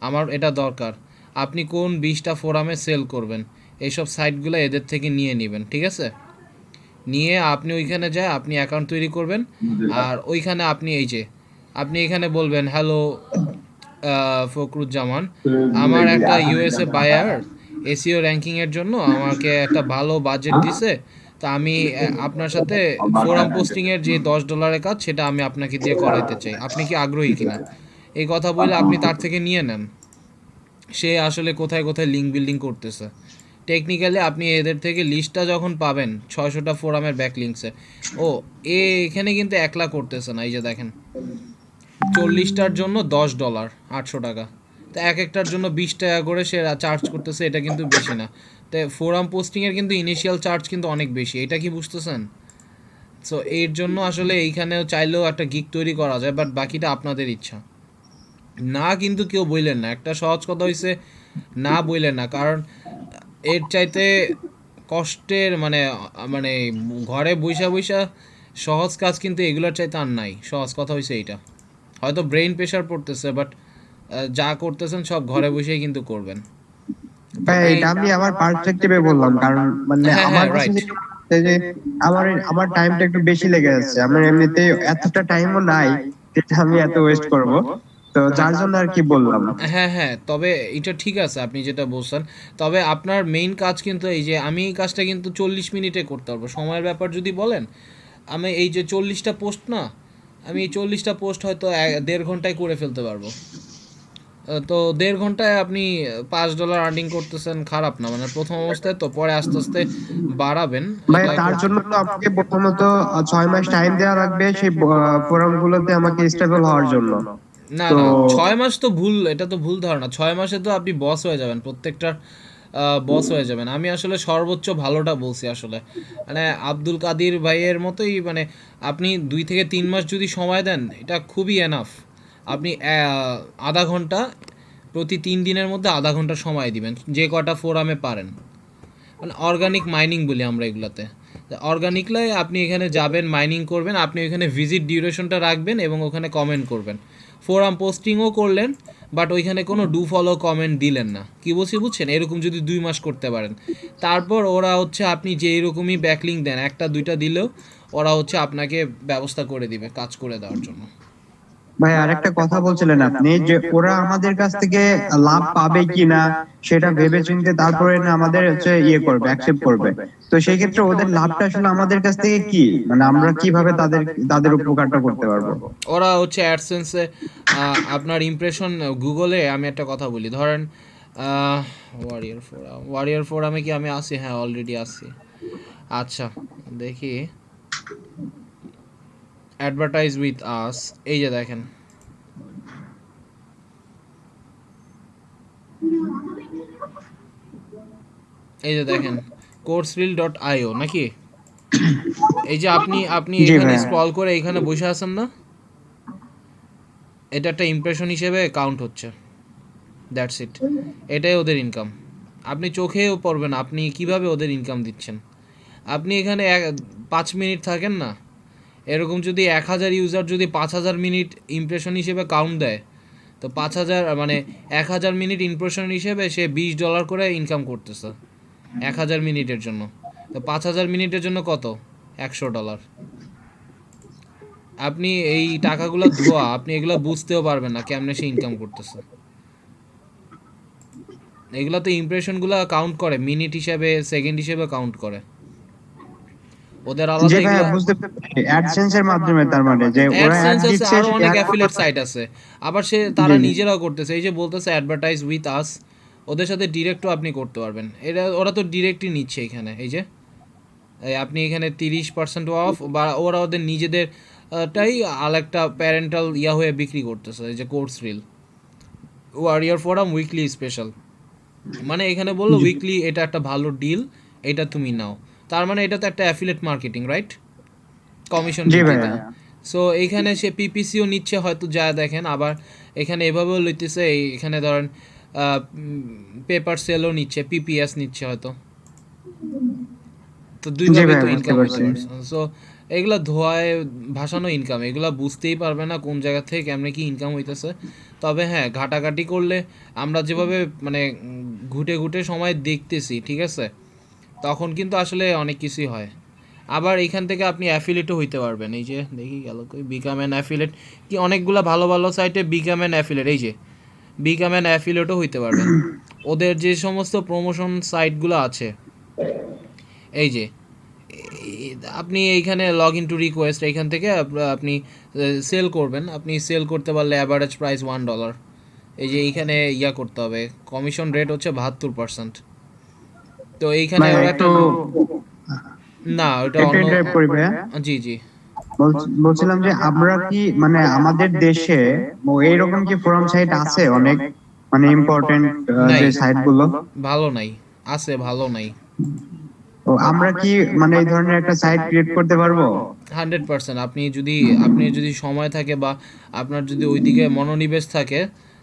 আমার এটা দরকার। আপনি কোন 20টা ফোরামে সেল করবেন, এইসব সাইটগুলো এদের থেকে নিয়ে নেবেন, ঠিক আছে। নিয়ে আপনি ওইখানে যায় আপনি অ্যাকাউন্ট তৈরি করবেন। আর ওইখানে আপনি এই যে আপনি এখানে বলবেন, হ্যালো ফখরুজ্জামান, আমার একটা ইউএসএ বায়ার এসিও র্যাঙ্কিংয়ের জন্য আমাকে একটা ভালো বাজেট দিছে। তা আমি আপনার সাথে ফোরাম পোস্টিংয়ের যে $10 কাজ সেটা আমি আপনাকে দিয়ে করাইতে চাই, আপনি কি আগ্রহী কিনা। এই কথা বলে আপনি তার থেকে নিয়ে নেন। সে আসলে কোথায় কোথায় লিঙ্ক বিল্ডিং করতেছে টেকনিক্যালি, আপনি এদের থেকে লিস্টটা যখন পাবেন 600টা ফোরামের ব্যাক লিঙ্কসে, ও এখানে কিন্তু একলা করতেছে না। এই যে দেখেন 40টার জন্য $10, $800। তো এক একটার জন্য 20 টাকা করে সে চার্জ করতেছে, এটা কিন্তু বেশি না। তো ফোরাম পোস্টিংয়ের কিন্তু ইনিশিয়াল চার্জ কিন্তু অনেক বেশি, এটা কি বুঝতেছেন? সো এর জন্য আসলে এইখানেও চাইলেও একটা গিগ তৈরি করা যায়, বাট বাকিটা আপনাদের ইচ্ছা। না কিন্তু কেউ বললেন না, একটা সহজ কথা হইছে না বললেন না, কারণ এর চাইতে কষ্টের মানে মানে ঘরে বইসা বইসা সহজ কাজ কিন্তু এগুলোর চাইতে আর নাই। সহজ কথা হইছে এইটা, হয়তো ব্রেইন প্রেশার পড়তেছে বাট যা করতেছেন সব ঘরে বসেই কিন্তু করবেন। তো ভাই এই এটা আমি আমার পার্সপেক্টিভে বললাম, কারণ মানে হ্যাঁ আমার হ্যাঁ কাছে রাইট। যেটা মনে হচ্ছে যে আমার টাইমটা একটু বেশি লেগে যাচ্ছে, আমার এমনিতে এতটা টাইমও নাই যেটা আমি এত ওয়েস্ট করব, তো যার জন্য আর কি বললাম। হ্যাঁ হ্যাঁ, তবে এটা ঠিক আছে আপনি যেটা বলছেন। তবে আপনার মেইন কাজ কিন্তু এই যে আমি এই কাজটা কিন্তু 40 মিনিটে করতে পারবো। সময়ের ব্যাপার যদি বলেন, আমি এই যে 40টা পোস্ট না, আমি এই 40টা পোস্ট হয়তো 1.5 ঘন্টায় করে ফেলতে পারবো। তো 1.5 ঘন্টায় আপনি $5 আর্নিং করতেছেন, খারাপ না। মানে প্রথম অবস্থায় তো, পরে আস্তে আস্তে বাড়াবেন, ভাই এটা তার জন্য তো আপনাকে প্রথমত 6 মাস টাইম দেওয়া লাগবে সেই ফোরাম গুলোতে আমাকে স্টেবল হওয়ার জন্য। না তো না, 6 মাস তো ভুল, এটা তো ভুল ধারণা। 6 মাসে তো আপনি বস হয়ে যাবেন, প্রত্যেকটার বস হয়ে যাবেন। আমি আসলে সর্বোচ্চ ভালোটা বলছি আসলে, মানে আব্দুল কাদির ভাইয়ের মতোই, মানে আপনি 2 থেকে 3 মাস যদি সময় দেন এটা খুবই এনাফ। আপনি আধা ঘন্টা প্রতি 3 দিনের মধ্যে আধা ঘন্টা সময় দিবেন, যে কটা ফোরামে পারেন। মানে অর্গানিক মাইনিং বলি আমরা এগুলাতে। অর্গানিকলাই আপনি এখানে যাবেন, মাইনিং করবেন, আপনি ওইখানে ভিজিট ডিউরেশনটা রাখবেন এবং ওখানে কমেন্ট করবেন। ফোরাম পোস্টিংও করলেন বাট ওইখানে কোনো ডু ফলো কমেন্ট দিলেন না, কি বলছি বুঝছেন? এরকম যদি 2 মাস করতে পারেন, তারপর ওরা হচ্ছে আপনি যে এরকমই ব্যাকলিং দেন, একটা দুইটা দিলেও ওরা হচ্ছে আপনাকে ব্যবস্থা করে দিবে কাজ করে দেওয়ার জন্য। ভাই আরেকটা কথা বলছিলেন আপনি যে ওরা আমাদের কাছ থেকে লাভ পাবে কিনা সেটা ভেবে চিন্তে তারপরে না আমাদের হচ্ছে করবে, অ্যাকসেপ্ট করবে। তো সেই ক্ষেত্রে ওদের লাভটা আসলে আমাদের কাছ থেকে কি, মানে আমরা কিভাবে তাদের উপকারটা করতে পারবো? ওরা হচ্ছে অ্যাডসেন্সে আপনার ইমপ্রেশন, গুগলে আমি একটা কথা বলি, ধরেন ওয়ারিয়ার ফোরামে কি আমি আসি? হ্যাঁ অলরেডি আসি। আচ্ছা দেখি, অ্যাডভার্টাইজ উইথ আস, এই যে দেখেন, এই যে দেখেন coursereel.io নাকি, এই যে আপনি আপনি জি এখানে ভাইয়া। স্ক্রল করে এখানে বসে আছেন না, এটা একটা ইমপ্রেশন হিসেবে কাউন্ট হচ্ছে, দ্যাটস ইট, এটাই ওদের ইনকাম। আপনি চোখেও পড়বেন আপনি কিভাবে ওদের ইনকাম দিচ্ছেন। আপনি এখানে 5 মিনিট থাকেন না, এরকম যদি 1000 ইউজার যদি 5000 মিনিট ইমপ্রেশন হিসেবে কাউন্ট দেয়, তো 5000 মানে 1000 মিনিট ইমপ্রেশন হিসেবে সে $20 করে ইনকাম করতেছে 1000 মিনিটের জন্য। তো 5000 মিনিটের জন্য কত? $100। আপনি এই টাকাগুলো ধোয়া, আপনি এগুলো বুঝতেও পারবেন না কেমনে সে ইনকাম করতেছে। এগুলো তো ইমপ্রেশনগুলো কাউন্ট করে মিনিট হিসেবে, সেকেন্ড হিসেবে কাউন্ট করে, ওদের জি আলাদা ভাইয়া, এগুলো। বুঝতে পারছি অ্যাডসেন্স এর মাধ্যমে, তার মানে যে ওরা অ্যাড অ্যাডসেন্স আছে, দিচ্ছে আরো অনেক সেখানে অ্যাফিলিয়েট কোনো- সাইট আছে, আবার তারা জি জি নিজেরাও করতেছে, এই যে বলতেছে অ্যাডভার্টাইজ উইথ আস, ওদের সাথে ডিরেক্টও আপনি করতে পারবেন, ওরা তো ডিরেক্টই নিচ্ছে এখানে, এই যে আপনি এখানে 30% অফ, বা ওরা ওদের নিজেদের টাই আরেকটা প্যারেন্টাল হয়ে বিক্রি করতেছে, এই যে course real warrior forum weekly special, মানে এখানে বললো জি উইকলি এটা একটা ভালো ডিল, এটা তুমি নাও, তার মানে এটা তো একটা অ্যাফিলিয়েট মার্কেটিং, রাইট? কমিশন জি ভিত্তিতে। ভাইয়া। সো এইখানে সে পিপিসিও নিচ্ছে হয়তো, যা দেখেন, আবার এখানে এভাবেও লইতেছে, এখানে ধরেন পেপার সেলও নিচ্ছে, পিপিএস নিচ্ছে হয়তো, তো জি দুইভাবে ভাইয়া, তো বুঝতে ইনকাম হইতে পারছি। পারছে। সো এগুলা ধোয়ায় ভাসানো ইনকাম, এগুলা বুঝতেই পারবে না কোন জায়গা থেকে কেমনে কি ইনকাম হইতেছে। তবে হ্যাঁ, ঘাটাঘাটি করলে আমরা যেভাবে মানে ঘুটে ঘুটে সময় দেখতেছি, ঠিক আছে, তখন কিন্তু আসলে অনেক কিছুই হয়। আবার এখান থেকে আপনি অ্যাফিলেটও হইতে পারবেন, এই যে দেখি গেল কই, বিকাম অ্যান অ্যাফিলেট, কি অনেকগুলো ভালো ভালো সাইটে বিকাম অ্যান অ্যাফিলেট, এই যে বিকাম অ্যান অ্যাফিলেটও হইতে পারবেন। ওদের যে সমস্ত প্রমোশন সাইটগুলো আছে, এই যে আপনি এইখানে লগ ইন টু রিকোয়েস্ট, এইখান থেকে আপনি সেল করবেন, আপনি সেল করতে পারলে অ্যাভারেজ প্রাইস $1। এই যে এইখানে করতে হবে, কমিশন রেট হচ্ছে 72%। তো এইখানে ভাইয়া ওরা একটু একটা না, ওটা একটু অন্য। ইন্টারাপ্ট করি ভাইয়া। জি জি। বলছিলাম যে আমরা কি মানে আমাদের দেশে এইরকম কি ফোরাম সাইট আছে অনেক, মানে ইম্পর্টেন্ট নাই, যে সাইট গুলো? ভালো নাই, আছে ভালো নাই। তো আমরা কি মানে এই ধরনের একটা সাইট ক্রিয়েট করতে পারবো? 100% আপনি যদি সময় থাকে বা আপনার যদি ওইদিকে মনোনিবেশ থাকে,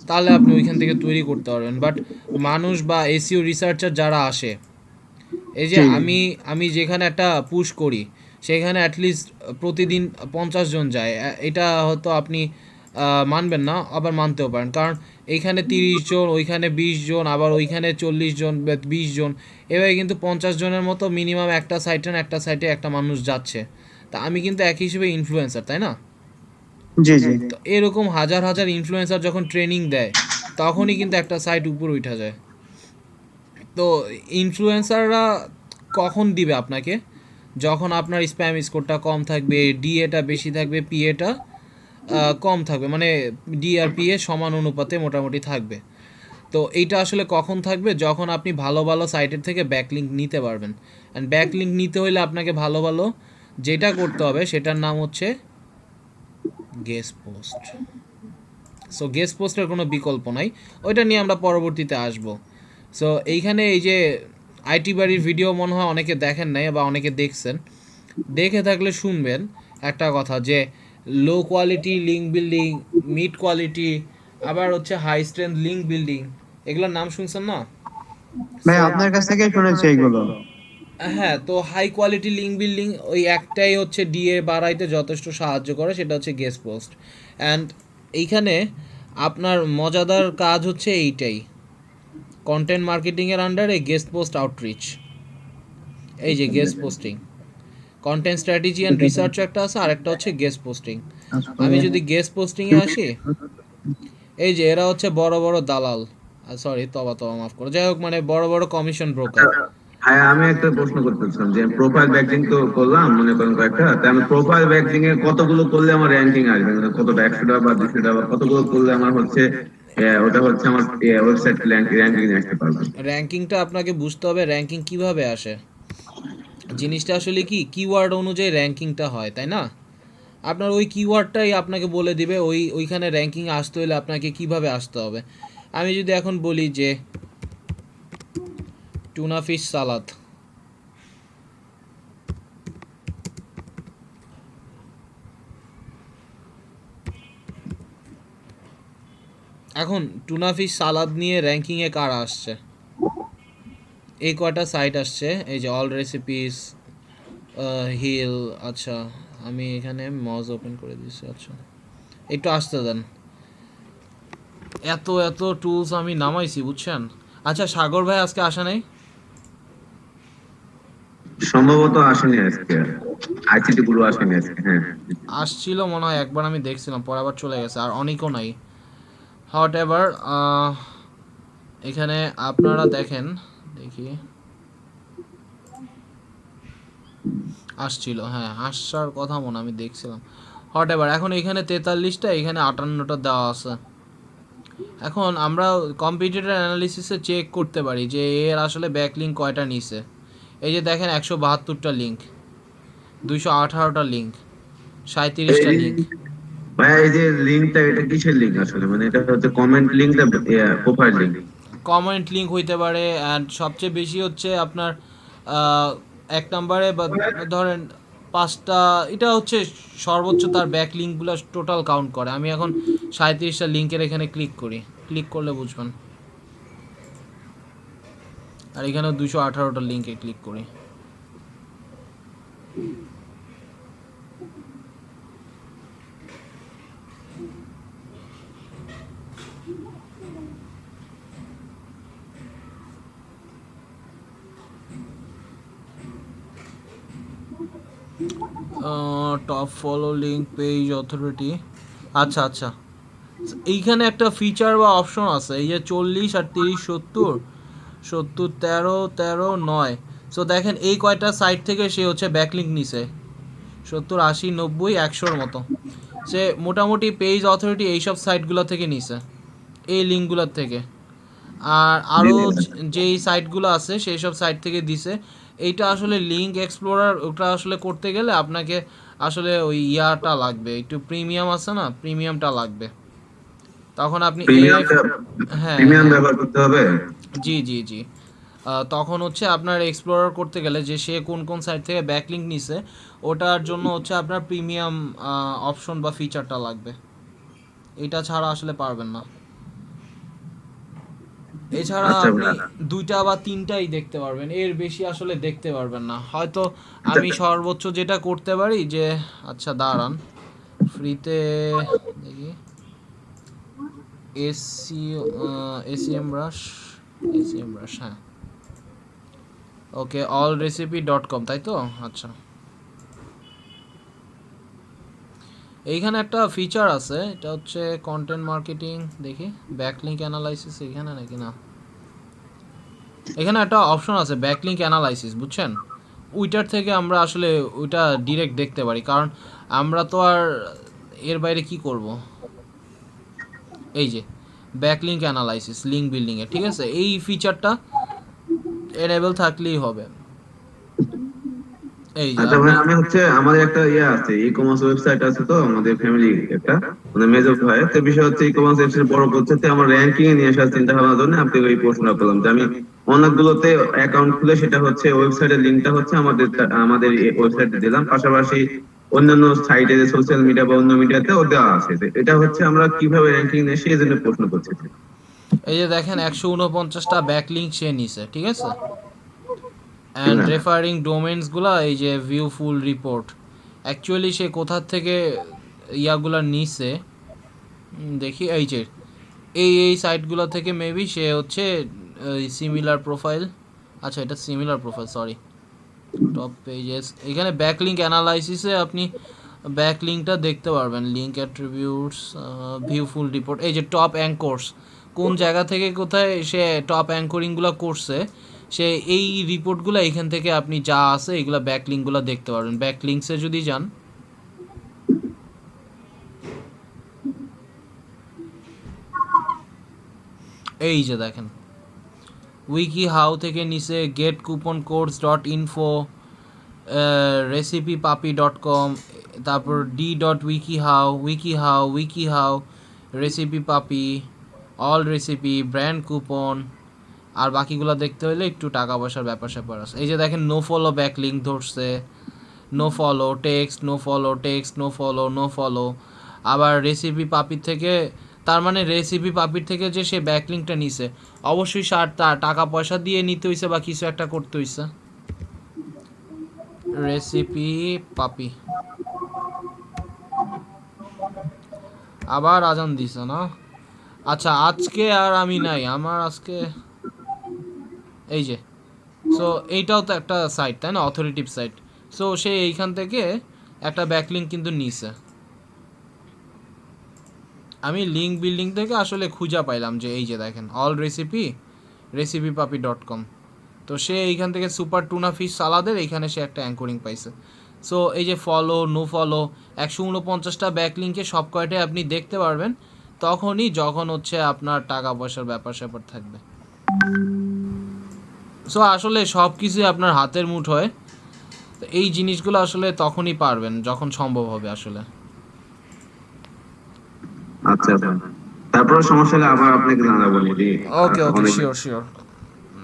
তাহলে আপনি ওইখান থেকে তৈরি করতে পারবেন। বাট মানুষ বা এসইও রিসার্চার যারা আসে, এই যে জি আমি আমি যেখানে একটা পুশ করি, সেখানে অ্যাটলিস্ট প্রতিদিন 50 জন যায়, এটা হয়তো আপনি মানবেন না, আবার মানতেও পারেন, কারণ এইখানে 30 জন, ওইখানে 20 জন, আবার ওইখানে 40 জন, 20 জন, এভাবে কিন্তু 50 জনের মতো মিনিমাম একটা সাইটে একটা মানুষ যাচ্ছে। তা আমি কিন্তু এক হিসেবে ইনফ্লুয়েন্সার, তাই না? জি জি তো এরকম হাজার হাজার ইনফ্লুয়েন্সার যখন ট্রেনিং দেয়, তখনই কিন্তু একটা সাইট উপরে উঠা যায়। তো ইনফ্লুয়েন্সাররা কখন দিবে আপনাকে? যখন আপনার স্প্যাম স্কোরটা কম থাকবে, ডিএটা বেশি থাকবে, পিএটা কম থাকবে, মানে ডি আর পিএ সমান অনুপাতে মোটামুটি থাকবে। তো এইটা আসলে কখন থাকবে? যখন আপনি ভালো ভালো সাইটের থেকে ব্যাকলিঙ্ক নিতে পারবেন। অ্যান্ড ব্যাকলিঙ্ক নিতে হলে আপনাকে ভালো ভালো যেটা করতে হবে, সেটার নাম হচ্ছে গেস্ট পোস্ট। সো গেস্ট পোস্টের কোনো বিকল্প নাই, ওইটা নিয়ে আমরা পরবর্তীতে আসব। সো এইখানে এই যে আইটি বাড়ির ভিডিও মনে হয় অনেকে দেখেন নাই, বা অনেকে দেখছেন, দেখে থাকলে শুনবেন একটা কথা, যে low quality link building, mid quality, আবার হচ্ছে হাই স্ট্রেংথ লিঙ্ক বিল্ডিং, এগুলোর নাম শুনছেন না? ভাই, সো আপনার কাছ থেকে শুনেছি এইগুলো। হ্যাঁ, তো হাই কোয়ালিটি লিঙ্ক বিল্ডিং ওই একটাই হচ্ছে ডিএ বাড়াইতে যথেষ্ট সাহায্য করে, সেটা হচ্ছে গেস্ট পোস্ট। অ্যান্ড এইখানে আপনার মজাদার কাজ হচ্ছে এইটাই, কন্টেন্ট মার্কেটিংয়ের আন্ডারে গেস্ট পোস্ট আউটরিচ, এই যে guest posting, content strategy and research একটা আছে, আর একটা হচ্ছে গেস্ট পোস্টিং। আমি যদি গেস্ট পোস্টিংয়ে আসি, এই যে এরা হচ্ছে বড় বড় দালাল, সরি তবা মাফ করো, যাই হোক, মানে বড় বড় কমিশন ব্রোকার। হ্যাঁ, আমি একটা প্রশ্ন করতে চাচ্ছিলাম যে প্রোফাইল ব্যাকলিং তো করলাম মনে করেন কয়েকটা, তা আমি প্রোফাইল ব্যাকলিং এর কতগুলো করলে আমার র্যাঙ্কিং আসবে, মানে কতটা, 100টা বা 200টা বা কতগুলো করলে আমার হচ্ছে ওটা হচ্ছে আমার ওয়েবসাইট র্যাঙ্কিং আসতে পারবে? র্যাঙ্কিংটা আপনাকে বুঝতে হবে, র্যাঙ্কিং কিভাবে আসে। জিনিসটা আসলে কি কিওয়ার্ড অনুযায়ী র্যাঙ্কিংটা হয়, তাই না? আপনার ওই কিওয়ার্ডটাই আপনাকে বলে দিবে ওইখানে র্যাঙ্কিং আসতে হলে আপনাকে কিভাবে আসতে হবে। আমি যদি এখন বলি যে টুনা ফিশ সালাদ, এখন টুনা ফিশ সালাদ নিয়ে র্যাঙ্কিংয়ে কারা আসছে, এই কয়টা সাইট আসছে, এই যে অল রেসিপিস, হিল, আচ্ছা আমি এখানে মজ ওপেন করে দিচ্ছি, আচ্ছা একটু আসতে দেন, এত এত টুলস আমি নামাইছি বুঝছেন। আচ্ছা সাগর ভাই আজকে আসা নাই? সম্ভবত আসেনি আজকে, আইসিটি গুলো আসেনি আজকে। হ্যাঁ, আসছিল মনে হয় একবার, আমি দেখছিলাম, পরে আবার চলে গেছে, আর অনেকও নাই। হোয়াট এভার, এখানে আপনারা দেখেন, দেখি আসছিল, হ্যাঁ আসার কথা মনে আমি দেখছিলাম। হোয়াট এভার, এখন এখানে 43টা, এখানে 58টা দেওয়া আছে। এখন আমরা কম্পিটিটর অ্যানালিসিসে চেক করতে পারি যে এর আসলে ব্যাকলিঙ্ক কয়টা নিছে। এই যে দেখেন 172টা লিঙ্ক, 218টা লিঙ্ক, 37টা লিঙ্ক। ভাই এই যে লিংকটা, এটা কিসের লিংক আসলে? মানে এটা হচ্ছে কমেন্ট লিংক না প্রোফাইল লিংক? কমেন্ট লিঙ্ক হইতে পারে, অ্যান্ড সবচেয়ে বেশি হচ্ছে আপনার এক নম্বরে, বা ধরেন 5টা, এটা হচ্ছে সর্বোচ্চ তার ব্যাক লিঙ্কগুলো টোটাল কাউন্ট করে। আমি এখন 37টা লিঙ্কের এখানে ক্লিক করি, ক্লিক করলে বুঝবেন। আর এখানেও 218টা লিঙ্কে ক্লিক করি। Top follow link page authority, আচ্ছা আচ্ছা, এইখানে একটা ফিচার বা অপশন আছে, এই যে 40 আর 30 70 70 13 13 9। সো দেখেন এই কয়টা সাইট থেকে সে হচ্ছে ব্যাকলিঙ্ক নিছে, 70 80 90 100-র মতো। সে মোটামুটি পেজ অথরিটি এইসব সাইটগুলো থেকে নিছে, এই লিঙ্কগুলোর থেকে। আর আরও যেই সাইটগুলো আছে সেই সব সাইট থেকে দিছে। এইটা আসলে লিঙ্ক এক্সপ্লোরার, ওটা আসলে করতে গেলে আপনাকে আসলে ওই ইয়াটা লাগবে, একটু প্রিমিয়াম আছে না, প্রিমিয়ামটা লাগবে। তখন আপনি হ্যাঁ প্রিমিয়াম ব্যবহার করতে হবে। জি জি জি, তখন হচ্ছে আপনার এক্সপ্লোরার করতে গেলে যে সে কোন কোন সাইট থেকে ব্যাকলিঙ্ক নিছে, ওটার জন্য হচ্ছে আপনার প্রিমিয়াম অপশন বা ফিচারটা লাগবে, এটা ছাড়া আসলে পারবেন না। এছাড়া আচ্ছা আপনি ভাই, 2টা বা 3টাই দেখতে পারবেন, এর বেশি আসলে দেখতে পারবেন না। হয়তো আমি সর্বোচ্চ যেটা করতে পারি যে, আচ্ছা দাঁড়ান, ফ্রিতে দেখি, AC ACM brush, ACM brush, হ্যাঁ ওকে, allrecipe.com, তাই তো? আচ্ছা, এইখানে একটা ফিচার আছে, এটা হচ্ছে কন্টেন্ট মার্কেটিং, দেখি ব্যাকলিঙ্ক অ্যানালাইসিস এখানে নাকি না, এখানে একটা অপশন আছে ব্যাকলিঙ্ক অ্যানালাইসিস, বুঝছেন? ওইটার থেকে আমরা আসলে ওইটা ডিরেক্ট দেখতে পারি, কারণ আমরা তো আর এর বাইরে কি করব। এই যে ব্যাকলিঙ্ক অ্যানালাইসিস লিঙ্ক বিল্ডিংয়ে, ঠিক আছে, এই ফিচারটা এনেবল থাকলেই হবে। এই যে আচ্ছা ভাই, আমি হচ্ছে আমাদের একটা ইয়ে আছে, ই কমার্স ওয়েবসাইট আছে, তো আমাদের ফ্যামিলি একটা, মানে মেজর ভাই, তো বিষয় হচ্ছে ই কমার্স ওয়েবসাইট বড় করতে আমার র্যাঙ্কিং এ নিয়ে আসার চিন্তা ভাবনার জন্য আপনি এই প্রশ্নটা করলাম যে আমি অনেকগুলোতে অ্যাকাউন্ট খুলে সেটা হচ্ছে ওয়েবসাইটের লিঙ্কটা হচ্ছে আমাদের ওয়েবসাইটে দিলাম, পাশাপাশি অন্যান্য সাইটে যে সোশ্যাল মিডিয়া বা অন্য মিডিয়াতেও দেওয়া আছে। তো এটা হচ্ছে আমরা কিভাবে র্যাঙ্কিং নেই সেই জন্য প্রশ্ন করছি। এই যে দেখেন 149টা ব্যাকলিঙ্ক সে নিছে, ঠিক আছে, অ্যান্ড রেফারিং ডোমেইনসগুলো, এই যে ভিউ ফুল রিপোর্ট, অ্যাকচুয়ালি সে কোথা থেকে ইয়াগুলো নিছে দেখি, এই যে এই সাইটগুলো থেকে মেবি সে হচ্ছে সিমিলার প্রোফাইল, আচ্ছা এটা similar profile, sorry, top pages, এখানে ব্যাকলিঙ্ক অ্যানালাইসিসে আপনি ব্যাকলিঙ্কটা দেখতে পারবেন, লিঙ্ক অ্যাট্রিবিউটস, ভিউ ফুল রিপোর্ট, এই যে টপ অ্যাঙ্কর্স, কোন জায়গা থেকে কোথায় সে টপ অ্যাঙ্করিংগুলো করছে, সে এই রিপোর্টগুলো এখান থেকে আপনি যা আছে এইগুলো ব্যাকলিঙ্কগুলো দেখতে পারবেন। ব্যাকলিঙ্কসে যদি যান, এই যে দেখেন উইকি হাউ থেকে নিচে, get coupon codes dot info, recipepapi.com, তারপর d.wikihow, recipe papi, all recipe, brand coupon. আর বাকিগুলো দেখতে হলে একটু টাকা পয়সার ব্যাপার স্যাপার আছে। এই যে দেখেন নো ফলো ব্যাকলিঙ্ক ধরছে, no follow text, no follow text, no follow, no follow. আবার রেসিপি পাপির থেকে, তার মানে রেসিপি পাপির থেকে যে সে ব্যাকলিঙ্কটা নিছে অবশ্যই টাকা পয়সা দিয়ে নিতে হইছে বা কিছু একটা করতে হইছে। রেসিপি পাপি আবার আজান দিছে না। আচ্ছা আজকে আর আমি নাই, আমার আজকে এই যে, সো এইটাও তো একটা সাইট তাই না, অথরিটিভ সাইট। সো সে এইখান থেকে একটা ব্যাকলিঙ্ক কিন্তু নিছে। আমি লিঙ্ক বিল্ডিং থেকে আসলে খুঁজা পাইলাম যে এই যে দেখেন অল recipepapi.com। তো সে এইখান থেকে সুপার টুনা ফিশ সালাদের এইখানে সে একটা অ্যাঙ্করিং পাইছে। সো এই যে ফলো, নো ফলো, 149টা ব্যাকলিঙ্কে সব কয়টাই আপনি দেখতে পারবেন তখনই যখন হচ্ছে আপনার টাকা পয়সার ব্যাপার স্যাপার থাকবে। সো আসলে সব কিছুই আপনার হাতের মুঠোয়, তো এই জিনিসগুলো আসলে তখনই পারবেন যখন সম্ভব হবে আসলে। আচ্ছা ভাই, তারপর সমস্যা হলে আবার আপনাকে জানাবো জি। ওকে ওকে, শিওর শিওর।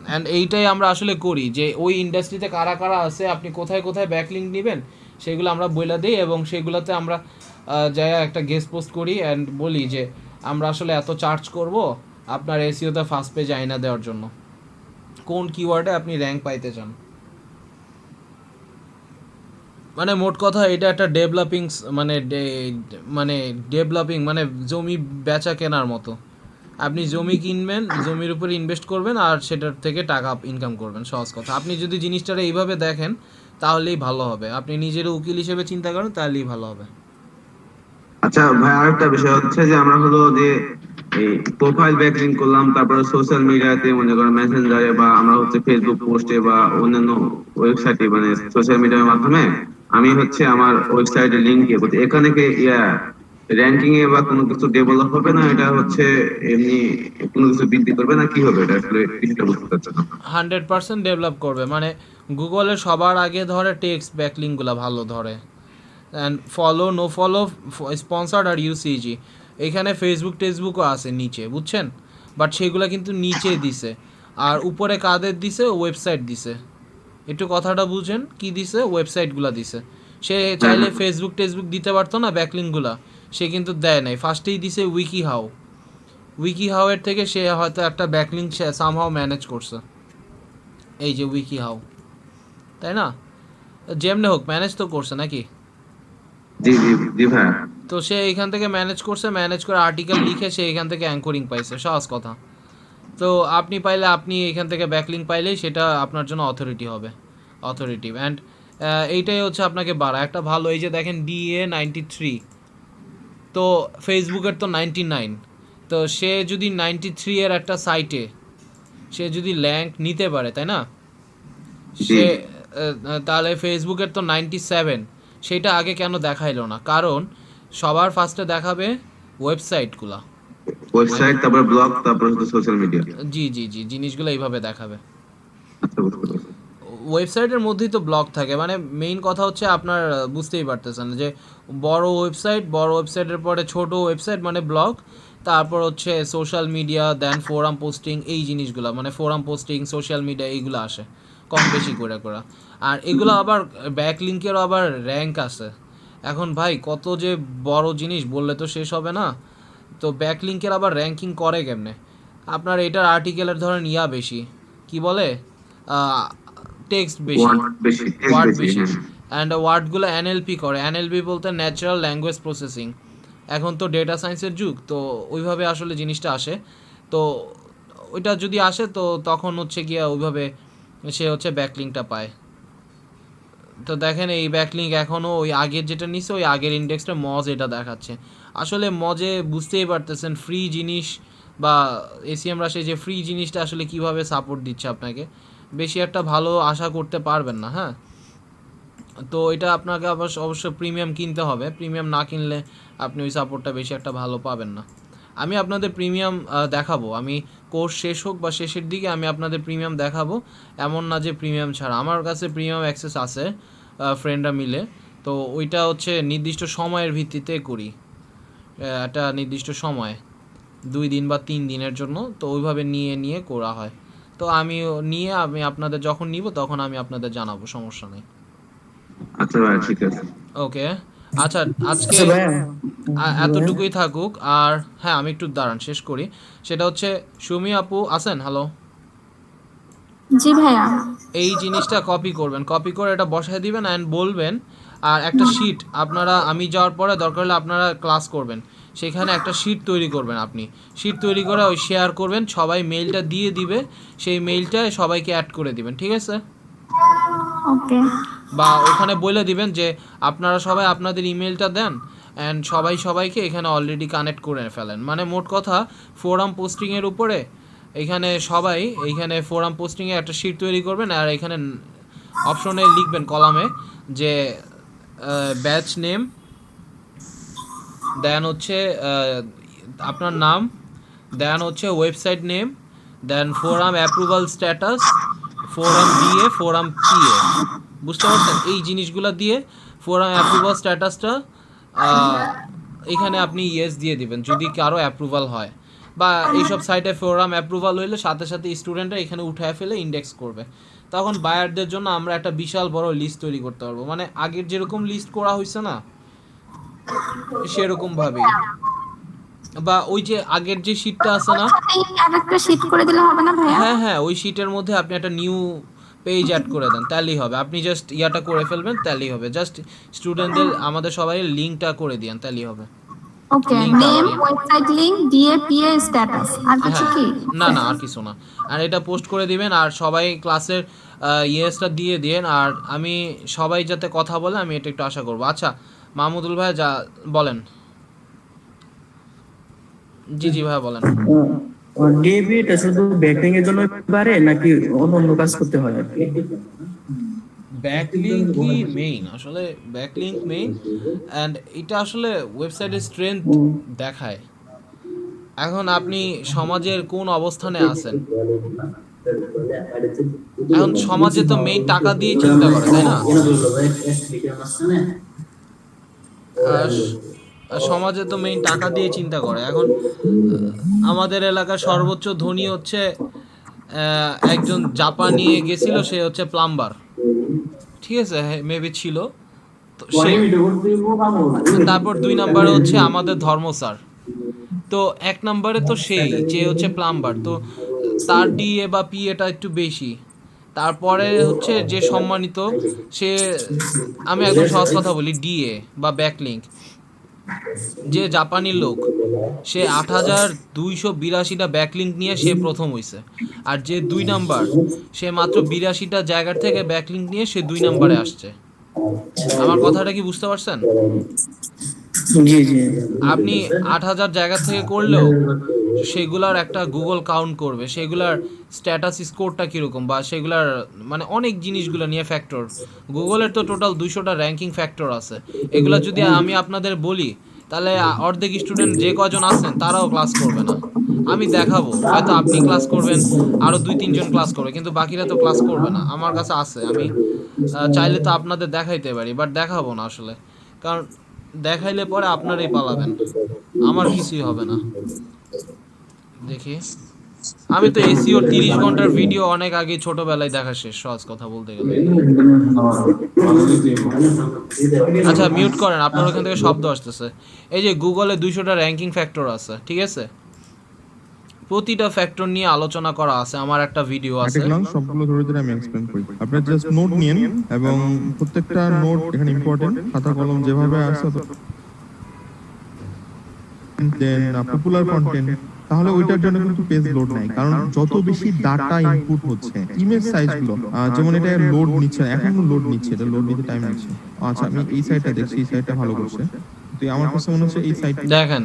অ্যান্ড এইটাই আমরা আসলে করি যে ওই ইন্ডাস্ট্রিতে কারা কারা আছে, আপনি কোথায় কোথায় ব্যাকলিঙ্ক নেবেন সেগুলো আমরা বইলা দিই, এবং সেগুলোতে আমরা যাই একটা গেস্ট পোস্ট করি অ্যান্ড বলি যে আমরা আসলে এত চার্জ করব আপনার এসইওতে ফার্স্ট পেজ আইনা দেওয়ার জন্য, কোন কিওয়ার্ডে আপনি র্যাঙ্ক পাইতে চান। মানে মোট কথা এটা একটা ডেভেলপিং, মানে ডেভেলপিং মানে জমি বেচা কেনার মতো। আপনি জমি কিনবেন, জমির উপরে ইনভেস্ট করবেন আর সেটার থেকে টাকা ইনকাম করবেন, সহজ কথা। আপনি যদি জিনিসটারে এইভাবে দেখেন তাহলেই ভালো হবে, আপনি নিজের উকিল হিসেবে চিন্তা করেন তাহলেই ভালো হবে। আচ্ছা ভাই, আরেকটা বিষয় হচ্ছে যে আমরা হলো যে এই প্রোফাইল ব্যাকলিং করলাম, তারপরে সোশ্যাল মিডিয়াতে মনে করেন মেসেঞ্জারে বা আমরা হচ্ছে ফেসবুক পোস্টে বা অন্যান্য ওয়েবসাইটে মানে সোশ্যাল মিডিয়ার মাধ্যমে আমি হচ্ছে আমার ওয়েবসাইটে লিংক দিয়ে করছি, এখানে কি র্যাঙ্কিং এ বা কোনো কিছু ডেভেলপ হবে না? এটা হচ্ছে এমনি কোনো কিছু বৃদ্ধি করবে না, কি হবে এটা আসলে কিছুটা বুঝতে পারছি না। 100% ডেভেলপ করবে, মানে গুগলে সবার আগে ধরে টেক্সট ব্যাকলিংগুলো ভালো ধরে। And follow, no follow, sponsored আর ইউসিজি, এখানে ফেসবুক টেসবুকও আছে নিচে, বুঝছেন? বাট সেগুলো কিন্তু নিচে দিছে, আর উপরে কাদের দিছে, ওয়েবসাইট দিছে। একটু কথাটা বুঝেন, কি দিছে, ওয়েবসাইটগুলো দিছে। সে চাইলে ফেসবুক টেসবুক দিতে পারতো না ব্যাকলিংগুলো, সে কিন্তু দেয় নাই, ফার্স্টেই দিছে উইকি হাউ এর থেকে সে হয়তো একটা ব্যাকলিংক সে সামহাও ম্যানেজ করছে। এই যে উইকি হাউ, তাই না? যেমনি হোক ম্যানেজ তো করছে নাকি? জি জি জি ভাই। তো সে এখান থেকে ম্যানেজ করছে, ম্যানেজ করে আর্টিকেল লিখে সে এখান থেকে অ্যাঙ্করিং পাইছে, সহজ কথা। তো আপনি পাইলে, আপনি এখান থেকে ব্যাকলিংক পাইলেই সেটা আপনার জন্য অথরিটি হবে, অথরিটিভ। অ্যান্ড এইটাই হচ্ছে আপনাকে বাড়া একটা ভালো। এই যে দেখেন DA93, তো ফেসবুকের তো 99, তো সে যদি 93 এর একটা সাইটে সে যদি র্যাঙ্ক নিতে পারে, তাই না? সে তাহলে ফেসবুকের তো 97, সেটা আগে কেন দেখাইলো না? কারণ সবার ফার্স্টে দেখাবে ওয়েবসাইটগুলা, ওয়েবসাইট, তারপর ব্লগ, তারপর হচ্ছে সোশ্যাল মিডিয়া। জি জি জি, জিনিসগুলো এইভাবে দেখাবে। আচ্ছা বুঝতে পারছি। ওয়েবসাইটের মধ্যেই তো ব্লগ থাকে, মানে মেইন কথা হচ্ছে আপনার বুঝতেই পারতেছেন যে বড় ওয়েবসাইটের পরে ছোট ওয়েবসাইট মানে ব্লগ, তারপর হচ্ছে সোশ্যাল মিডিয়া, দেন ফোরাম পোস্টিং, এই জিনিসগুলো মানে ফোরাম পোস্টিং, সোশ্যাল মিডিয়া, এইগুলো আসে কম বেশি করে। আর এগুলো আবার ব্যাকলিংকেরও আবার র্যাঙ্ক আছে। এখন ভাই কত যে বড় জিনিস বললে তো শেষ হবে না। তো ব্যাকলিংকের আবার র্যাঙ্কিং করে কেমনে? আপনার এটার আর্টিকেলের ধরেন বেশি, কি বলে, টেক্সট বেশি, ওয়ার্ড বেশি, অ্যান্ড ওয়ার্ডগুলো এনএলপি করে। এনএলপি বলতে ন্যাচারাল ল্যাঙ্গুয়েজ প্রসেসিং। এখন তো ডেটা সায়েন্সের যুগ, তো ওইভাবে আসলে জিনিসটা আসে। তো ওইটা যদি আসে তো তখন হচ্ছে গিয়া ওইভাবে সে হচ্ছে ব্যাকলিংকটা পায়। তো দেখেন এই ব্যাকলিংক এখনও ওই আগের যেটা নিচ্ছে ওই আগের ইন্ডেক্সটা মজ এটা দেখাচ্ছে। আসলে মজে বুঝতেই পারতেছেন ফ্রি জিনিস বা এসিএম রাশে যে ফ্রি জিনিসটা আসলে কিভাবে সাপোর্ট দিচ্ছে আপনাকে, বেশি একটা ভালো আশা করতে পারবেন না। হ্যাঁ, তো এটা আপনাকে অবশ্য প্রিমিয়াম কিনতে হবে, প্রিমিয়াম না কিনলে আপনি ওই সাপোর্টটা বেশি একটা ভালো পাবেন না। আমি আপনাদের প্রিমিয়াম দেখাবো, আমি কোর্স শেষ হোক বা শেষের দিকে আমি আপনাদের প্রিমিয়াম দেখাবো। এমন না যে প্রিমিয়াম ছাড়া, আমার কাছে প্রিমিয়াম অ্যাক্সেস আছে, ফ্রেন্ডরা মিলে। তো ওইটা হচ্ছে নির্দিষ্ট সময়ের ভিত্তিতে করি, একটা নির্দিষ্ট সময় 2 দিন বা 3 দিনের জন্য। তো ওইভাবে নিয়ে নিয়ে করা হয়। তো আমি আপনাদের যখন নিব তখন আমি আপনাদের জানাবো, সমস্যা নেই। আচ্ছা ভাই ঠিক আছে। ওকে, আচ্ছা আজকে এতটুকুই থাকুক। আর হ্যাঁ, আমি একটু দাঁড়ান শেষ করি। সেটা হচ্ছে সুমি আপু আছেন? হ্যালো, জি ভাইয়া। এই জিনিসটা কপি করবেন, কপি করে এটা বসায় দিবেন অ্যান্ড বলবেন। আর একটা শিট আপনারা, আমি যাওয়ার পরে দরকার হলে আপনারা ক্লাস করবেন, সেখানে একটা শিট তৈরি করবেন। আপনি শিট তৈরি করে ওই শেয়ার করবেন, সবাই মেইলটা দিয়ে দিবে, সেই মেইলটায় সবাইকে অ্যাড করে দিবেন, ঠিক আছে? ওকে। বা ওখানে বলে দিবেন যে আপনারা সবাই আপনাদের ইমেলটা দেন অ্যান্ড সবাইকে এখানে অলরেডি কানেক্ট করে ফেলেন। মানে মোট কথা ফোরাম পোস্টিংয়ের উপরে এইখানে ফোরাম পোস্টিংয়ে একটা শিট তৈরি করবেন। আর এখানে অপশনে লিখবেন কলামে যে ব্যাচ নেম, দেন হচ্ছে আপনার নাম, দেন হচ্ছে website name, then forum approval status, forum DA, forum PA, বুঝতে পারছেন? এই জিনিসগুলো দিয়ে ফোরাম অ্যাপ্রুভাল স্ট্যাটাসটা এখানে আপনি ইয়েস দিয়ে দিবেন যদি কারো অ্যাপ্রুভাল হয়। বা এইসব সাইটে ফোরাম অ্যাপ্রুভাল হইলে সাথে সাথে স্টুডেন্টরা এখানে উঠায় ফেলে ইন্ডেক্স করবে। তখন বায়ারদের জন্য আমরা একটা বিশাল বড় লিস্ট তৈরি করতে পারবো, মানে আগের যেরকম লিস্ট করা হয়েছে না সেরকম ভাবেই। বা ওই যে আগের যে শিটটা আছে না, আরেকটা শীট করে দিলে হবে না ভাইয়া? হ্যাঁ হ্যাঁ, ওই শিটের মধ্যে আপনি একটা নিউ পেজ অ্যাড করে দেন, তাহলেই হবে। আপনি জাস্ট ইয়াটা করে ফেলবেন, তাহলেই হবে। জাস্ট স্টুডেন্টদের আমাদের সবাই লিঙ্কটা করে দিন, তাহলেই হবে। ওকে, লিঙ্কটা নেম, দিয়ে, ওয়েবসাইট লিংক, ডিএপিএ, স্ট্যাটাস, আর কিছু হ্যাঁ, কি? না না আর কিছু না। আর এটা পোস্ট করে দিবেন আর সবাই ক্লাসের ইয়েসটা দিয়ে দিন। আর আমি সবাই যাতে কথা বলে আমি এটা একটু আশা করবো। আচ্ছা মাহমুদুল ভাই যা বলেন। জি জি ভাই বলেন। ডিএপি এটা শুধু ব্যাকলিং এর জন্য পারে নাকি অন্য কাজ করতে হয়? ব্যাকলিংকই মেইন, আসলে ব্যাকলিংক মেইন। অ্যান্ড এটা আসলে ওয়েবসাইটের স্ট্রেংথ দেখায়। এখন আপনি সমাজের কোন অবস্থানে আছেন, এখন সমাজে তো মেইন টাকা দিয়ে চিন্তা করে, তাই না? আর সমাজে তো মেইন টাকা দিয়ে চিন্তা করে। এখন আমাদের এলাকার সর্বোচ্চ ধনী হচ্ছে একজন জাপানি গেছিল, সে হচ্ছে প্লাম্বার, ঠিক আছে, মেবি ছিল তো সে। তারপর 2 নম্বরে হচ্ছে আমাদের ধর্ম স্যার। তো 1 নম্বরে তো সেই যে হচ্ছে প্লাম্বার, তো তার ডিএ বা পি এটা একটু বেশি। তারপরে হচ্ছে যে সম্মানিত সে, আমি একদম সহজ কথা বলি, ডিএ বা ব্যাকলিংক, যে জাপানি লোক সে 8282টা ব্যাকলিংক নিয়ে সে প্রথম হইছে। আর যে 2 নাম্বার সে মাত্র 82টা জায়গার থেকে ব্যাকলিংক নিয়ে সে 2 নাম্বারে আসছে। আমার কথাটা কি বুঝতে পারছেন? জি জি। আপনি 8000 জায়গা থেকে করলেও সেগুলার একটা গুগল কাউন্ট করবে, সেগুলার স্ট্যাটাস স্কোরটা কীরকম, বা সেগুলার মানে অনেক জিনিসগুলো নিয়ে ফ্যাক্টর। গুগলের তো টোটাল 200টা র্যাঙ্কিং ফ্যাক্টর আছে। এগুলো যদি আমি আপনাদের বলি তাহলে অর্ধেক স্টুডেন্ট যে কজন আছেন তারাও ক্লাস করবে না। আমি দেখাবো, হয়তো আপনি ক্লাস করবেন, আরও 2-3 জন ক্লাস করবে, কিন্তু বাকিরা তো ক্লাস করবে না। আমার কাছে আছে, আমি চাইলে তো আপনাদের দেখাইতে পারি, বাট দেখাবো না আসলে, কারণ দেখাইলে পরে আপনারাই পালাবেন, আমার কিছুই হবে না। দেখি, আমি তো এসিওর 30 ঘন্টার ভিডিও অনেক আগে ছোটবেলায় দেখা শেষ, সহজ কথা বলতে গেলে। আচ্ছা মিউট করেন, আপনার ওখান থেকে শব্দ আসতেছে। এই যে গুগলে 200টা র্যাঙ্কিং ফ্যাক্টর আছে, ঠিক আছে, প্রতিটা ফ্যাক্টর নিয়ে আলোচনা করা আছে, আমার একটা ভিডিও আছে। সবগুলো ধরে ধরে আমি এক্সপ্লেইন করি। আপনি জাস্ট নোট নিন এবং প্রত্যেকটা নোট এখানে ইম্পর্টেন্ট, খাতা কলম যেভাবে আছে দেন পপুলার কন্টেন্ট, তাহলে ওইটার জন্য কিন্তু পেজ লোড নাই। কারণ যত বেশি ডাটা ইনপুট হচ্ছে, ইমেজ সাইজগুলো যেমন এটা লোড নিচ্ছে, এখনো লোড নিচ্ছে, এটা লোড নিতে টাইম নিচ্ছে। আচ্ছা আমি এই সাইটটা দেখছি, এই সাইটটা ভালো করছে, তো আমার কাছে মনে হচ্ছে এই সাইট। দেখেন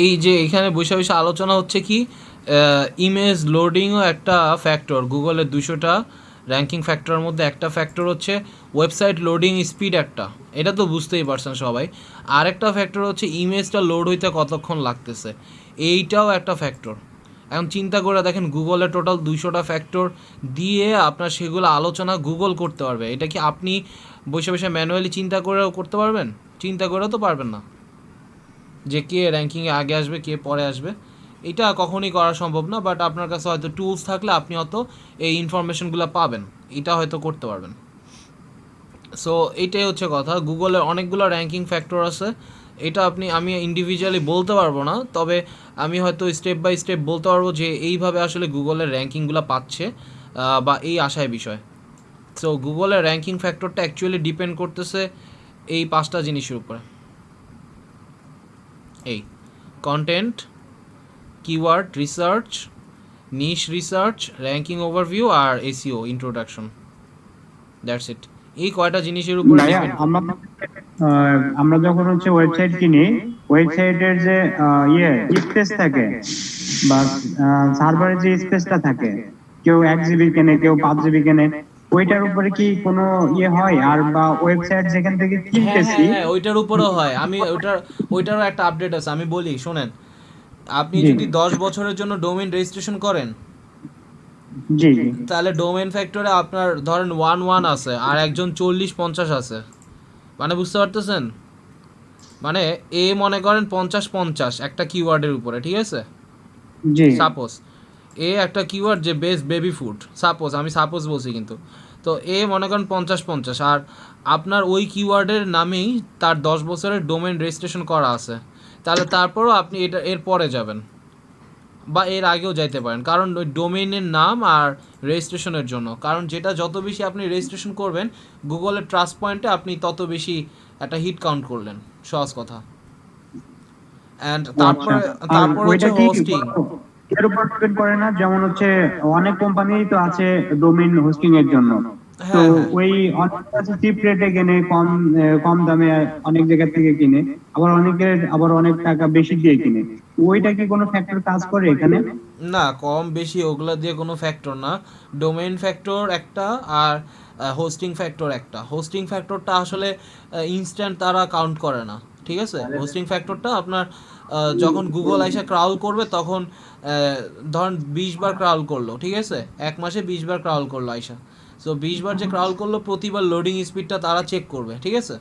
এই যে এখানে বসে বসে আলোচনা হচ্ছে কি, ইমেজ লোডিংও একটা ফ্যাক্টর। গুগলের 200টা র্যাঙ্কিং ফ্যাক্টরের মধ্যে একটা ফ্যাক্টর হচ্ছে ওয়েবসাইট লোডিং স্পিড একটা, এটা তো বুঝতেই পারছেন সবাই। আরেকটা ফ্যাক্টর হচ্ছে ইমেজটা লোড হইতে কতক্ষণ লাগতেছে, এইটাও একটা ফ্যাক্টর। এখন চিন্তা করে দেখেন গুগলে টোটাল 200টা ফ্যাক্টর দিয়ে আপনার সেগুলো আলোচনা গুগল করতে পারবে। এটা কি আপনি বসে বসে ম্যানুয়ালি চিন্তা করেও করতে পারবেন? চিন্তা করেও তো পারবেন না যে কে র্যাঙ্কিংয়ে আগে আসবে কে পরে আসবে, এটা কখনই করা সম্ভব না। বাট আপনার কাছে হয়তো টুলস থাকলে আপনি হয়তো এই ইনফরমেশনগুলো পাবেন, এটা হয়তো করতে পারবেন। সো এইটাই হচ্ছে কথা। গুগলের অনেকগুলো র্যাঙ্কিং ফ্যাক্টর আছে, এটা আমি ইন্ডিভিজুয়ালি বলতে পারবো না, তবে আমি হয়তো স্টেপ বাই স্টেপ বলতে পারবো যে এইভাবে আসলে গুগলের র্যাঙ্কিংগুলো পাচ্ছে বা এই আশায় বিষয়। সো গুগলের র্যাঙ্কিং ফ্যাক্টরটা অ্যাকচুয়ালি ডিপেন্ড করতেছে এই 5টা জিনিসের উপরে, এই content, keyword research, niche research, ranking overview আর এসইও ইন্ট্রোডাকশন, দ্যাটস ইট। এই কয়টা জিনিসের উপরে ভাইয়া আমরা যখন হচ্ছে ওয়েবসাইট কিনি, ওয়েবসাইটের যে স্পেস থাকে বা সার্ভারের যে স্পেসটা থাকে, কেউ 1 GB কেনে, কেউ 5 GB কেনে, ওইটার উপরে কি কোনো হয়? আর বা ওয়েবসাইট যেখান থেকে কিনতেছি হ্যাঁ ওইটার উপরেও হয়। আমি ওইটারও একটা আপডেট আছে, আমি বলি শোনেন। আপনি যদি 10 বছরের জন্য ডোমেইন রেজিস্ট্রেশন করেন, জি তাহলে ডোমেইন ফ্যাক্টরে আপনার ধরেন 1 আছে আর একজন 40-50 আছে, মানে বুঝতে পারতেছেন? মানে এ মনে করেন 50-50 একটা কিওয়ার্ডের উপরে, ঠিক আছে? জি সাপোজ এ একটা কিওয়ার্ড যে বেস্ট বেবি ফুড, সাপোজ, আমি সাপোজ বলছি কিন্তু, তো এ মনে করেন 50-50 আর আপনার ওই কিওয়ার্ডের নামেই তার 10 বছরের ডোমেইন রেজিস্ট্রেশন করা আছে, তাহলে তারপরও আপনি এর পরে যাবেন বা এর আগেও যাইতে পারেন, কারণ ওই ডোমেইনের নাম আর রেজিস্ট্রেশনের জন্য। কারণ যেটা যত বেশি আপনি রেজিস্ট্রেশন করবেন গুগলের ট্রাস্ট পয়েন্টে, আপনি তত বেশি একটা হিট কাউন্ট করলেন, সহজ কথা। অ্যান্ড তারপরে হচ্ছে হোস্টিং। এর উপর ডিপেন্ড করে না, যেমন হচ্ছে অনেক কোম্পানি তো আছে ডোমেইন হোস্টিং এর জন্য, তো ওই অনেক আছে চিপ রেটে কিনে, কম দামে অনেক জায়গা থেকে কিনে, আবার অনেক টাকা বেশি দিয়ে কিনে। ওইটা কি কোনো ফ্যাক্টর কাজ করে এখানে? না, কম বেশি ওগুলা দিয়ে কোনো ফ্যাক্টর না। ডোমেইন ফ্যাক্টর একটা আর হোস্টিং ফ্যাক্টর একটা। হোস্টিং ফ্যাক্টরটা আসলে ইনস্ট্যান্ট তারা কাউন্ট করে না, ঠিক আছে? হোস্টিং ফ্যাক্টরটা আপনার যখন গুগল আইসা ক্রাউল করবে তখন ধরেন 20 বার ক্রাউল করলো, ঠিক আছে? 1 মাসে 20 বার ক্রাউল করলো আইসা, সো 20 বার যে ক্রাউল করলো প্রতিবার লোডিং স্পিডটা তারা চেক করবে, ঠিক আছে?